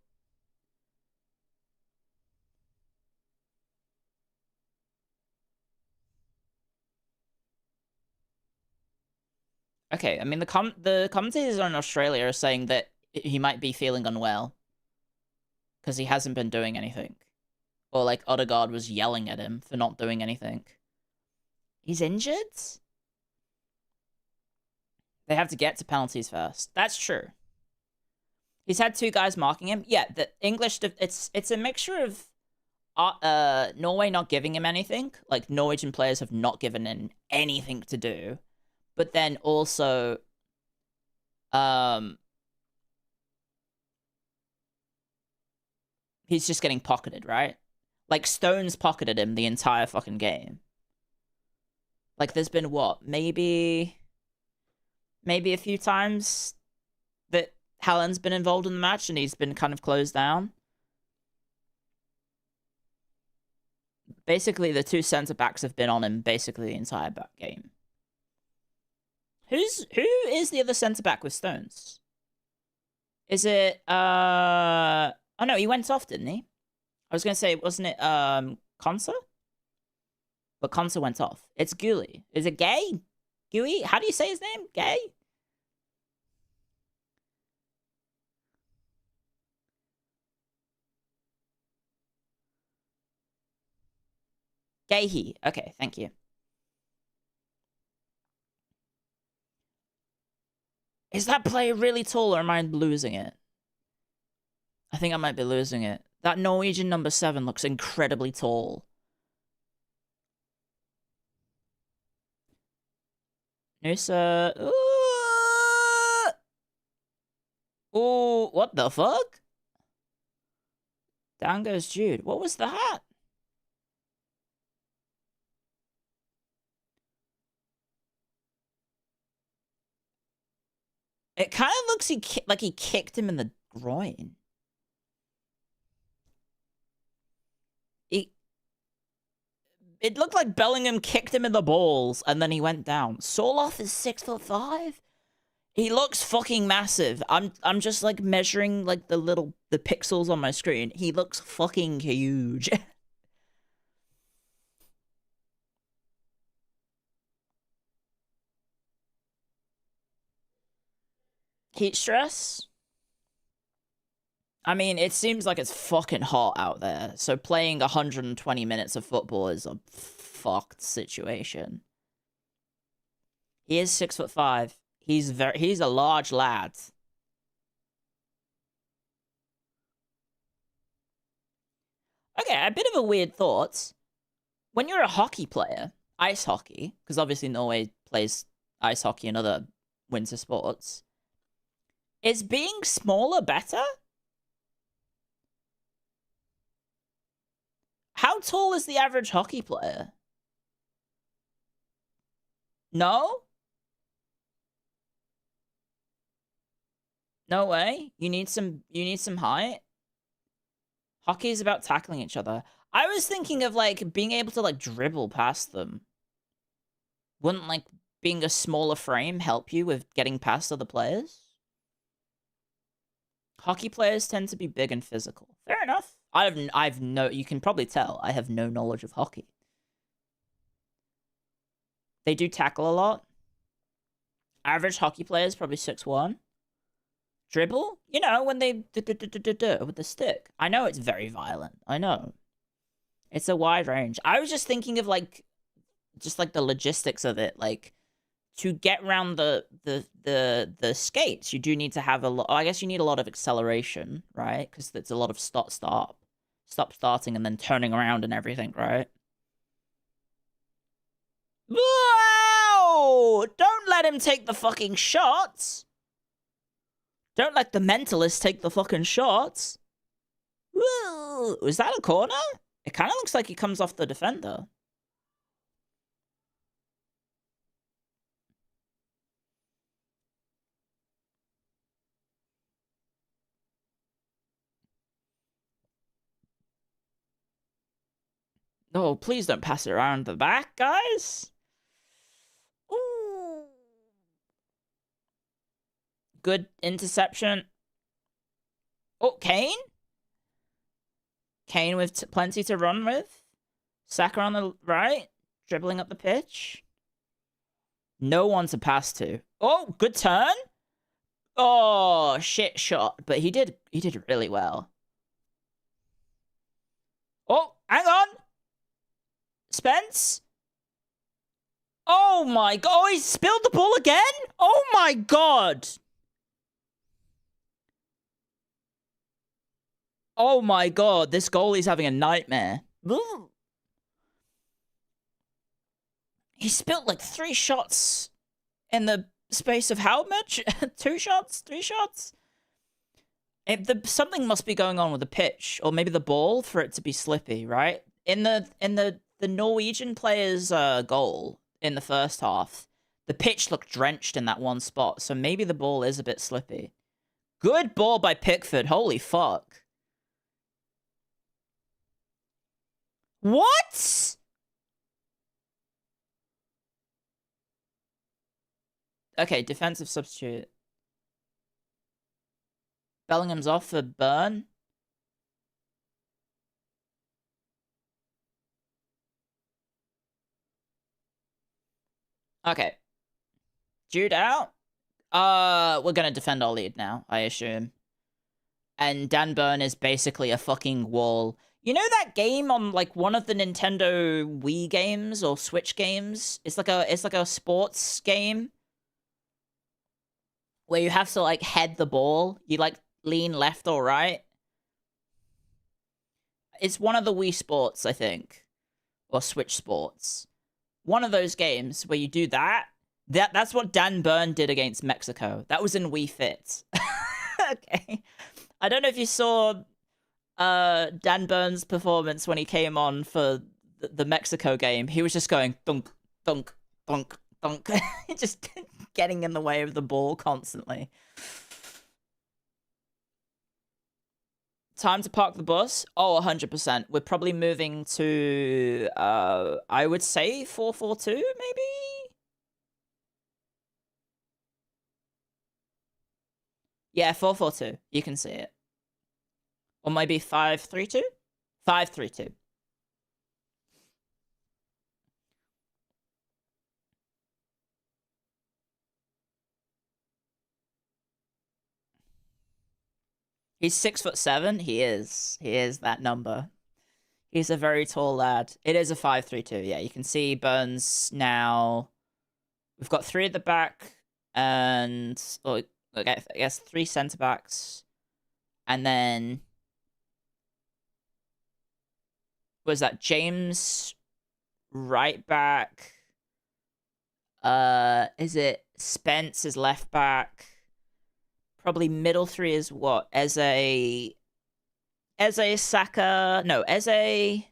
Okay, I mean, the commentators in Australia are saying that he might be feeling unwell. Because he hasn't been doing anything. Or, like, Odegaard was yelling at him for not doing anything. He's injured? They have to get to penalties first. That's true. He's had two guys marking him. Yeah, the English, it's a mixture of Norway not giving him anything. Like, Norwegian players have not given him anything to do. But then also, he's just getting pocketed, right? Like, Stones pocketed him the entire fucking game. Like, there's been what? Maybe a few times that Halland's been involved in the match and he's been kind of closed down. Basically, the two centre-backs have been on him basically the entire back game. Who is the other centre-back with Stones? Is it, oh no, he went off, didn't he? I was going to say, wasn't it, Consa? But Consa went off. It's Gully. Is it Gay? Gooey? How do you say his name? Gay? Gayhe. Okay, thank you. Is that player really tall or am I losing it? I think I might be losing it. That Norwegian number 7 looks incredibly tall. Noosa. Ooh! Ooh, what the fuck? Down goes Jude. What was that? It kind of looks like he kicked him in the groin. It looked like Bellingham kicked him in the balls and then he went down. Soloff is 6'5". He looks fucking massive. I'm just like measuring like the pixels on my screen. He looks fucking huge. Heat stress? I mean, it seems like it's fucking hot out there. So playing 120 minutes of football is a fucked situation. He is 6'5". He's a large lad. Okay, a bit of a weird thought. When you're a hockey player, ice hockey, because obviously Norway plays ice hockey and other winter sports, is being smaller better? How tall is the average hockey player? No? No way. You need some height. Hockey is about tackling each other. I was thinking of like being able to like dribble past them. Wouldn't like being a smaller frame help you with getting past other players? Hockey players tend to be big and physical. Fair enough. I've no, you can probably tell I have no knowledge of hockey. They do tackle a lot. Average hockey player is probably 6'1". Dribble? You know, when they with the stick. I know it's very violent. I know. It's a wide range. I was just thinking of like just like the logistics of it. Like to get around the skates, you do need to have a lot. I guess you need a lot of acceleration, right? Because it's a lot of stop starting and then turning around and everything, right? Whoa! Don't let him take the fucking shots. Don't let the mentalist take the fucking shots. Whoa! Was that a corner? It kind of looks like he comes off the defender. No, please don't pass it around the back, guys. Ooh. Good interception. Oh, Kane? Kane with plenty to run with. Saka on the right, dribbling up the pitch. No one to pass to. Oh, good turn. Oh, shit shot, but he did really well. Oh, hang on. Spence? Oh my god, oh, he spilled the ball again? Oh my god. Oh my god, this goalie's having a nightmare. Ooh. He spilled like 3 shots in the space of how much? 2 shots? 3 shots? Something must be going on with the pitch, or maybe the ball for it to be slippy, right? In the Norwegian player's goal in the first half, the pitch looked drenched in that one spot, so maybe the ball is a bit slippy. Good ball by Pickford, holy fuck. What? Okay, defensive substitute. Bellingham's off for Burn. Okay. Jude out. We're gonna defend our lead now, I assume. And Dan Burn is basically a fucking wall. You know that game on like one of the Nintendo Wii games or Switch games? It's like a sports game where you have to like head the ball. You like lean left or right. It's one of the Wii Sports, I think, or Switch Sports. One of those games where you do that, That's what Dan Burn did against Mexico. That was in Wii Fit. Okay. I don't know if you saw Dan Burn's performance when he came on for the Mexico game. He was just going thunk, thunk, thunk, thunk. Just getting in the way of the ball constantly. Time to park the bus? Oh, 100%. We're probably moving to, I would say 442, maybe? Yeah, 442. You can see it. Or maybe 532? 532. He's 6'7". He is. He is that number. He's a very tall lad. It is a 532. Yeah, you can see Burns now. We've got 3 at the back and I guess 3 centre backs. And then was that James right back? Is it Spence is left back? Probably middle 3 is what? Eze, Saka, no, Eze,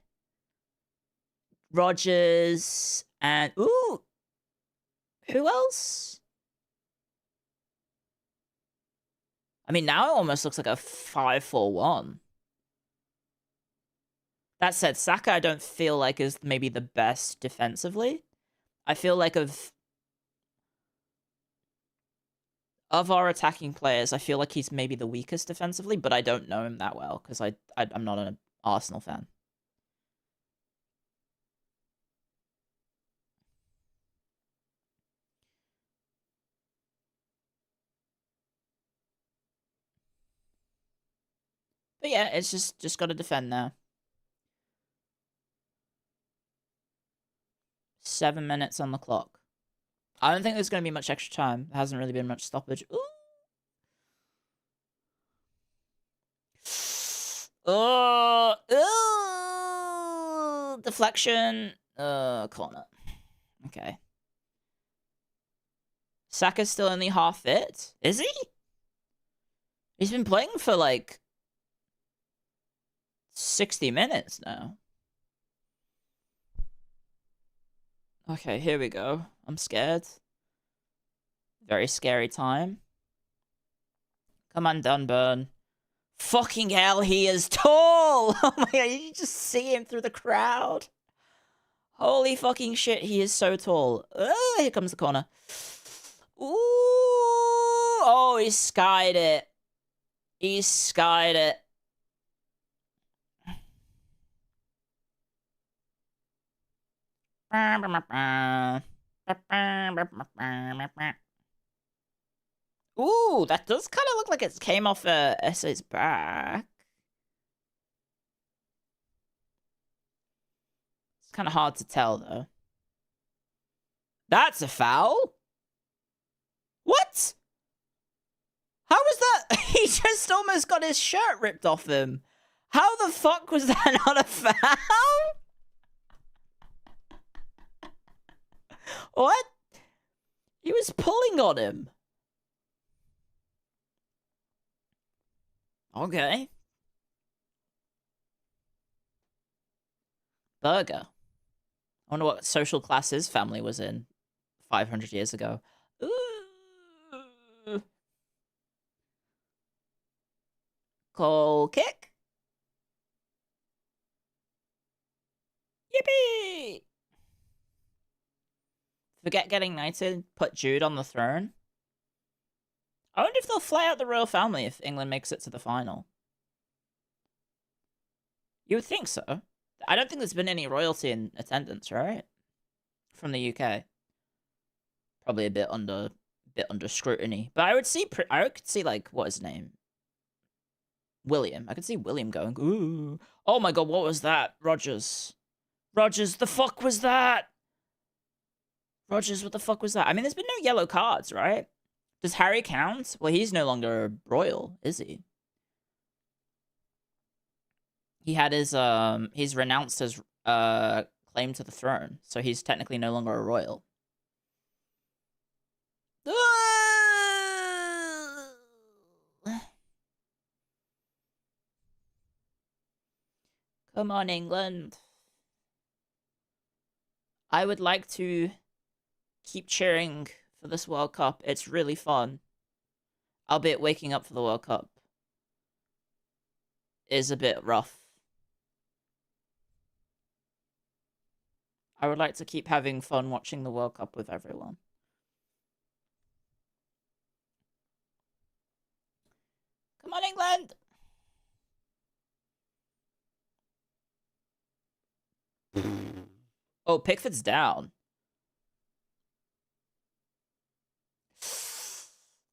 Rogers, and ooh, who else? I mean, now it almost looks like a 5-4-1. That said, Saka I don't feel like is maybe the best defensively. I feel like of our attacking players, I feel like he's maybe the weakest defensively, but I don't know him that well because I'm not an Arsenal fan. But yeah, it's just got to defend now. 7 minutes on the clock. I don't think there's going to be much extra time. There hasn't really been much stoppage. Ooh. Deflection. Corner. Okay. Saka's still only half fit. Is he? He's been playing for like 60 minutes now. Okay, here we go. I'm scared. Very scary time. Come on, Dunburn. Fucking hell, he is tall! Oh my god, you just see him through the crowd. Holy fucking shit, he is so tall. Here comes the corner. Ooh! Oh, he skied it. He skied it. Ooh, that does kind of look like it came off Esse's back. It's kind of hard to tell, though. That's a foul? What? How was that? He just almost got his shirt ripped off him. How the fuck was that not a foul? What? He was pulling on him. Okay. Burger. I wonder what social class his family was in 500 years ago. Ooh. Goal kick. Yippee! Forget getting knighted, put Jude on the throne. I wonder if they'll fly out the royal family if England makes it to the final. You would think so. I don't think there's been any royalty in attendance, right? From the UK. Probably a bit under scrutiny. But I could see like, what is his name? William. I could see William going, ooh. Oh my god, what was that? Rogers, the fuck was that? Rogers, what the fuck was that? I mean, there's been no yellow cards, right? Does Harry count? Well, he's no longer royal, is he? He had his, he's renounced his, claim to the throne. So he's technically no longer a royal. Come on, England. I would like to keep cheering for this World Cup. It's really fun. Albeit waking up for the World Cup is a bit rough. I would like to keep having fun watching the World Cup with everyone. Come on, England! Oh, Pickford's down.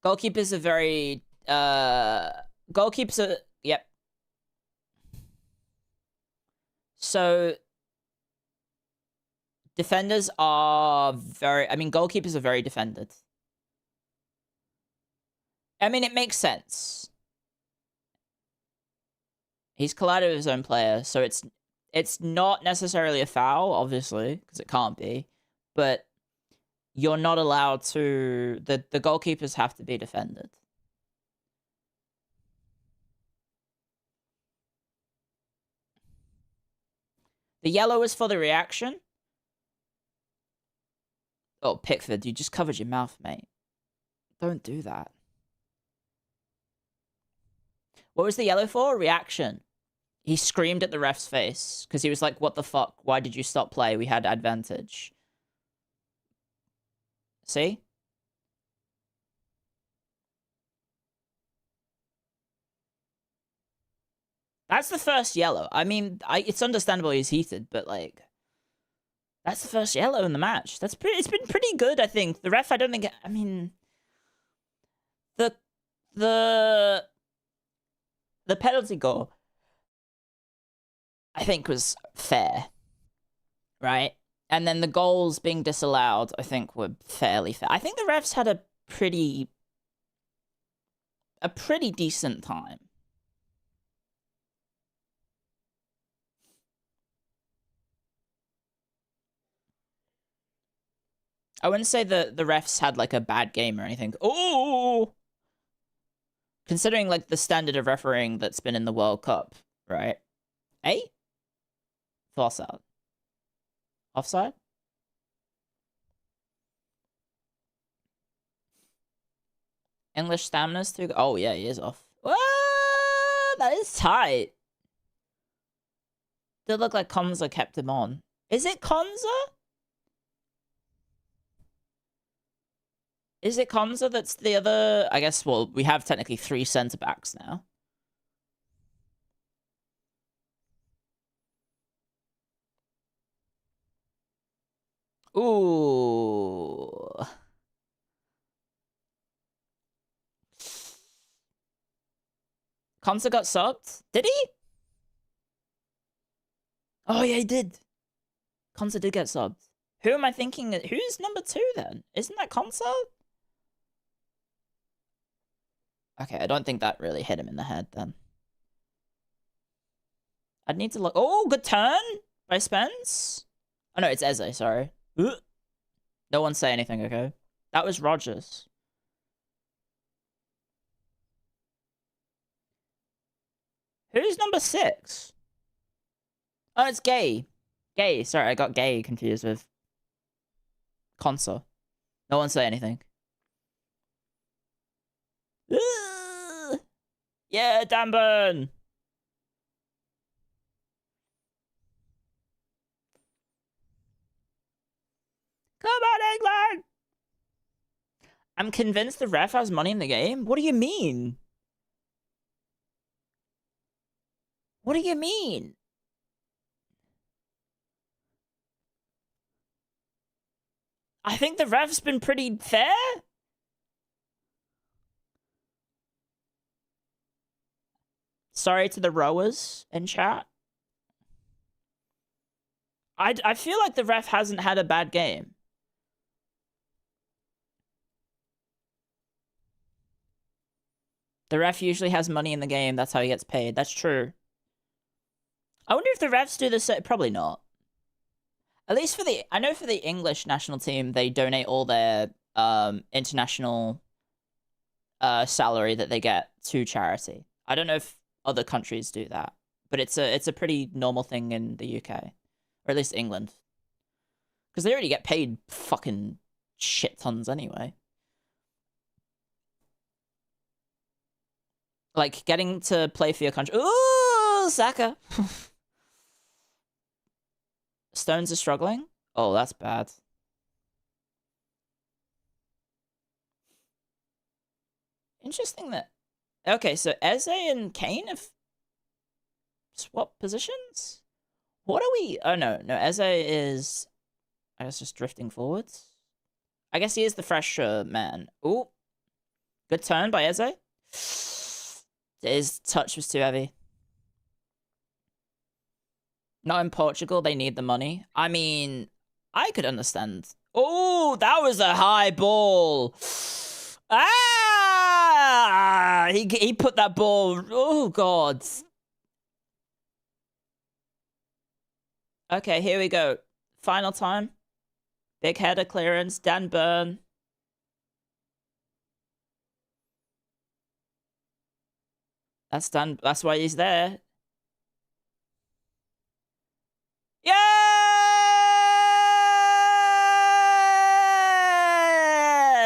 Goalkeepers are very... Goalkeepers are... Yep. So... Defenders are very... I mean, goalkeepers are very defended. I mean, it makes sense. He's collided with his own player, so it's not necessarily a foul, obviously, because it can't be. But you're not allowed to... The goalkeepers have to be defended. The yellow is for the reaction. Oh, Pickford, you just covered your mouth, mate. Don't do that. What was the yellow for? Reaction. He screamed at the ref's face because he was like, what the fuck? Why did you stop play? We had advantage. See? That's the first yellow. I mean, it's understandable he's heated, but like... That's the first yellow in the match. It's been pretty good, I think. The ref, I don't think... I mean... The penalty goal, I think, was fair. Right? And then the goals being disallowed, I think, were fairly fair. I think the refs had a pretty decent time. I wouldn't say the refs had, like, a bad game or anything. Oh! Considering, like, the standard of refereeing that's been in the World Cup, right? Eh? False out. Offside? English stamina's too... Oh, yeah, he is off. What? That is tight. Did look like Konza kept him on. Is it Konza? Is it Konza that's the other... I guess, well, we have technically 3 centre-backs now. Ooh. Konza got subbed? Did he? Oh, yeah, he did. Konza did get subbed. Who am I thinking? Who's number 2 then? Isn't that Konza? Okay, I don't think that really hit him in the head then. I'd need to look. Oh, good turn by Spence. Oh, no, it's Eze, sorry. No one say anything, okay? That was Rogers. Who's number 6? Oh, it's Gay. Gay, sorry, I got Gay confused with Konza. No one say anything. Yeah, Danburn! Come on, England! I'm convinced the ref has money in the game? What do you mean? What do you mean? I think the ref's been pretty fair. Sorry to the rowers in chat. I feel like the ref hasn't had a bad game. The ref usually has money in the game. That's how he gets paid. That's true. I wonder if the refs do this. Probably not. At least for the... I know for the English national team, they donate all their international salary that they get to charity. I don't know if other countries do that. but it's a pretty normal thing in the UK, or at least England, because they already get paid fucking shit tons anyway. Like getting to play for your country. Ooh, Saka. Stones are struggling. Oh, that's bad. Interesting that. Okay, so Eze and Kane have swapped positions. What are we? Oh no, Eze is, I guess, just drifting forwards. I guess he is the fresher man. Ooh, good turn by Eze. His touch was too heavy. Not in Portugal, they need the money. I mean, I could understand. Oh, that was a high ball. Ah! He put that ball. Oh, God. Okay, here we go. Final time. Big header clearance. Dan Burn. That's done. That's why he's there.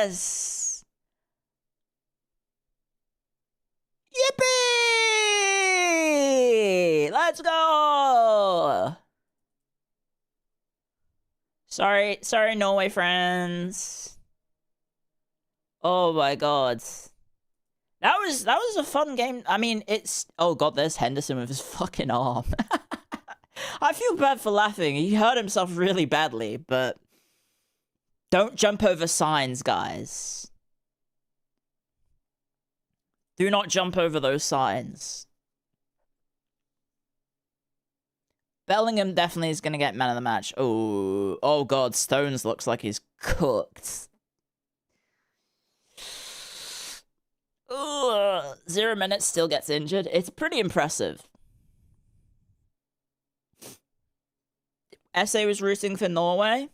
Yes! Yippee! Let's go! Sorry, Norway friends. Oh my god. That was a fun game. I mean, it's... Oh god, there's Henderson with his fucking arm. I feel bad for laughing. He hurt himself really badly, but... Don't jump over signs, guys. Do not jump over those signs. Bellingham definitely is going to get man of the match. Oh god, Stones looks like he's cooked. Ooh, 0 minutes, still gets injured. It's pretty impressive. SA was rooting for Norway.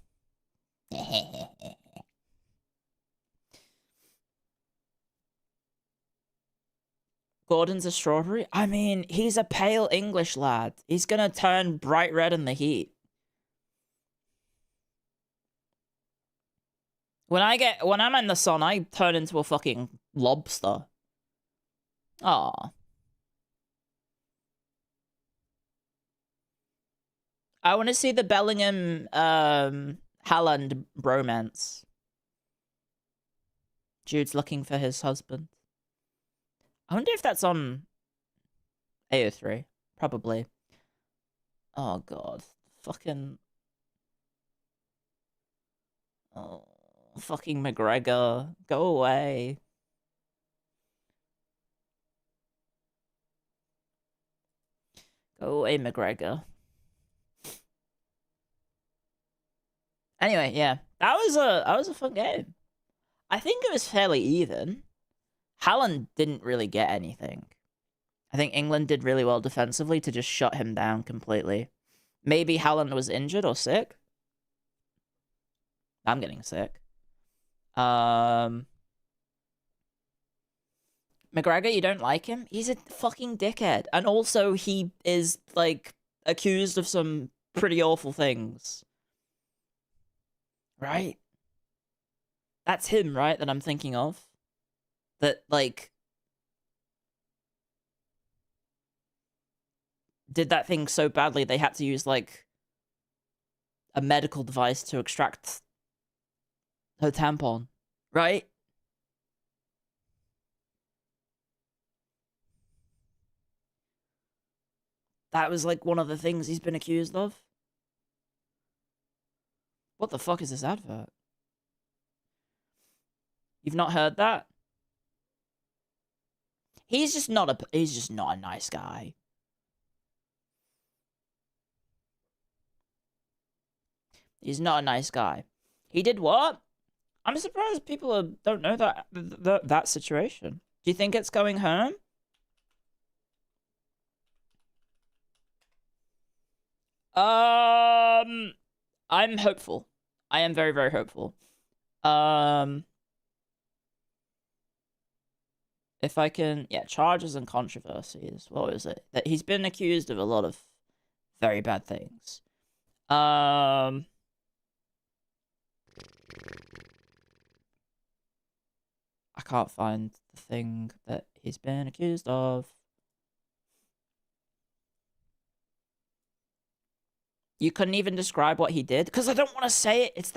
Gordon's a strawberry? I mean, he's a pale English lad. He's gonna turn bright red in the heat. When I'm in the sun, I turn into a fucking lobster. Aw. I want to see the Bellingham, Haaland bromance. Jude's looking for his husband. I wonder if that's on AO3. Probably. Oh, God. Fucking... Oh, fucking McGregor. Go away. Go away, McGregor. Anyway, yeah. That was a fun game. I think it was fairly even. Haaland didn't really get anything. I think England did really well defensively to just shut him down completely. Maybe Haaland was injured or sick. I'm getting sick. McGregor, you don't like him? He's a fucking dickhead. And also, he is, like, accused of some pretty awful things. Right? That's him, right, that I'm thinking of? That, like, did that thing so badly they had to use, like, a medical device to extract her tampon, right? That was, like, one of the things he's been accused of. What the fuck is this advert? You've not heard that? He's just not a nice guy. He's not a nice guy. He did what? I'm surprised people don't know that situation. Do you think it's going home? I'm hopeful. I am very, very hopeful. If I can, yeah, charges and controversies. What was it? That he's been accused of a lot of very bad things. I can't find the thing that he's been accused of. You couldn't even describe what he did because I don't want to say it. It's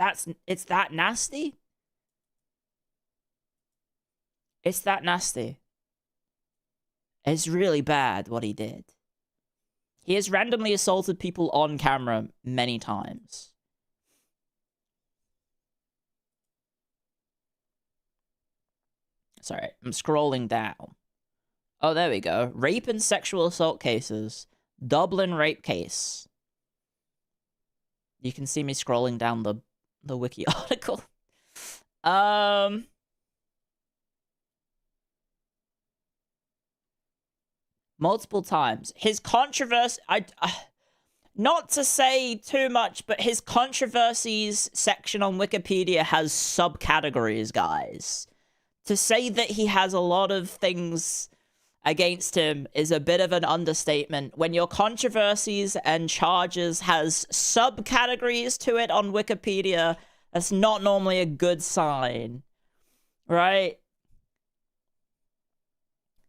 that nasty. It's that nasty. It's really bad what he did. He has randomly assaulted people on camera many times. Sorry, I'm scrolling down. Oh, there we go. Rape and sexual assault cases. Dublin rape case. You can see me scrolling down the wiki article. Multiple times. His controversy... not to say too much, but his controversies section on Wikipedia has subcategories, guys. To say that he has a lot of things against him is a bit of an understatement. When your controversies and charges has subcategories to it on Wikipedia, that's not normally a good sign, right?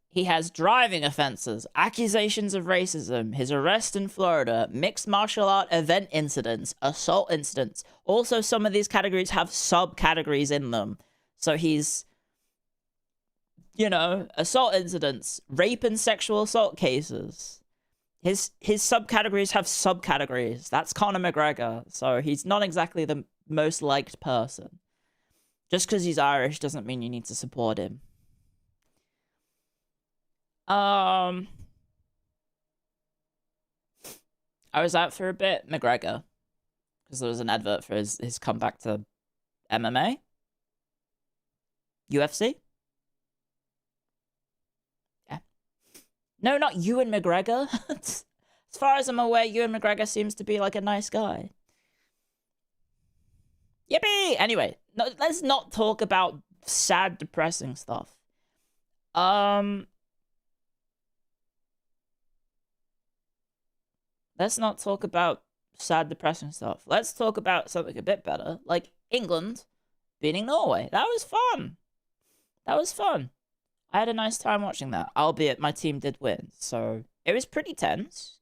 He has driving offenses, accusations of racism, his arrest in Florida, mixed martial art event incidents, assault incidents. Also, some of these categories have subcategories in them. So he's, you know, assault incidents, rape and sexual assault cases. His subcategories have subcategories. That's Conor McGregor. So he's not exactly the most liked person. Just because he's Irish doesn't mean you need to support him. I was out for a bit, McGregor, because there was an advert for his comeback to MMA, UFC. Yeah, no, not Ewan McGregor. As far as I'm aware, Ewan McGregor seems to be like a nice guy. Yippee! Anyway, no, let's not talk about sad, depressing stuff. Let's not talk about sad, depressing stuff. Let's talk about something a bit better, like England beating Norway. That was fun. That was fun. I had a nice time watching that, albeit my team did win. So it was pretty tense.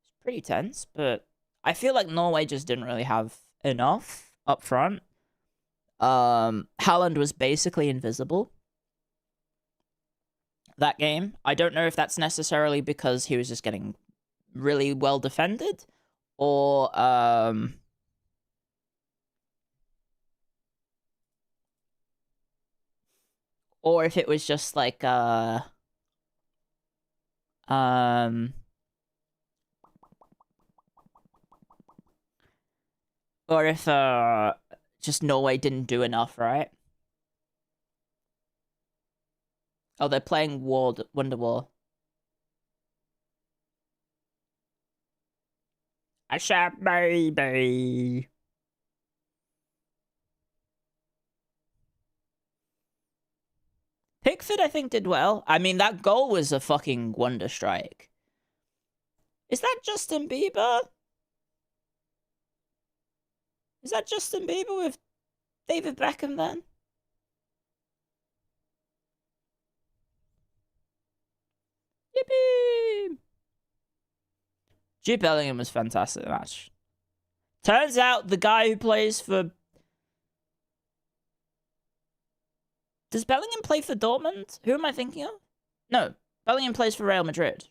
It's pretty tense, but I feel like Norway just didn't really have enough up front. Haaland was basically invisible that game. I don't know if that's necessarily because he was just getting really well defended, or if it was just like or if just Norway didn't do enough, right? Oh, they're playing Wonderwall. I shot baby. Pickford, I think, did well. I mean, that goal was a fucking wonder strike. Is that Justin Bieber? Is that Justin Bieber with David Beckham then? Yippee! Jude Bellingham was fantastic in the match. Turns out the guy who plays for... Does Bellingham play for Dortmund? Who am I thinking of? No, Bellingham plays for Real Madrid.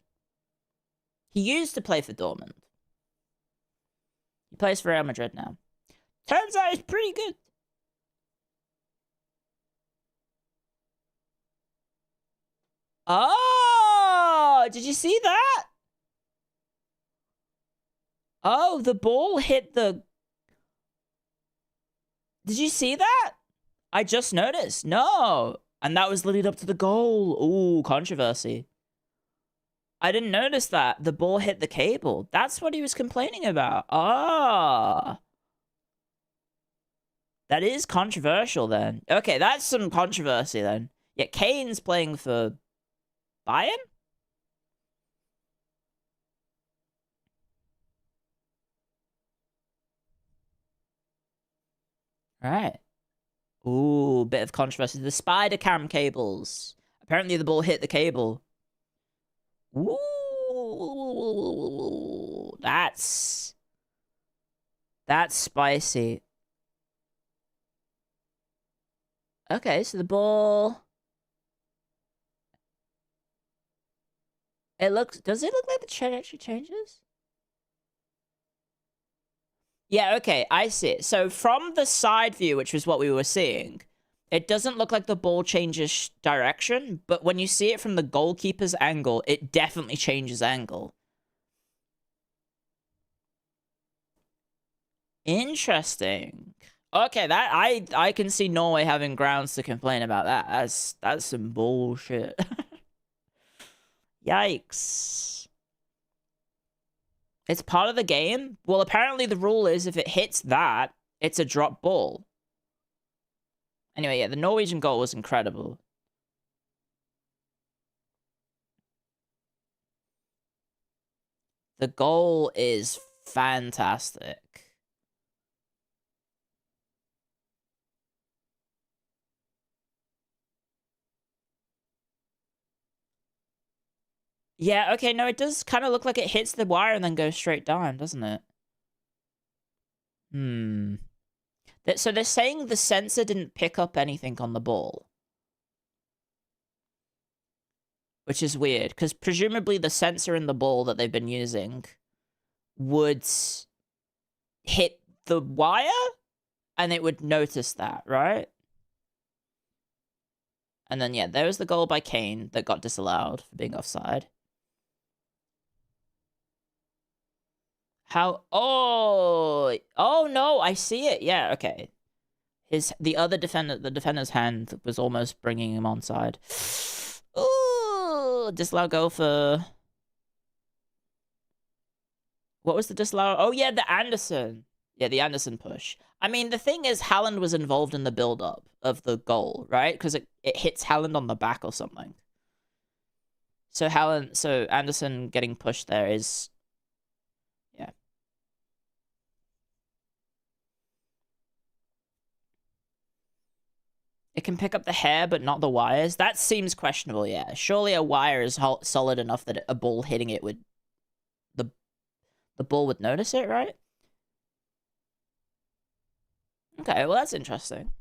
He used to play for Dortmund. He plays for Real Madrid now. Turns out he's pretty good. Oh, did you see that? Oh, the ball hit the... Did you see that? I just noticed. No. And that was leading up to the goal. Ooh, controversy. I didn't notice that. The ball hit the cable. That's what he was complaining about. Ah. That is controversial then. Okay, that's some controversy then. Yeah, Kane's playing for Bayern? Right. Ooh, bit of controversy. The spider cam cables. Apparently the ball hit the cable. Ooh, that's spicy. Okay, so the ball. Does it look like the trajectory changes? Yeah, okay, I see it. So from the side view, which was what we were seeing, it doesn't look like the ball changes direction, but when you see it from the goalkeeper's angle, it definitely changes angle. Interesting. Okay, that I can see Norway having grounds to complain about that. That's some bullshit. Yikes. It's part of the game? Well, apparently the rule is if it hits that, it's a drop ball. Anyway, yeah, the Norwegian goal was incredible. The goal is fantastic. Yeah, okay, no, it does kind of look like it hits the wire and then goes straight down, doesn't it? Hmm. So they're saying the sensor didn't pick up anything on the ball. Which is weird, because presumably the sensor in the ball that they've been using would hit the wire, and it would notice that, right? And then, yeah, there was the goal by Kane that got disallowed for being offside. How? Oh, no, I see it. Yeah, okay. The defender's hand was almost bringing him onside. Ooh, disallowed goal for. What was the disallowed? Oh yeah, the Anderson. Yeah, the Anderson push. I mean, the thing is, Haaland was involved in the build-up of the goal, right? Because it hits Haaland on the back or something. So Anderson getting pushed there is, yeah. It can pick up the hair, but not the wires. That seems questionable, yeah. Surely a wire is solid enough that a ball hitting it would, the ball would notice it, right? Okay, well, that's interesting.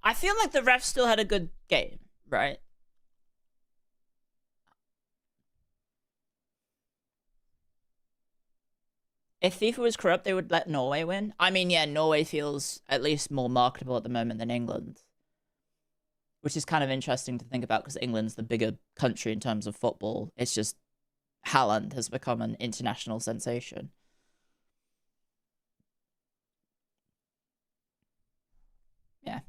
I feel like the ref still had a good game, right? If FIFA was corrupt, they would let Norway win. I mean, yeah, Norway feels at least more marketable at the moment than England. Which is kind of interesting to think about because England's the bigger country in terms of football. It's just Haaland has become an international sensation. Yeah.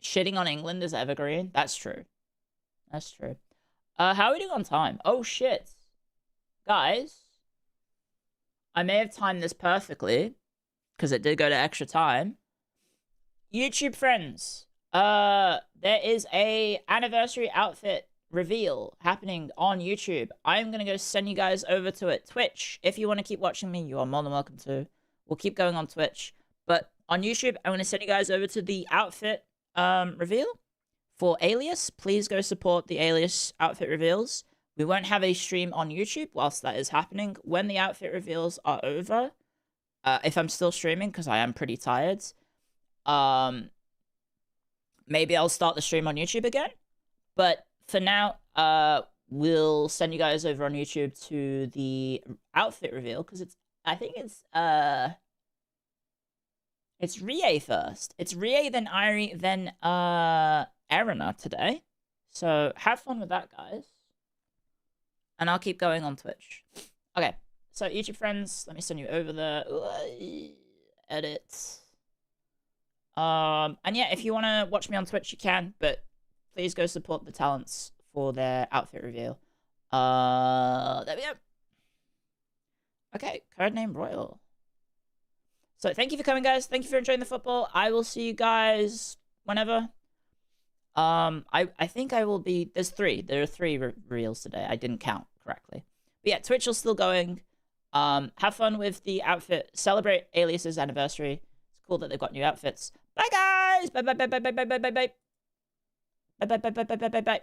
Shitting on England is evergreen. That's true. That's true. How are we doing on time? Oh, shit. Guys, I may have timed this perfectly because it did go to extra time. YouTube friends, there is a anniversary outfit reveal happening on YouTube. I'm gonna go send you guys over to it. Twitch, if you want to keep watching me, you are more than welcome to. We'll keep going on Twitch, but on YouTube, I'm gonna send you guys over to the outfit reveal for Alias. Please go support the Alias outfit reveals. We won't have a stream on YouTube whilst that is happening. When the outfit reveals are over, if I'm still streaming because I am pretty tired, maybe I'll start the stream on YouTube again. But for now, we'll send you guys over on YouTube to the outfit reveal because I think it's Rie first. It's Rie, then Irie, then Erina today. So have fun with that, guys. And I'll keep going on Twitch. Okay, so YouTube friends, let me send you over there. Edit. And yeah, if you want to watch me on Twitch, you can, but please go support the talents for their outfit reveal. There we go. Okay, codename Royal. So thank you for coming, guys. Thank you for enjoying the football. I will see you guys whenever. I think I will be. There are three reels today. I didn't count correctly. But yeah, Twitch is still going. Have fun with the outfit. Celebrate Alias's anniversary. It's cool that they've got new outfits. Bye, guys. Bye, bye, bye, bye, bye, bye, bye, bye, bye, bye, bye, bye, bye, bye, bye, bye.